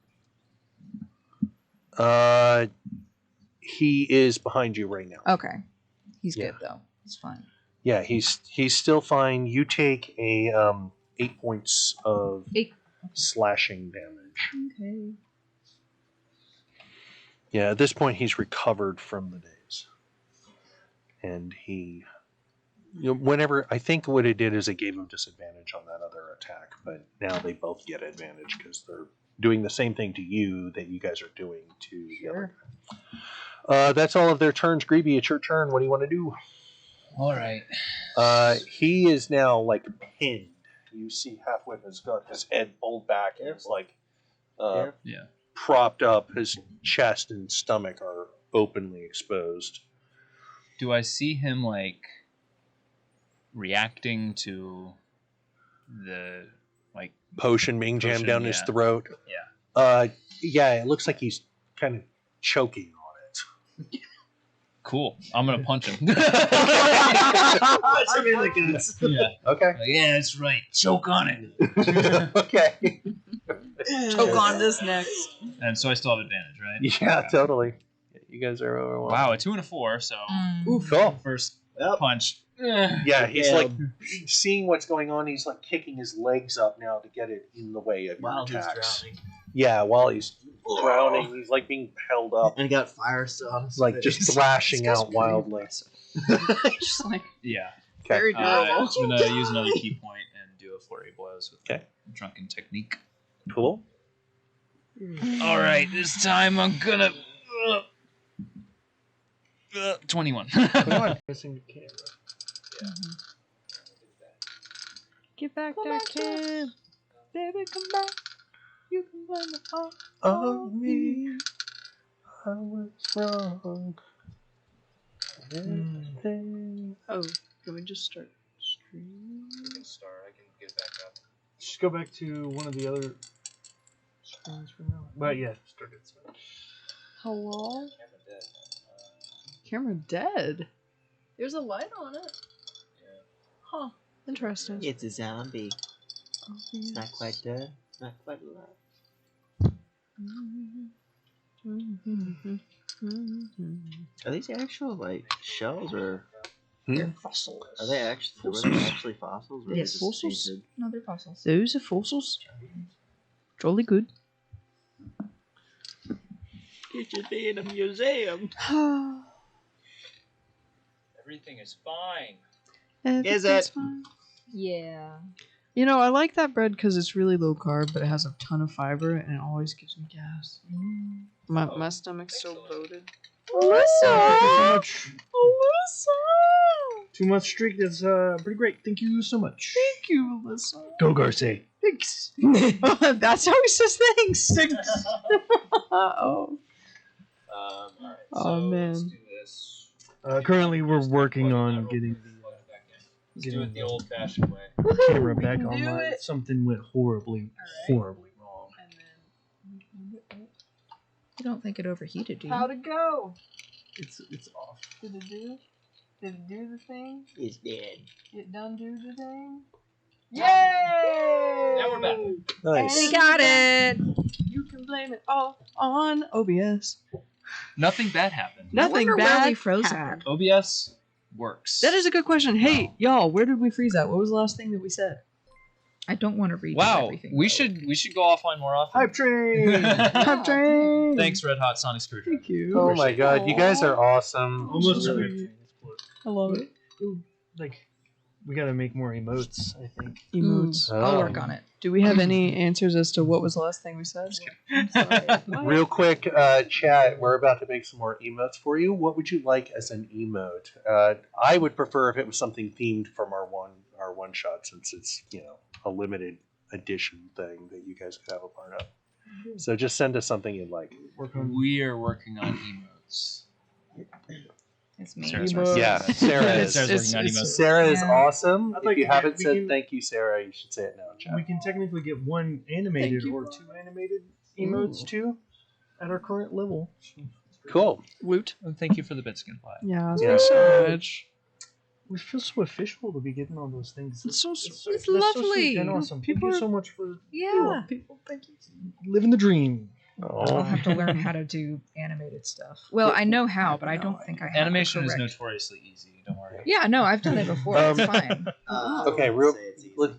He is behind you right now. Okay. He's Yeah. good, though. It's fine. Yeah, he's still fine. You take a 8 points of 8. slashing damage. Okay. Yeah, at this point he's recovered from the daze, and he, whenever I think what it did is it gave him disadvantage on that other attack, but now they both get advantage because they're doing the same thing to you that you guys are doing to the other guy. That's all of their turns. Greeby, it's your turn. What do you want to do? All right. He is now like pinned. You see Halfwit has got his head pulled back and it's like Yeah. propped up. His chest and stomach are openly exposed. Do I see him like reacting to the like Potion being jammed Potion, down his yeah. throat. Yeah. Yeah, it looks like he's kind of choking on it. Cool? I'm gonna punch him. Punch him in the guts. Yeah. Okay. Like, yeah, that's right. Choke on it. Okay. Choke on this next. And so I still have advantage, right? Yeah, totally. You guys are overwhelmed. Wow, a 2 and a 4. So Ooh, cool. first Yep. punch. Yeah, he's Yeah. like seeing what's going on. He's like kicking his legs up now to get it in the way of your While he's attacks. drowning. Yeah, while he's drowning, he's like being held up, And he got fire still on his like face. just thrashing This guy's out pretty wildly. Just like Yeah. Okay. very durable. I'm gonna use another key point and do a flurry of blows with Okay. drunken technique. Cool. All right, this time I'm gonna 21. Missing the camera. Get back that cam. Baby, come back. You can blame it all On me, I was wrong. Everything. Oh, can we just start streaming? Start. I can get back up. Just go back to one of the other screens for now. But yeah, start it. Hello? Camera dead? There's a light on it. Huh. Interesting. It's a zombie. Oh, It's not quite dead. Not quite alive. Are these actual like shells or They're fossils. are they actually were they actually fossils? Or Yes, just fossils. painted? No, they're fossils. Those are fossils. Jolly good. It should be in a museum. Everything is fine. Is Everything's it? fine. Yeah. You know, I like that bread because it's really low carb, but it has a ton of fiber and it always gives me gas. My stomach's so bloated. Thank you so much. Alyssa! 2 month streak. That's pretty great. Thank you so much. Thank you, Alyssa. Go Garce. Thanks. That's how he says thanks. Oh. All right. Oh, So man. let's do this. Currently, we're working on getting Let's do it the old-fashioned way. the camera back can do online. it. Something went horribly wrong. You don't think it overheated, do you? How'd it go? It's off. Did it do? Did it do the thing? It's dead. It done do the thing? Yay! Now we're back. Nice. We got it. You can blame it all on OBS. Nothing bad happened. Nothing wonder bad where we froze happened. OBS works. That is a good question. Hey, y'all, where did we freeze at? What was the last thing that we said? I don't want to read Wow, everything. we though. should go offline more often. Hype train. Hype train. Thanks, Red Hot Sonic Screwdriver. Thank you. Oh my god, you guys are awesome. Almost a Really- hype train. I love it. Like, we gotta make more emotes, I think. Emotes. I'll Oh. work on it. Do we have any answers as to what was the last thing we said? I'm sorry. Real quick, chat, we're about to make some more emotes for you. What would you like as an emote? I would prefer if it was something themed from our one shot, since it's, a limited edition thing that you guys could have a part of. So just send us something you'd like. We are working on emotes. It's me. Sarah's Emotes. working Yeah, on it. Sarah is. Sarah's working on emotes. Sarah is Yeah. awesome. I'd If like you to- haven't we said can- thank you, Sarah, you should say it now in chat. We can technically get one animated Thank you. or 2 animated emotes too at our current level. Cool. Woot. And thank you for the bitskin pie. Yeah, Yeah. so much. We feel so official to be getting all those things. It's so It's that's so lovely. sweet and awesome. People Thank you are- so much for Yeah. People, thank you. living the dream. I'll have to learn how to do animated stuff. Well, I know how, but I don't think I have Animation the is correct... notoriously easy. Don't worry. Yeah, no, I've done it before. It's fine. Okay, real. Let-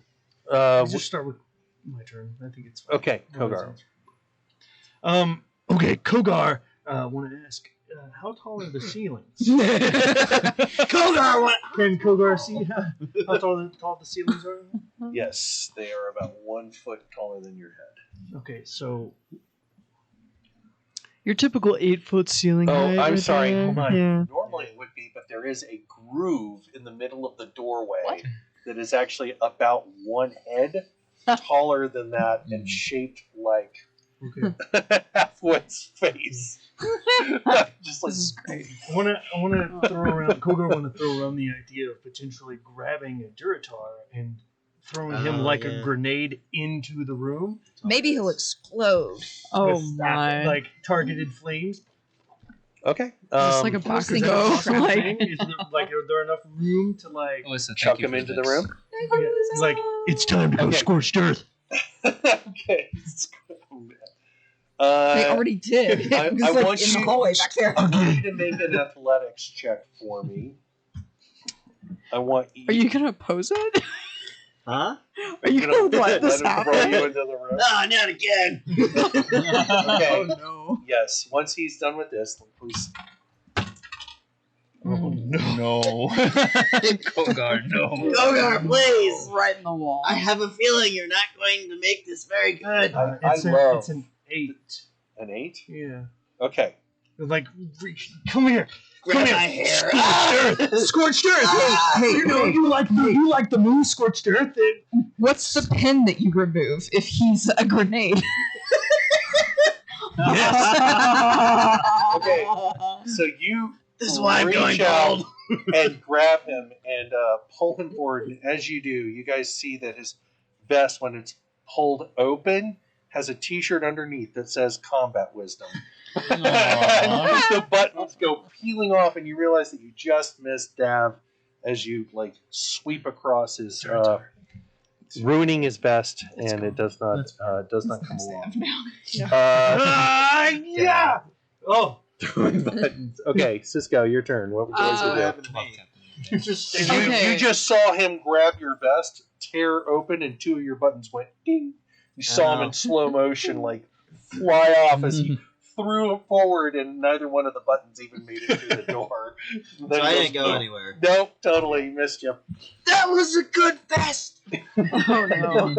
Let's just start with my turn. I think it's fine. Okay, Kogar. Okay, Kogar. Want to ask, how tall are the ceilings? Kogar, what? Can Kogar see how tall the ceilings are? Yes, they are about 1 foot taller than your head. Okay, so Your typical 8-foot ceiling Oh, height. I'm right sorry, there. hold on. Yeah. Normally it would be, but there is a groove in the middle of the doorway that is actually about 1 head taller than that and shaped like okay. Halfwit's face. Just like This is great. I want to throw around. Kogar want to throw around the idea of potentially grabbing a Duratar and throwing him like a grenade into the room. Maybe he'll explode. Oh with my. Like targeted flames. okay. Is this like a I was Bakugo? thinking Like, Is there, are there enough room to like? Alyssa, thank Chuck you him for into the this. room. It's like it's time to go Okay. scorched earth. Okay. They already did. I- It was I like want in you- the hallway back there. You need to make an athletics check for me. I want you. are you gonna oppose it? Huh? Are you gonna let this him throw happen? you into the room? Ah, not again. Okay. Oh no. Yes. Once he's done with this, please. Oh no! Kogar, no. Kogar, please. Right in the wall. I have a feeling you're not going to make this very good. I It's love an 8. an 8. Yeah. Okay. Like, reach, come here. Grab Come my here. hair. Scorched Earth. Scorched Earth. Ah, Hey, you like the moon, Scorched Earth. What's the pin that you remove if he's a grenade? Okay. So you This is why I'm reach going out bald. and grab him and pull him forward. And as you do, you guys see that his vest, when it's pulled open, has a T-shirt underneath that says "Combat Wisdom." And Aw. the buttons go peeling off, and you realize that you just missed Dav as you like sweep across his, ruining his vest, and it does not come along. Yeah. Oh, buttons. Okay, Cisco, your turn. What would you like to do? You just saw him grab your vest, tear open, and 2 of your buttons went ding. You saw him in slow motion, like fly off as he threw it forward, and neither one of the buttons even made it through the door. So I didn't go anywhere. Nope, totally missed you. That was a good vest. Oh no.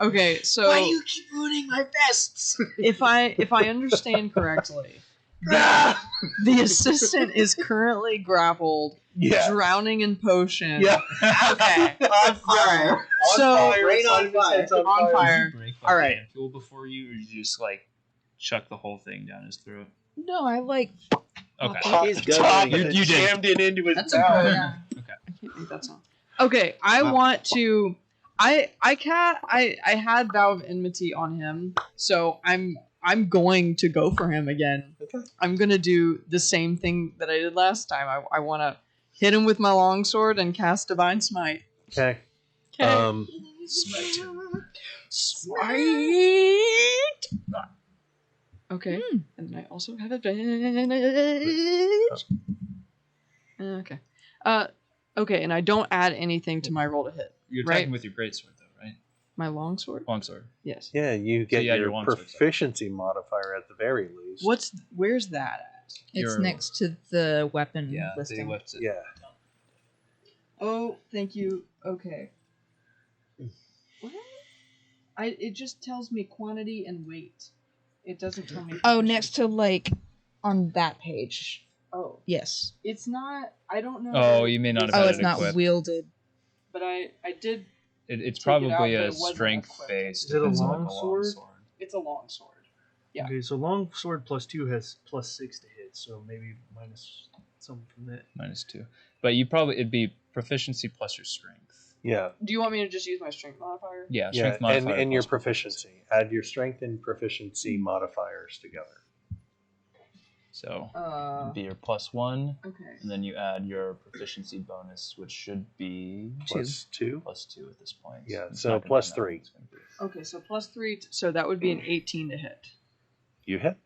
Okay, so Why do you keep ruining my vests? if I understand correctly, the assistant is currently grappled, Yeah. drowning in potion. Yeah. Okay. On fire. So rain on fire. on fire. Break All right. hand fuel before you, or you just like chuck the whole thing down his throat. No, I like. Okay. He's good. You did. Jammed it into his That's a mouth. good. I can't make that sound. Okay, I want to. I had Vow of Enmity on him, so I'm going to go for him again. Okay. I'm gonna do the same thing that I did last time. I want to hit him with my longsword and cast Divine Smite. Okay. Okay. Smite. Okay. And then I also have advantage. Okay. Okay, and I don't add anything to my roll to hit. You're Right. attacking with your greatsword, though, right? My longsword? Longsword. Yes. Yeah, you get you add your your longsword, proficiency modifier at the very least. Where's that at? It's Your- next to the weapon Yeah, they listing. left it. Yeah. Oh, thank you. Okay. What? It just tells me quantity and weight. It doesn't tell me. Oh, next to like on that page. Oh, Yes. it's not. I don't know. Oh, you may not have Oh, had it's it not equipped. wielded. But I did. It's Take it probably out, but a it wasn't strength equipped. based. Is it a depends on, like, longsword? It's a longsword. Yeah. Okay, so longsword +2 has +6 to hit, so maybe minus something from that. -2. But it'd be proficiency plus your strength. Yeah. Do you want me to just use my strength modifier? Yeah, Yeah. strength modifier And your plus proficiency. Add your strength and proficiency modifiers together. So Uh. it'd be your +1, Okay. and then you add your proficiency bonus, which should be +2. +2 at this point. Yeah, It's so not gonna be plus that 3. expensive. Okay, so +3. So that would be an 18 to hit. You hit.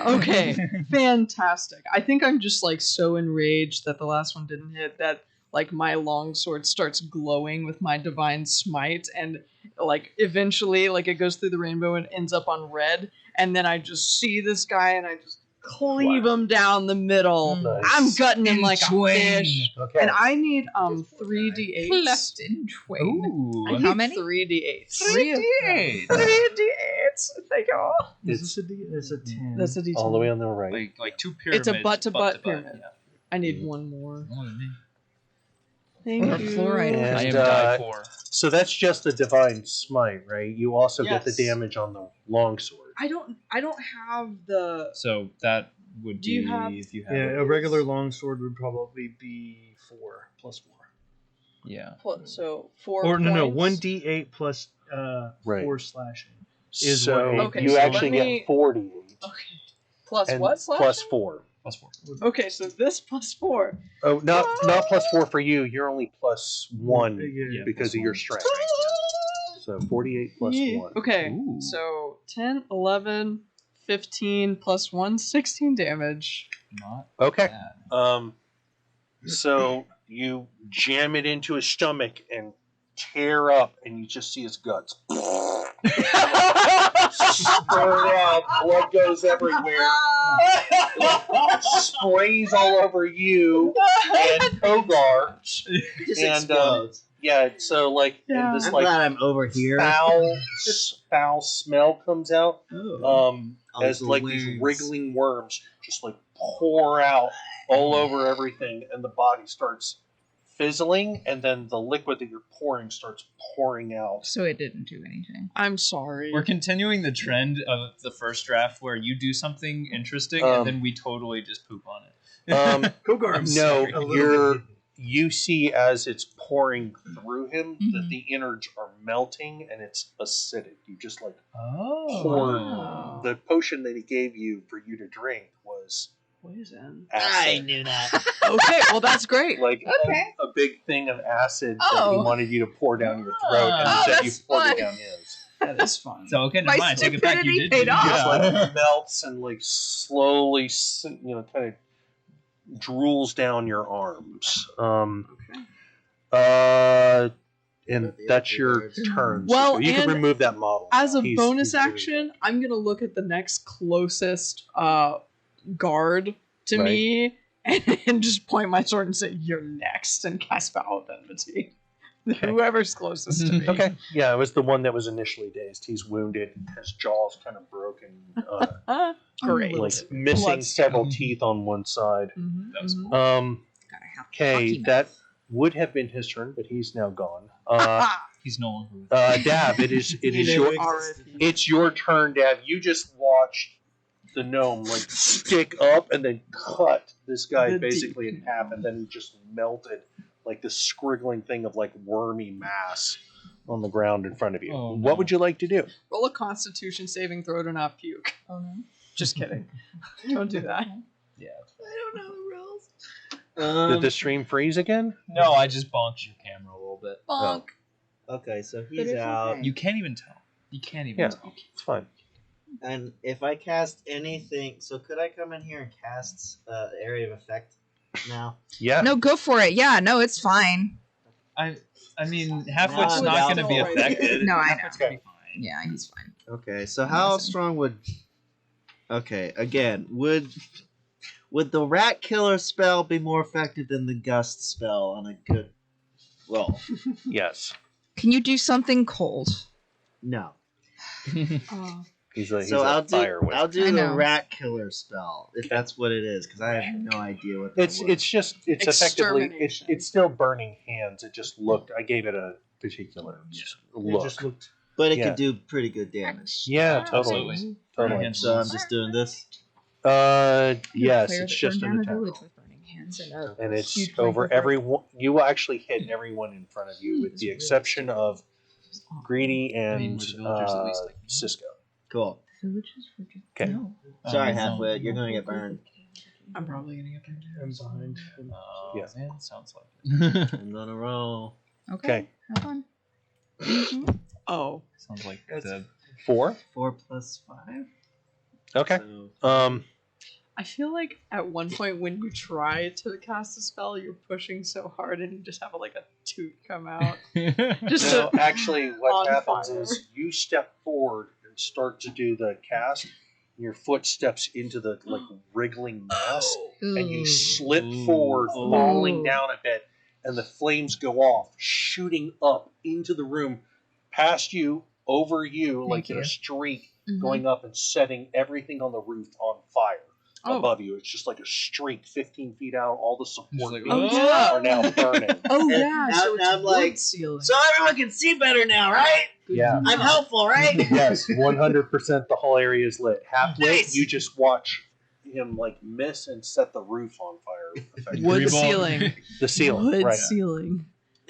Okay, fantastic. I think I'm just like so enraged that the last one didn't hit that like my longsword starts glowing with my divine smite, and like eventually like it goes through the rainbow and ends up on red, and then I just see this guy and I just cleave him down the middle. Nice. I'm gutting him like a fish. Okay. And I need 3d8s. Left in twain. Ooh. I need How many? 3d8s. 3d8. 3d8s. Thank you all. Is this a D? That's a 10. That's a d10. all the way on the right. Like 2 pyramids. It's a butt-to-butt butt-to-butt, pyramid. Yeah. I need one more. More than me. Thank Or you. fluoride. And, I am die 4. So that's just the divine smite, right? You also get the Yes. damage on the longsword. I don't have the. So that would Do you be have- if you have Yeah, a regular longsword would probably be 4 +4. Yeah. So 4 Or no, points. 1d8 plus Right. 4 slashing. Is So what Okay, you so actually let me- get 48. Okay. Plus And what slash? plus 4. +4. Okay, so this plus 4. Oh, not plus 4 for you. You're only plus 1 Yeah, because plus of your 1. strength. So 48 plus Yeah. 1. Okay, Ooh. so 10, 11, 15 plus 1, 16 damage. Not Okay. bad. So you jam it into his stomach and tear up, and you just see his guts. Spurt out, blood goes everywhere. Sprays all over you and Kogar. Just And, explodes. Yeah, so like Yeah. and this I'm like glad I'm over here. foul smell comes out. Oh, As the like these worms. wriggling worms just like pour out all over everything, and the body starts fizzling, and then the liquid that you're pouring starts pouring out. So it didn't do anything. I'm sorry. We're continuing the trend of the first draft where you do something interesting Um, and then we totally just poop on it. Kogar, I'm No, sorry. you see as it's pouring through him that the innards are melting and it's acidic. You just like Oh. poured the potion that he gave you for you to drink was Poison. I acid. knew that. Okay, well that's great. Like Okay. a big thing of acid that he Oh. wanted you to pour down your throat, and Oh, instead you that's poured fun. it down his. That is fun. So okay, My never mind. Take it back. You stupidity did. paid do off. Just that. like melts and like slowly, kind of drools down your arms. And that's your turn. Well, so you can and remove that model. As now. a He's bonus really action, I'm gonna look at the next closest guard to Right. me and just point my sword and say, "You're next," and cast Vow of Enmity. Okay. Whoever's closest to me. good. Okay, yeah, it was the one that was initially dazed. He's wounded, his jaw's kind of broken, Great. like missing Blood. several teeth on one side. Mhm, That was mhm. Gotta have Okay, hockey that mouth. would have been his turn, but he's now gone. He's no longer. With Dab, it is it's your turn, Dab. You just watched the gnome like stick up and then cut this guy The basically deep in half, and then he just melted like this scriggling thing of like wormy mass on the ground in front of you. Oh, What no. would you like to do? Roll a Constitution saving throw to not puke. Oh no. Just kidding. Don't do that. Yeah. I don't know the rules. Did the stream freeze again? No, I just bonked your camera a little bit. Bonk. Okay, so But he's it's out. okay. You can't even tell. You can't even Yeah, tell. it's fine. And if I cast anything, so could I come in here and cast area of effect now? Yeah. No, go for it. Yeah, no, it's fine. I mean, Halfwit's No, not going to no, be right. affected. No, I know. Halfwit's going to be fine. Yeah, he's fine. Okay, so how Listen. strong would? Okay, again, would the rat killer spell be more effective than the gust spell on a good roll? Yes. Can you do something cold? No. Oh. He's a So I'll fire wizard. do I the know. rat killer spell if that's what it is, because I have no idea what that It's was. just effectively Extermination. it's still burning hands. It just looked. I gave it a particular It look. just looked. But it yeah. could do pretty good damage. Yeah, Absolutely. totally. Burning Totally. hands. So I'm just doing this. Yes, Player it's that just burned an down a attack. village roll. with burning hands and a And it's huge over flamethrower. everyone. You will actually hit everyone in front of you, with the exception of Greedy and mean, were the villagers at least like- Cisco. Cool. Villages for just Okay. no. Sorry, Um, Halfwit, you're gonna get burned. I'm probably gonna get burned. I'm behind. Oh, Yeah. man, sounds like it. I'm gonna roll. Okay. Have fun. Mhm. Oh. Sounds like That's- the 4. 4 plus 5. Okay. So, I feel like at one point when you try to cast a spell, you're pushing so hard and you just have like a toot come out. Just So to, actually, what on happens fire. is you step forward and start to do the cast. And your foot steps into the like wriggling mass, and you Ooh. slip Ooh. forward, Ooh. falling down a bit, and the flames go off, shooting up into the room, past you, over you, Thank like in you. a streak, Mhm. going up and setting everything on the roof on fire Oh. above you. It's just like a streak 15 feet out. All the support Just like, beams oh, yeah. are now burning. oh And yeah, now- so it's now I'm wood like, ceiling. so everyone can see better now, right? Yeah. I'm helpful, right? Yes, 100%. The whole area is lit. Halfway, Nice. you just watch him like miss and set the roof on fire. effectively. Wood Green ball. ceiling. The ceiling, Wood right? ceiling.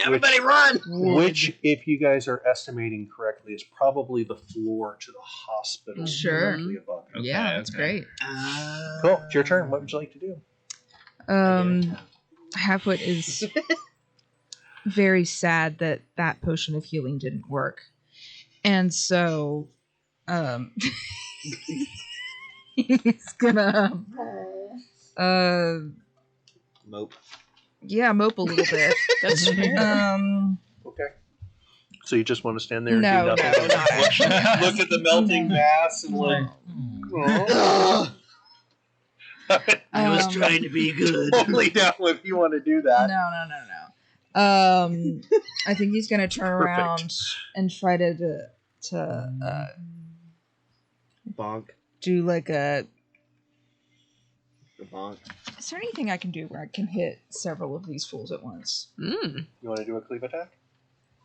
Everybody run! Which, if you guys are estimating correctly, is probably the floor to the hospital Sure. directly above you. Okay, Yeah, that's okay. great. Cool. It's your turn. What would you like to do? Halfwit is very sad that that potion of healing didn't work, and so, he's gonna, Mope. yeah, mope a little bit. That's fair. Okay. So you just want to stand there and No, do nothing? no, not actually. Look at the melting mass and like. Ugh, I was Um, trying to be good. Totally down if you want to do that. No. I think he's gonna turn Perfect. around and try to Bonk. do like a. The bonk. Is there anything I can do where I can hit several of these fools at once? Mm. You want to do a cleave attack?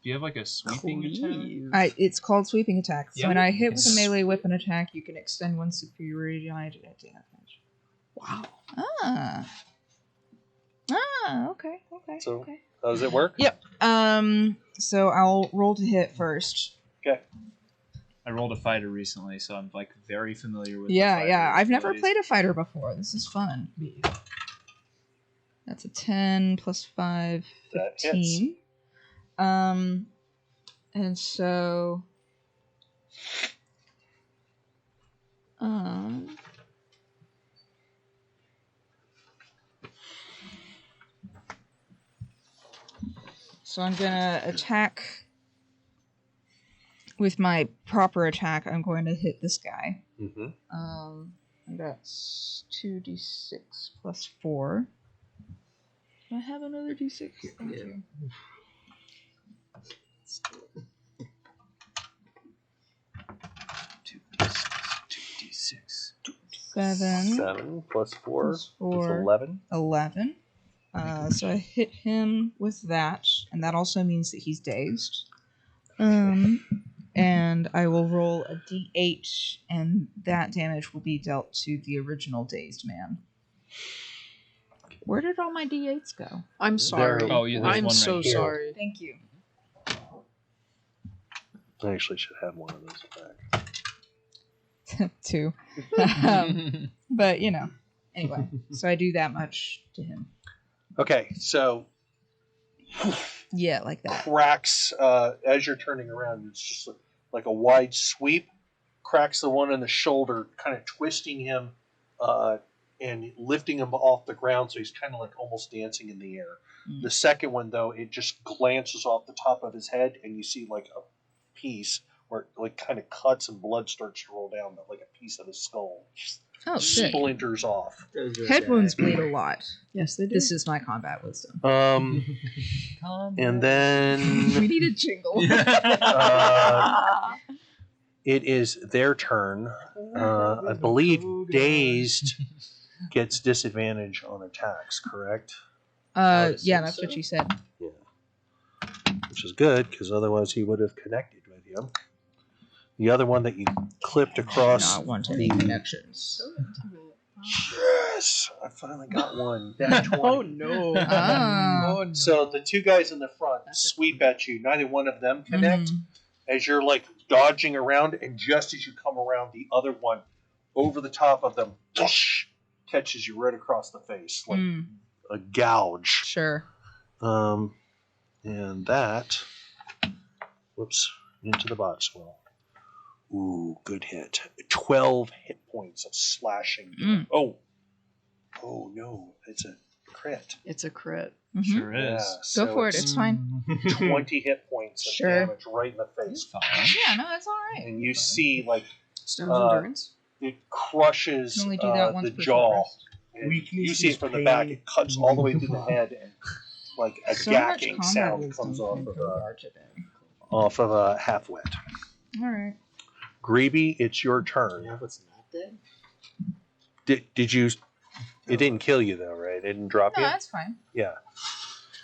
Do you have like a sweeping attack? Cleave. It's called sweeping attack. Yeah. When I hit with a Yes. melee weapon attack, you can extend one superiority die to damage. Wow. Ah. Ah, okay. So how does it work? Yep. So I'll roll to hit first. Okay. I rolled a fighter recently, so I'm like very familiar with. Yeah. I've never played a fighter before. This is fun. That's a 10 plus 5, 15. And so so I'm gonna attack with my proper attack. I'm going to hit this guy. Mm-hmm. And that's 2d6 plus 4. Do I have another d6? Thank you. 2d6. 7 plus 4 plus 4 is 11. 11. So I hit him with that, and that also means that he's dazed. And I will roll a d8, and that damage will be dealt to the original dazed man. Where did all my d8s go? I'm sorry. Oh, yeah, there's I'm one so right here. sorry. Thank you. I actually should have one of those back. 2. But, anyway. So I do that much to him. Okay, so Yeah, like that. cracks as you're turning around. It's just like a wide sweep. Cracks the one in the shoulder, kind of twisting him and lifting him off the ground, so he's kind of like almost dancing in the air. The second one, though, it just glances off the top of his head, and you see like a piece where it like kind of cuts and blood starts to roll down, but like a piece of his skull just splinters off. Head wounds bleed a lot. Yes, they do. This is my combat wisdom. And then We need a jingle. it is their turn. I believe Dazed gets disadvantage on attacks, correct? Yeah, that's what you said. Yeah. Which is good, because otherwise he would have connected with you. The other one that you clipped across. Not want any connections. Yes! I finally got one. That's 20. Oh no. Oh, no. So the two guys in the front sweep at you. Neither one of them connect. As you're like dodging around, and just as you come around, the other one over the top of them catches you right across the face, like a gouge. Sure. And that, into the box well. Ooh, good hit. 12 hit points of slashing. Oh no, it's a crit. It's a crit. Sure is. Yeah, so Go for it. It's fine. 20 hit points of damage right in the face. Fine. Yeah, no, it's all right. And you see, like, Stone's endurance. it crushes Can only do that once the per jaw. short rest. And Weakness you see is it from the pain. back. It cuts all the way through the head, and like a So much gacking combat sound wisdom comes from Kogar today. off of a half wet. All right. Greeby, it's your turn. What's not dead? Did you? It didn't kill you though, right? It didn't drop No, you. that's fine. Yeah.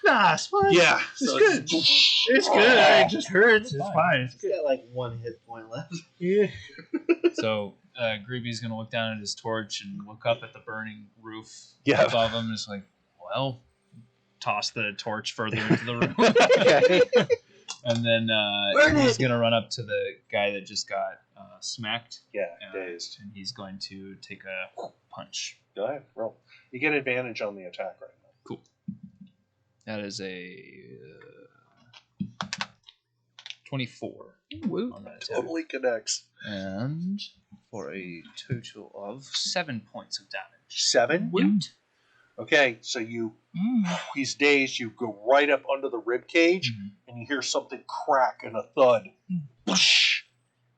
Nah, it's fine. Yeah. It's so good. It's good. It just hurts. It's fine. It's He's good. got like 1 hit point left. Yeah. So Greeby's gonna look down at his torch and look up at the burning roof Yeah. above him, and is like, "Well," toss the torch further into the room, Okay. and then Burn he's it! gonna run up to the guy that just got smacked, Yeah. Dazed. and he's going to take a punch. Go ahead. Roll. You get advantage on the attack right now. Cool. That is a 24 Woo. on that attack. Totally connects. And for a total of 7 points of damage. 7. Woot. Okay, so he's dazed. You go right up under the rib cage, Mhm. and you hear something crack and a thud,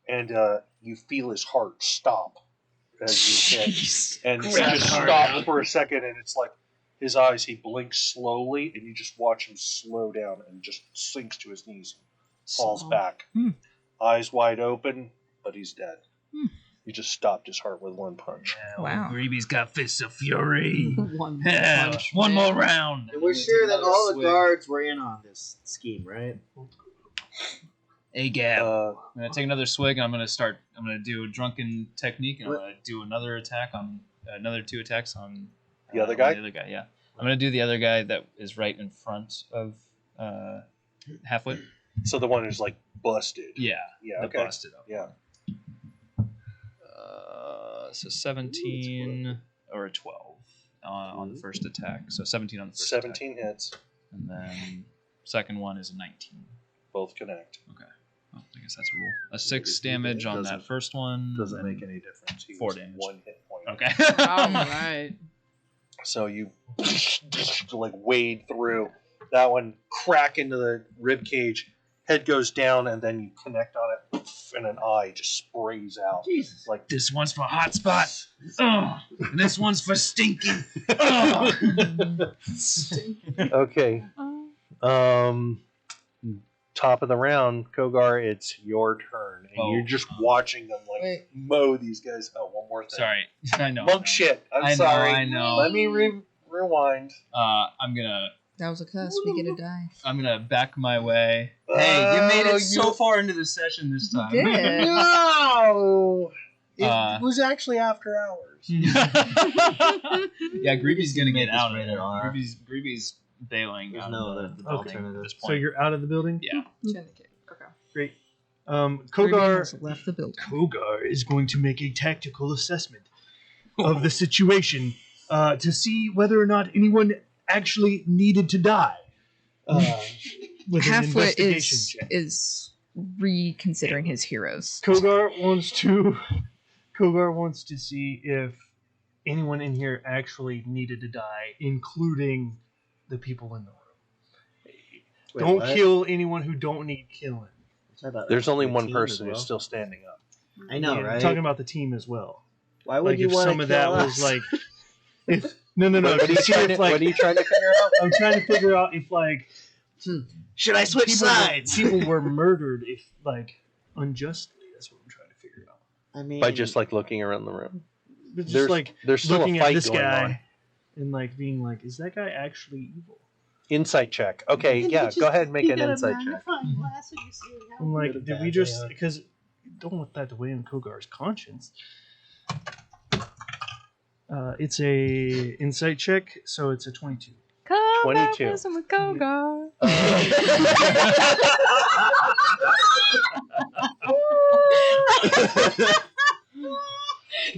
and you feel his heart stop as you hit, and he just stops for a second, and it's like his eyes. He blinks slowly, and you just watch him slow down and just sinks to his knees, falls back, eyes wide open, but he's dead. You just stopped his heart with one punch. Wow. Greeby's got fists of fury. One Yeah, punch. one more round. And we're sure that all the guards were in on this scheme, right? A gab. Uh, I'm gonna take another swig. And I'm gonna do a drunken technique, and I'm gonna do another attack on another 2 attacks on The other guy? The other guy, yeah. I'm gonna do the other guy that is right in front of Halfwit. So the one who's like busted. Yeah. Yeah. The Okay. busted up. Yeah. So 17 or a 12 on the first attack. So 17 on the first 17 hits. attack. And then second one is a 19. Both connect. Okay. Well, I guess that's a rule. A 6 damage on that first one. Doesn't make any difference. He 4 was damage. 1 hit point. Okay. All right. So you like wade through. That one crack into the rib cage. Head goes down, and then you connect on it, and an eye just sprays out. Jesus. Like This one's for hot spot. And this one's for stinking. Ugh. okay. Top of the round, Kogar. It's your turn, and you're just watching them like Wait. mow these guys. Oh, one more thing. Sorry. I know. Monk shit. I'm I know, sorry. I know. Let me rewind. I'm gonna That was a cuss. We get a die. back my way. Hey, you made it so far into the session this time. You did. No. It Uh, was actually after hours. Yeah, Greevy's gonna get Make this out of rated there. R. Greevy's bailing There's out no of other the Okay. building at this So point. you're out of the building. Yeah. Okay. Great. Ruby Kogar has left the building. Kogar is going to make a tactical assessment of the situation to see whether or not anyone actually needed to die. With an Halfwit investigation is check. reconsidering his heroes. Kogar wants to see if anyone in here actually needed to die, including the people in the room. Wait, Don't what? kill anyone who don't need killing. There's only The one team person as well? who's still standing up. I know, Yeah, right? I'm talking about the team as well. Why would Like you if want some to of kill that us? was like, if no, What are to you see trying if to- like what are you trying to figure out? I'm trying to figure out if like Should I switch sides? people were murdered if like unjustly. That's what I'm trying to figure out. I mean, By just like looking around the room. But just There's like there's still looking a fight at this going guy on. and like being like, is that guy actually evil? Insight check. Okay, yeah, go ahead and make an insight check. I'm like, Good or did bad we they just are. because you don't want that to weigh on Kogar's conscience. It's a insight check, so it's a 22. Come 22. back with Kogar.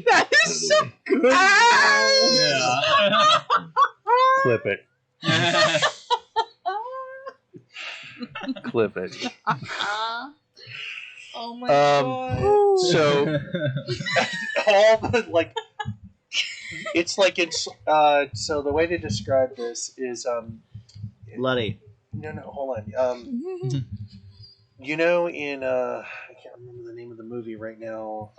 That is so good. Yeah. Clip it. Clip it. Oh my god. So all the like it's like it's so the way to describe this is bloody. no hold on you know in I can't remember the name of the movie right now,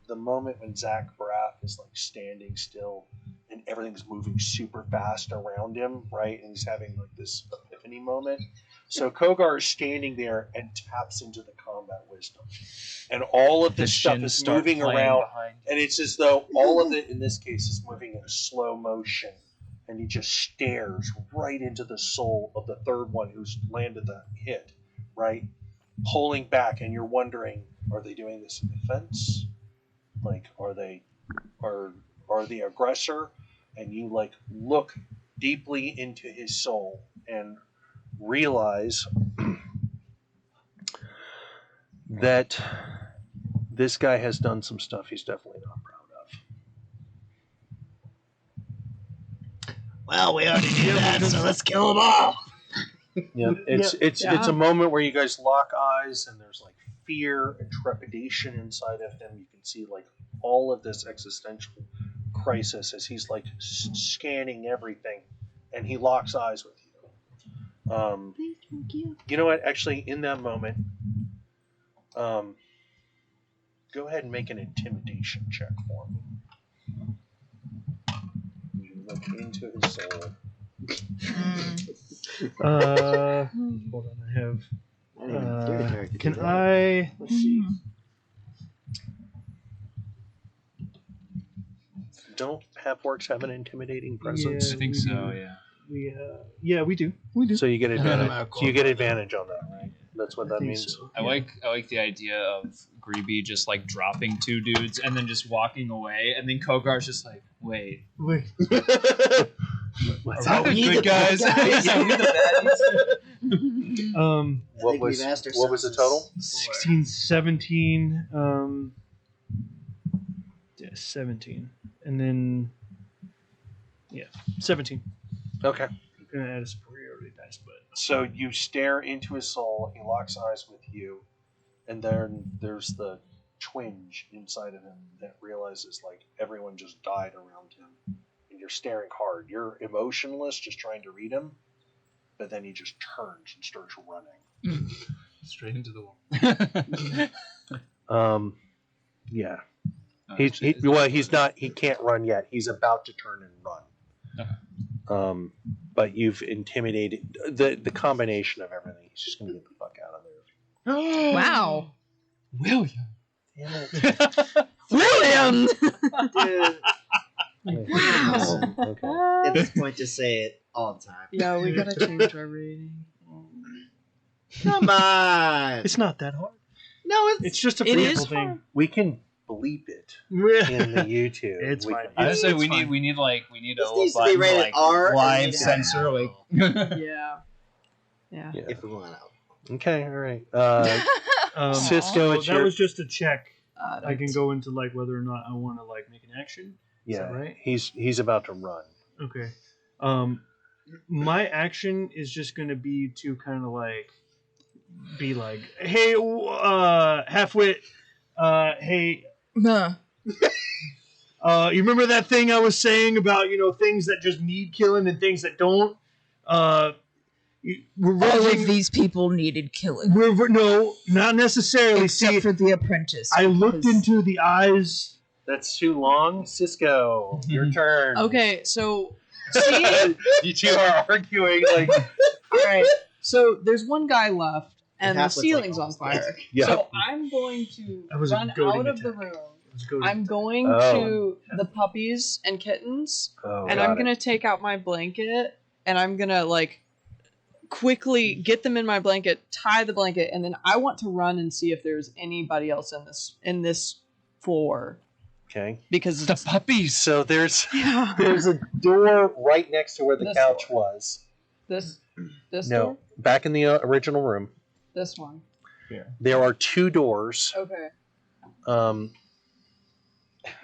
the moment when Zach Braff is like standing still and everything's moving super fast around him, right, and he's having like this epiphany moment. So Kogar is standing there and taps into the combat wisdom, and all of The this stuff shins is start moving playing around, behind. and it's as though all of it in this case is moving in a slow motion, and he just stares right into the soul of the third one who's landed the hit, right, pulling back, and you're wondering, are they doing this in defense? Like, are they the aggressor? And you like look deeply into his soul and realize that this guy has done some stuff he's definitely not proud of. Well, we already knew that, so let's kill them all. Yeah, it's a moment where you guys lock eyes, and there's like fear and trepidation inside of him. You can see like all of this existential crisis as he's like scanning everything, and he locks eyes with you. You know what? Actually, in that moment, go ahead and make an intimidation check for me. You look into his soul. Hold on, I have. Can I? Let's see. Don't half-orcs have an intimidating presence? Yeah. I think so, yeah. We do. We do. So you get advantage. Yeah. So you get advantage on that, right? That's what I that think means. so. I like the idea of Greeby just like dropping two dudes and then just walking away, and then Kogar's just like, wait. Wait. What's Are we the good guys? Are we the baddies? What was the total? 16, 17. Yeah, 17. And then, 17. Okay. I'm going to add a superiority dice, but. So you stare into his soul, he locks eyes with you, and then there's the twinge inside of him that realizes like everyone just died around him. And you're staring hard. You're emotionless, just trying to read him, but then he just turns and starts running. Straight into the wall. Yeah. He's not. He can't run yet. He's about to turn and run. Okay. But you've intimidated the combination of everything. He's just gonna get the fuck out of there. Wow. William. Damn it. William! Dude, Wow. Okay. at this point, just say it all the time. Yeah, we gotta change our rating. Come on. It's not that hard. No, It's just a It physical is thing. hard. We can bleep it in the YouTube. It's We fine. can- I just say It's we fine. need This a needs to be button rated like R and live rated censor R. like Yeah. Yeah. Yeah. If we want out. Okay. All right. So Cisco, it's that your. was just a check. I can that's- go into like whether or not I want to like make an action. Is Yeah. that right? He's about to run. Okay. My action is just gonna be to kind of like be like, hey, halfwit, hey, Huh. you remember that thing I was saying about things that just need killing and things that don't? We're All raising. of these people needed killing. No, not necessarily. Except See, for the apprentice. I looked because- into the eyes. That's too long. Cisco, your turn. Okay, so see, You two are arguing like. all right. So there's one guy left, and the Half was ceiling's like on fire. Yeah. So I'm going to That was a run goading out of the attack. room. Let's go. I'm going Oh. to the puppies and kittens, Oh, and got I'm it. gonna take out my blanket, and I'm gonna like quickly get them in my blanket, tie the blanket, and then I want to run and see if there's anybody else in this floor Okay. because the it's, puppies. So there's yeah, a door right next to where the This couch door. was. this No, door, back in the original room, this one. there are two doors. Okay, Um,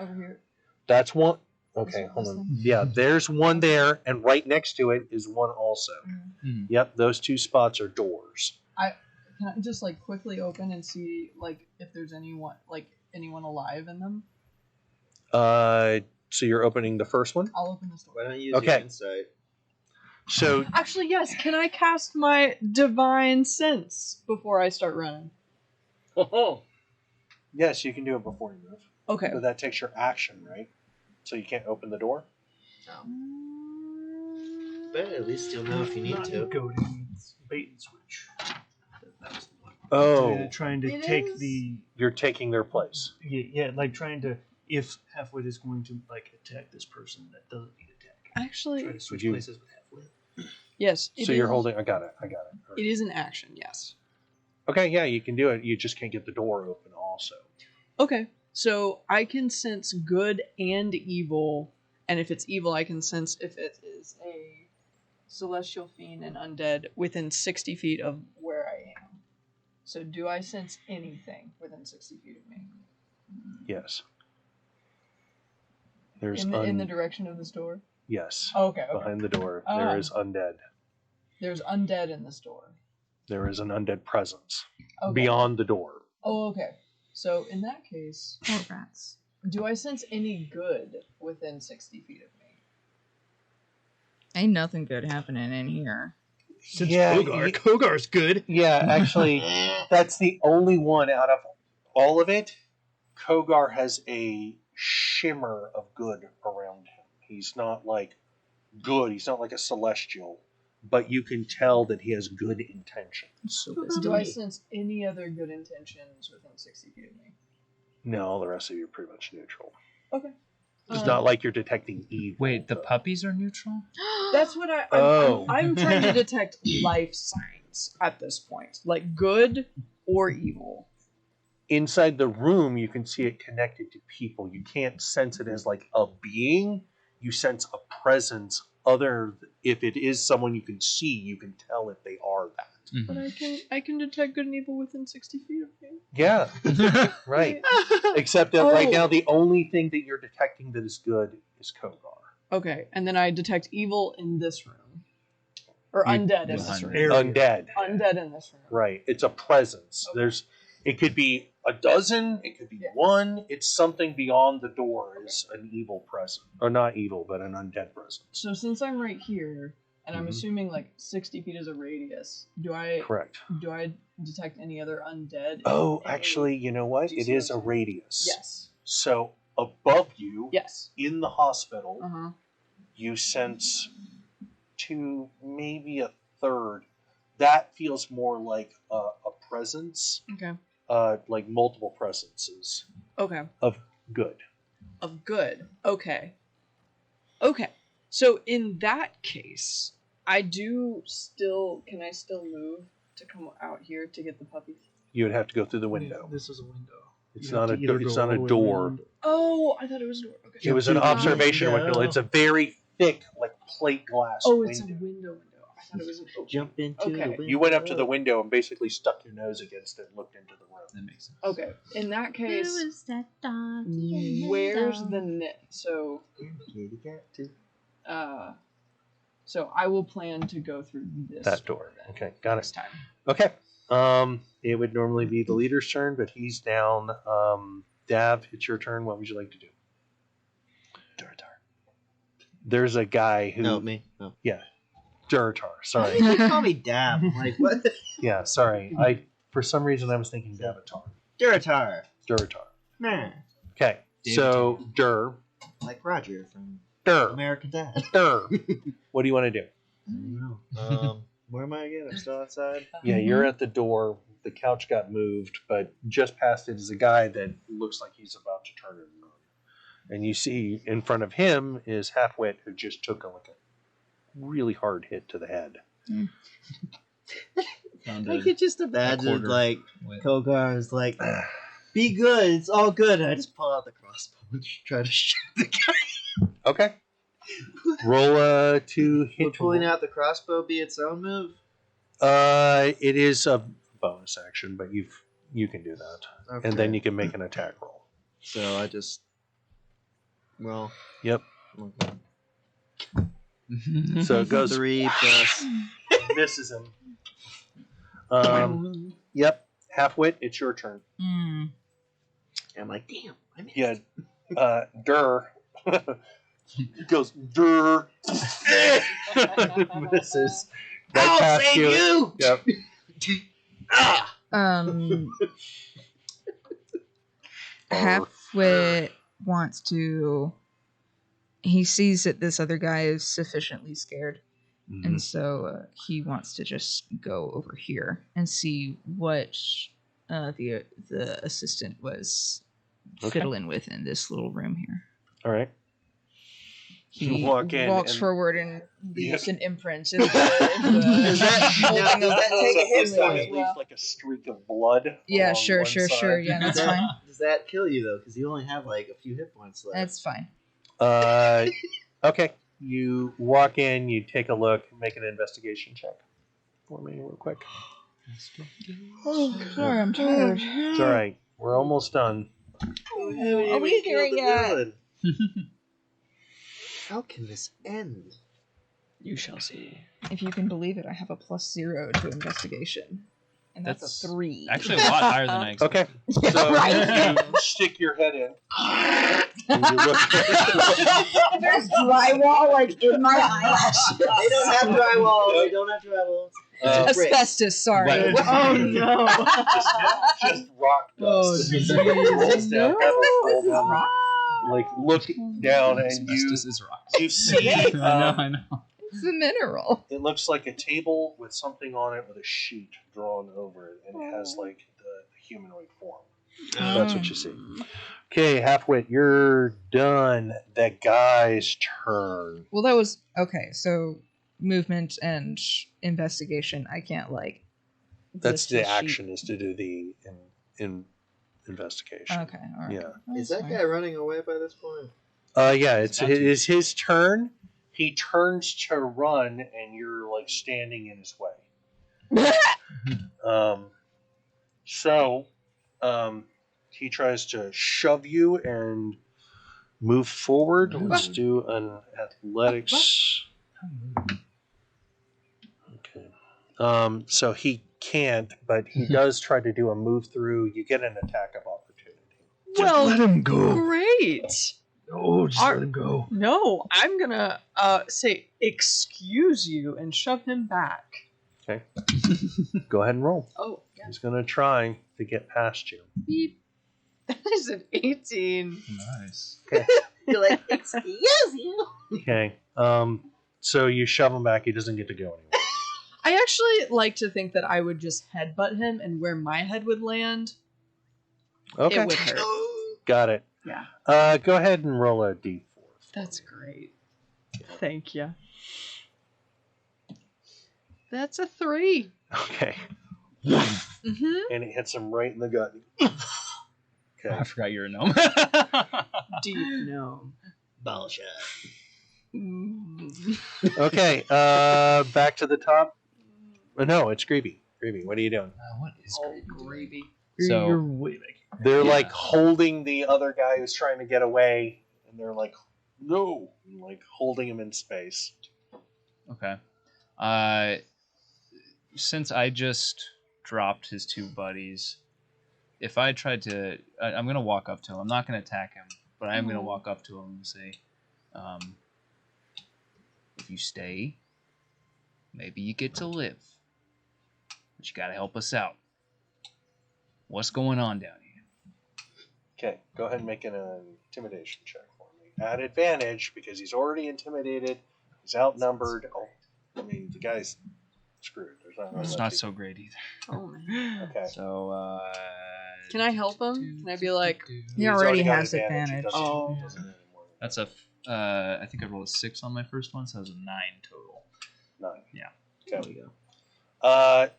over here. that's one. Okay, This hold one? on. Yeah, there's one there, and right next to it is one also. Mhm. Yep, those two spots are doors. Can I just like quickly open and see like if there's anyone alive in them? So you're opening the first one. I'll open this door. Why don't you use Okay. your insight? So Actually, yes. Can I cast my divine sense before I start running? yes, you can do it before you move, Okay. but that takes your action, right? So you can't open the door. But at least you'll know if you need Not to. goading, it's bait and switch. That was the one. Oh, Trying to It take is? the you're taking their place. yeah, like trying to if Halfwit is going to like attack this person that doesn't need attack. Try Actually, to switch you- places with Halfwit. yes. So you're is- holding. I got it. It is an action. Yes. Okay, yeah, you can do it. You just can't get the door open. Also, Okay. So I can sense good and evil, and if it's evil, I can sense if it is a celestial fiend and undead within 60 feet of where I am. So do I sense anything within 60 feet of me? yes. There's In the direction of this door? yes. Oh, okay. Behind the door, Ah. there is undead. There's undead in this door. There is an undead presence Okay. beyond the door. Oh, okay. So in that case, Oh, rats. do I sense any good within 60 feet of me? Ain't nothing good happening in here. Since Yeah, Kogar's good. Yeah, actually, that's the only one out of all of it. Kogar has a shimmer of good around him. He's not like good. He's not like a celestial, but you can tell that he has good intentions. So Do I sense any other good intentions within 60 feet of me? No, all the rest of you are pretty much neutral. Okay. It's not like you're detecting evil. Wait, the puppies are neutral? That's what Oh. I'm trying to detect life signs at this point, like good or evil. Inside the room, you can see it connected to people. You can't sense it as like a being. You sense a presence if it is someone you can see, you can tell if they are that. But I can detect good and evil within 60 feet of me. Yeah, right. Except that right now the only thing that you're detecting that is good is Kogar. Okay, and then I detect evil in this room. Or undead in this room. Undead. Undead in this room. Right. It's a presence. Okay. It could be a dozen, it could be one. It's something beyond the door is an evil presence. Or not evil, but an undead presence. So since I'm right here, and I'm assuming like 60 feet is a radius, do I detect any other undead? Oh, actually, you know what? It is a radius. Yes. So above you, Yes. in the hospital, Uh-huh. you sense to maybe a third. That feels more like a presence, Okay. like multiple presences Okay. of good. Of good. Okay. Okay. So in that case, can I still move to come out here to get the puppy? You would have to go through the window. This is a window. It's You not have a to either it's go not all a the way door. around- Oh, I thought it was a door. Okay. It was an Jump through the observation window. window. It's a very thick, like plate glass Oh, window. it's a window. I thought it was an open. Jump into Okay. the window. You went up to the window and basically stuck your nose against it and looked into the room. That makes sense. Okay. In that case, Who is that doggy? where's the net? So, Kitty cat too. so I will plan to go through this That door. then Okay, got next it. time. Okay. It would normally be the leader's turn, but he's down. Dav, it's your turn. What would you like to do? There's a guy who. No, me. No. Duratar. Sorry. You call me Dab. I'm like, what? Yeah, sorry. For some reason I was thinking Davatar. Duratar. Duratar. Nah. Okay. So Dur. Like Roger from Dur. American Dad. Dur. What do you want to do? I don't know. Where am I again? I'm still outside. Yeah, you're at the door. The couch got moved, but just past it is a guy that looks like he's about to turn it on. And you see in front of him is Halfwit, who just took a really hard hit to the head. I could just imagine, quarter like, with- Kogar is like, be good, it's all good. And I just pull out the crossbow and try to shoot the guy. Okay. Roll to hit. Would pulling out the crossbow be its own move? It is a bonus action, but you can do that, Okay. and then you can make an attack roll. So I just. Well. Yep. Okay. So it goes 3 plus. misses him. Yep. Halfwit, it's your turn. Mm. And I'm like, damn, I missed. Yeah. Dur. Goes Dur. Misses. I'll past save you! Yep. Halfwit wants to. He sees that this other guy is sufficiently scared, and so he wants to just go over here and see what the assistant was fiddling with in this little room here. All right. He walk in walks and- forward and leaves Yep. an imprint in the holding of that So take this time as it leaves well. like a streak of blood. Yeah, along sure, one sure, side. sure. Yeah, that's fine. Does that kill you, though? Because you only have, like, a few hit points left. That's fine. Okay. You walk in, you take a look, make an investigation check for me real quick. Oh, sorry, I'm tired. It's all right. We're almost done. Are we here yet? How can this end? You shall see. If you can believe it, I have a +0 to investigation, and that's That's a 3. Actually, a lot higher than I expected. Okay. So you stick your head in. And you look. There's drywall like in my eyelash. They don't have drywall. They don't have drywall. Bricks. Asbestos. Sorry. Right. Oh no! just rock dust. Rolls down, roll down. Like look down and Asbestos is rock. you see. I know. It's a mineral. It looks like a table with something on it with a sheet drawn over it, and it has like the humanoid form. That's what you see. Okay, Halfwit, you're done. The guy's turn. Well, that was okay. So movement and investigation. I can't like. That's list the a sheet. action is to do the in investigation. Okay. All right. Yeah. Is that guy running away by this point? Yeah, it is his turn. He turns to run, and you're like standing in his way. He tries to shove you and move forward. Let's do an athletics. Okay. So he can't, but he does try to do a move through. You get an attack of opportunity. Just let him go. Great. No, just let him go. No, I'm gonna say excuse you and shove him back. Okay. Go ahead and roll. Oh, yeah. He's gonna try to get past you. Beep. That is an 18. Nice. Okay. You're like, excuse you. Okay. So you shove him back. He doesn't get to go anywhere. I actually like to think that I would just headbutt him, and where my head would land, Okay. it would hurt. Got it. Yeah. Go ahead and roll a d4. That's great. Thank you. That's a 3. Okay. Mm-hmm. And it hits him right in the gut. Okay. I forgot you're a gnome. Deep gnome. Bullshit. Okay. Back to the top. No, it's Greeby. Greeby, what are you doing? What is Oh, gravy. So- You're way back. They're Yeah. like holding the other guy who's trying to get away, and they're like, no, and, like holding him in space. Okay. Since I just dropped his two buddies, if I tried to, I'm gonna walk up to him. I'm not gonna attack him, but I am gonna walk up to him and say, "If you stay, maybe you get to live. But you gotta help us out. What's going on down here?" Okay, go ahead and make an intimidation check for me. At advantage, because he's already intimidated, he's outnumbered. Oh, I mean, the guy's screwed. There's not really It's much not he so great either. Oh, man. Okay. So, Can I help him? Can I be like, He He's already got has advantage. He doesn't- Oh. he doesn't anymore. that's a, I think I rolled a 6 on my first one, so that was a 9 total. 9. Yeah. Okay. There we go.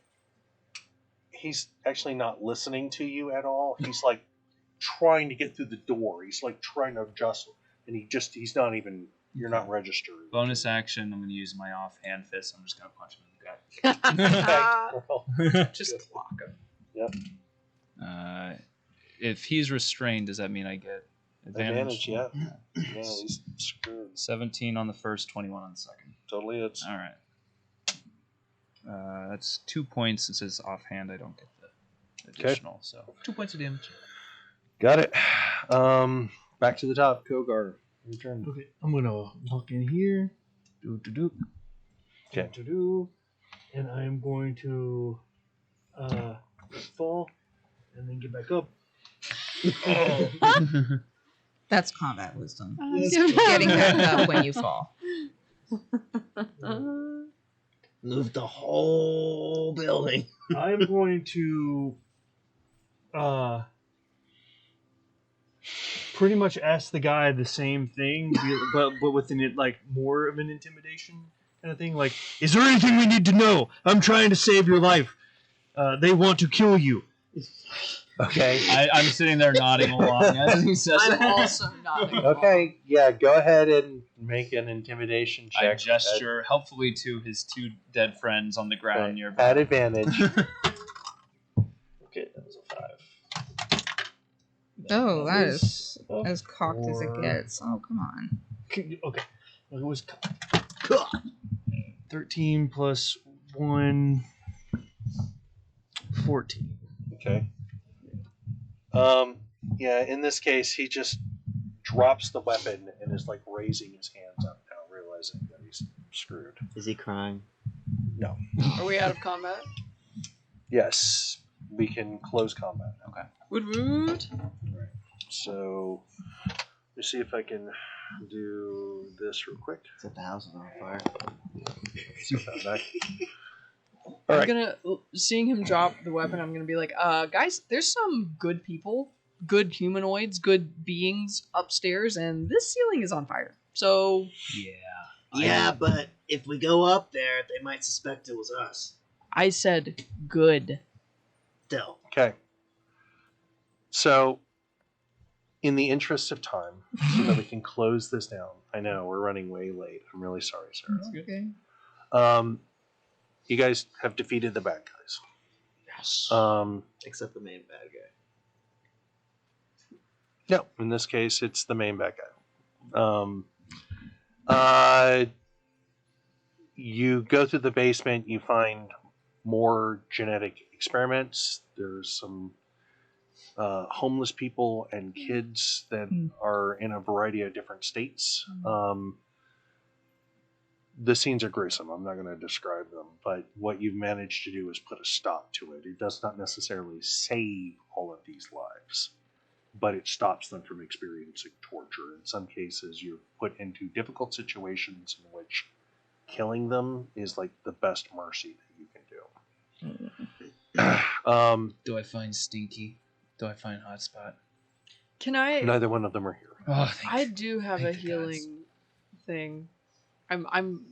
He's actually not listening to you at all. He's like trying to get through the door. He's like trying to adjust, and he's not even. You're not registering. Bonus action, I'm going to use my offhand fist. I'm just going to punch him in the gut. Okay. just clock him? Yep. If he's restrained, does that mean I get advantage? Yeah. Yeah, he's screwed. 17 on the first, 21 on the second. Totally, it's All right. That's 2 points. It says offhand. I don't get the additional. So 2 points of damage. got it. Back to the top, Kogar. Your turn. Okay, I'm gonna walk in here. Okay. And I'm going to fall and then get back up. That's combat wisdom. Getting Getting back up when you fall. Move the whole building. I'm going to pretty much ask the guy the same thing, but within it like more of an intimidation kind of thing. Like, is there anything we need to know? I'm trying to save your life. They want to kill you. Okay. I'm sitting there nodding along as he says I'm that. also not. Okay. Yeah. Go ahead and make an intimidation I check. gesture helpfully to his two dead friends on the ground nearby. At advantage. Okay, that was a 5. Oh, that is as cocked as it gets. Oh, come on. Okay. Well, it was 13 plus 1, 14. Okay. Yeah, in this case, he just drops the weapon and is like raising his hands up now, realizing that he's screwed. Is he crying? No. Are we out of combat? Yes, we can close combat now. Okay. Woot. So, let me see if I can do this real quick. Set the house on fire. Set that back. All I'm right. gonna, seeing him drop the weapon, I'm gonna be like, guys, there's some good people, good humanoids, good beings upstairs, and this ceiling is on fire. So, Yeah, but if we go up there, they might suspect it was us. I said good. Still. Okay. So, in the interest of time, so that we can close this down. I know we're running way late. I'm really sorry, Sarah. Okay. You guys have defeated the bad guys. Yes. Except the main bad guy. No, in this case, it's the main bad guy. You go through the basement. You find more genetic experiments. There's some homeless people and kids that are in a variety of different states. The scenes are gruesome. I'm not going to describe them, but what you've managed to do is put a stop to it. It does not necessarily save all of these lives, but it stops them from experiencing torture. In some cases, you're put into difficult situations in which killing them is like the best mercy that you can do. Do I find Stinky? Do I find Hotspot? Can I? Neither one of them are here. Oh, I do have a thank the healing thing. I'm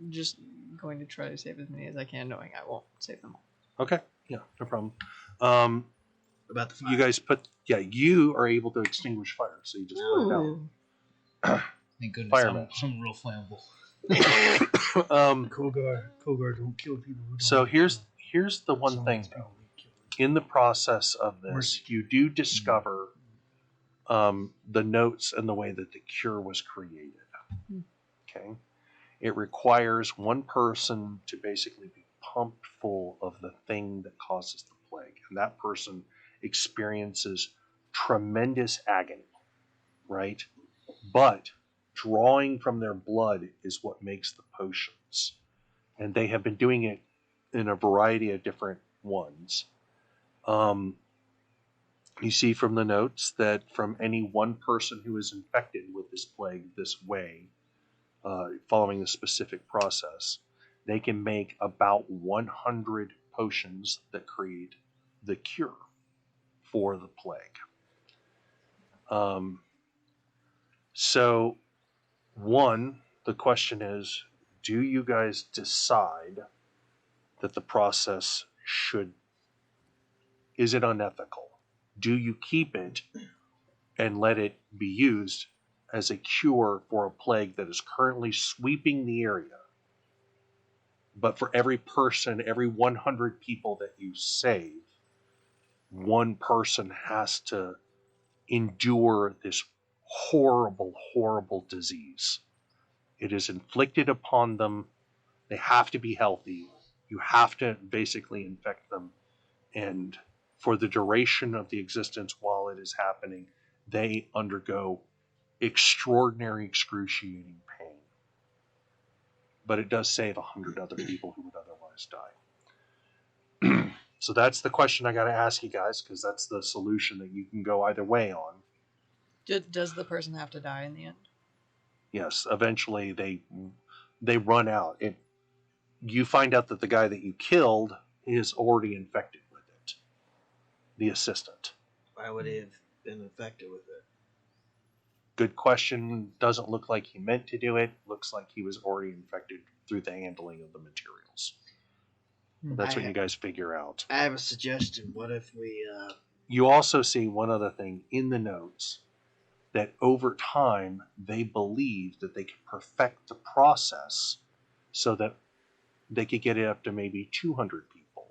just going to try to save as many as I can, knowing I won't save them all. Okay, yeah, no problem. About the fire. You guys you are able to extinguish fire, so you just put it out. Ooh. Thank goodness Fireman. I'm real flammable. Kogar don't kill people who don't. So here's the one Some thing of these people though. they kill. In the process of this, Mercy. you do discover the notes and the way that the cure was created. Okay, it requires one person to basically be pumped full of the thing that causes the plague, and that person experiences tremendous agony, right? But drawing from their blood is what makes the potions, and they have been doing it in a variety of different ones. You see from the notes that from any one person who is infected with this plague this way, following the specific process, they can make about 100 potions that create the cure for the plague. So, the question is, do you guys decide that the process is it unethical? Do you keep it and let it be used as a cure for a plague that is currently sweeping the area? But for every person, every 100 people that you save, one person has to endure this horrible, horrible disease. It is inflicted upon them. They have to be healthy. You have to basically infect them. And for the duration of the existence while it is happening, they undergo extraordinary, excruciating pain. But it does save 100 other people who would otherwise die. So that's the question I got to ask you guys, because that's the solution that you can go either way on. Does the person have to die in the end? Yes, eventually they run out. You find out that the guy that you killed is already infected with it. The assistant. Why would he have been infected with it? Good question. Doesn't look like he meant to do it. Looks like he was already infected through the handling of the materials. That's what you guys figure out. I have a suggestion. What if we... You also see one other thing in the notes, that over time they believed that they could perfect the process so that they could get it up to maybe 200 people.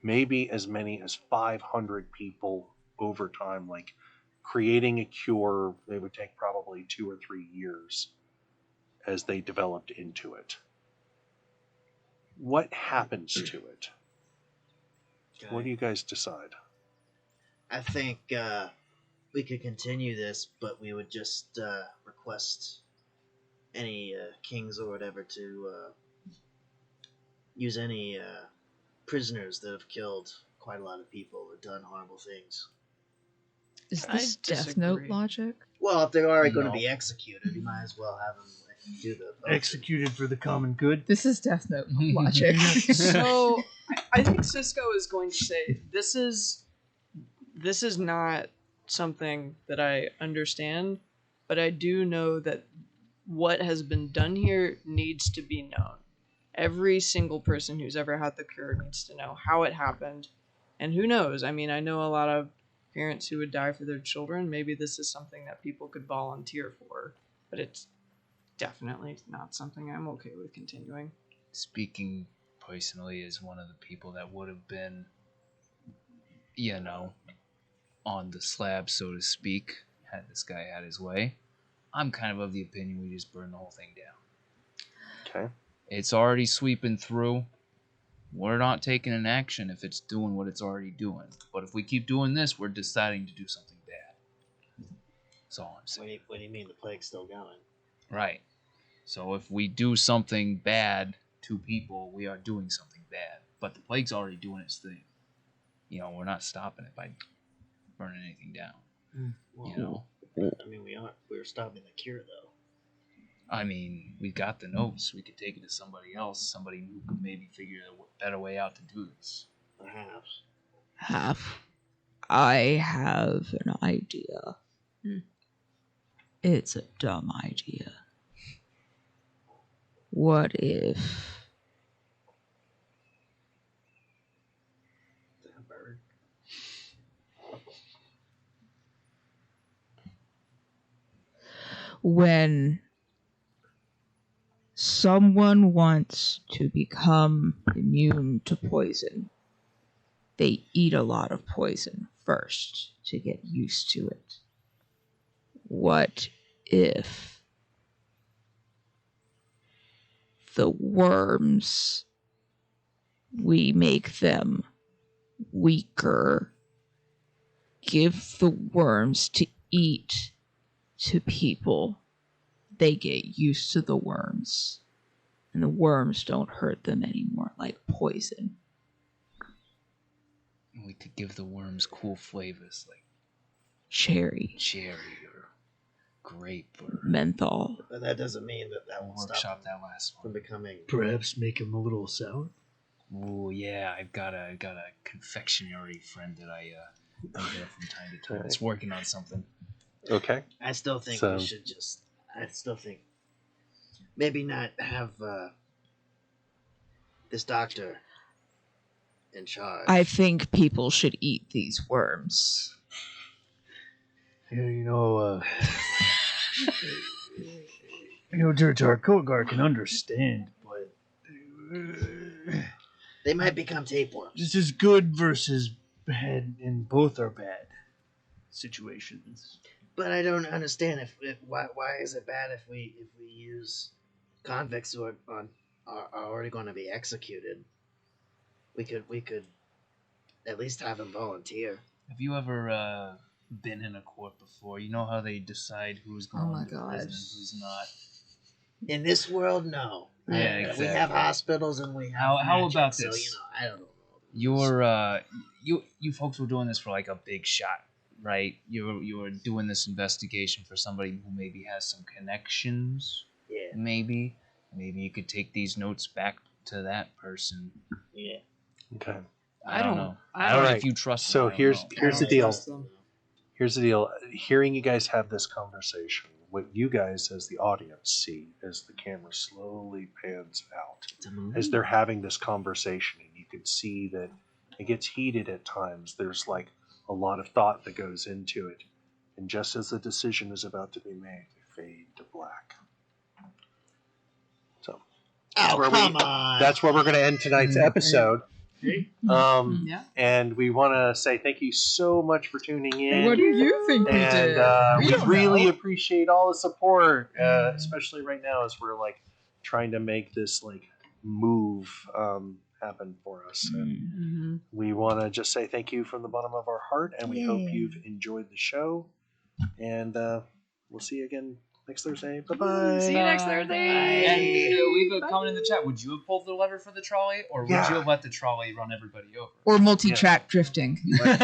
Maybe as many as 500 people over time. Like creating a cure, they would take probably 2 or 3 years as they developed into it. What happens to it? What do you guys decide? I think we could continue this, but we would just request any kings or whatever to use any prisoners that have killed quite a lot of people or done horrible things. Is I this Death Note disagree. logic? Well, if they're already going No. to be executed, you might as well have them do the Executed for the common good. This is Death Note logic. So I think Cisco is going to say this is not something that I understand, but I do know that what has been done here needs to be known. Every single person who's ever had the cure needs to know how it happened, and who knows? I mean, I know a lot of parents who would die for their children. Maybe this is something that people could volunteer for, but it's definitely not something I'm okay with continuing. Speaking personally as one of the people that would have been, on the slab, so to speak, had this guy had his way, I'm kind of the opinion we just burn the whole thing down. Okay. It's already sweeping through. We're not taking an action if it's doing what it's already doing. But if we keep doing this, we're deciding to do something bad. That's all I'm saying. What do you mean the plague's still going? Right. So if we do something bad to people, we are doing something bad. But the plague's already doing its thing. We're not stopping it by burning anything down. Well, I mean, we're stopping the cure, though. I mean, we got the notes. We could take it to somebody else, somebody who could maybe figure a better way out to do this. Perhaps. I have an idea. It's a dumb idea. What if when someone wants to become immune to poison, they eat a lot of poison first to get used to it? What if the worms, we make them weaker, give the worms to eat to people, they get used to the worms, and the worms don't hurt them anymore like poison? We could give the worms cool flavors like Cherry, or grape or menthol. But that doesn't mean that won't workshop stop that last from one. becoming. Perhaps make him a little sour. Oh yeah, I've got a confectionery friend that I there from time to time. It's working on something. Okay. I still think So- we should just. I still think maybe not have this doctor in charge. I think people should eat these worms. Yeah, Dirtar Kogar can understand, but They might become tapeworms. this is good versus bad, and both are bad situations. But I don't understand why is it bad if we use convicts who are already going to be executed? We could at least have them volunteer. Have you ever been in a court before? You know how they decide who's going my to prison God. and who's not? In this world, no. Yeah, We exactly. have hospitals and we have. How magic, about so, this? I don't know. You folks were doing this for like a big shot, right? You were doing this investigation for somebody who maybe has some connections. Yeah. Maybe you could take these notes back to that person. Yeah. Okay. I don't know. I I don't know don't- if you trust. So them, I don't here's know. here's the I don't deal. trust them. Here's the deal. Hearing you guys have this conversation, what you guys as the audience see as the camera slowly pans out, as they're having this conversation, and you can see that it gets heated at times. There's like a lot of thought that goes into it. And just as the decision is about to be made, they fade to black. So Oh, where come on. that's where we're going to end tonight's episode. Yeah. And we want to say thank you so much for tuning in. What do you think we did? We don't really know. appreciate all the support, especially right now as we're like trying to make this like move happen for us. And Mhm. we want to just say thank you from the bottom of our heart, and we hope Yay. you've enjoyed the show. And we'll see you again next Thursday. Bye bye. See you next Thursday. And leave a comment in the chat. Would you have pulled the lever for the trolley, or would Yeah. you have let the trolley run everybody over? Or multi-track drifting.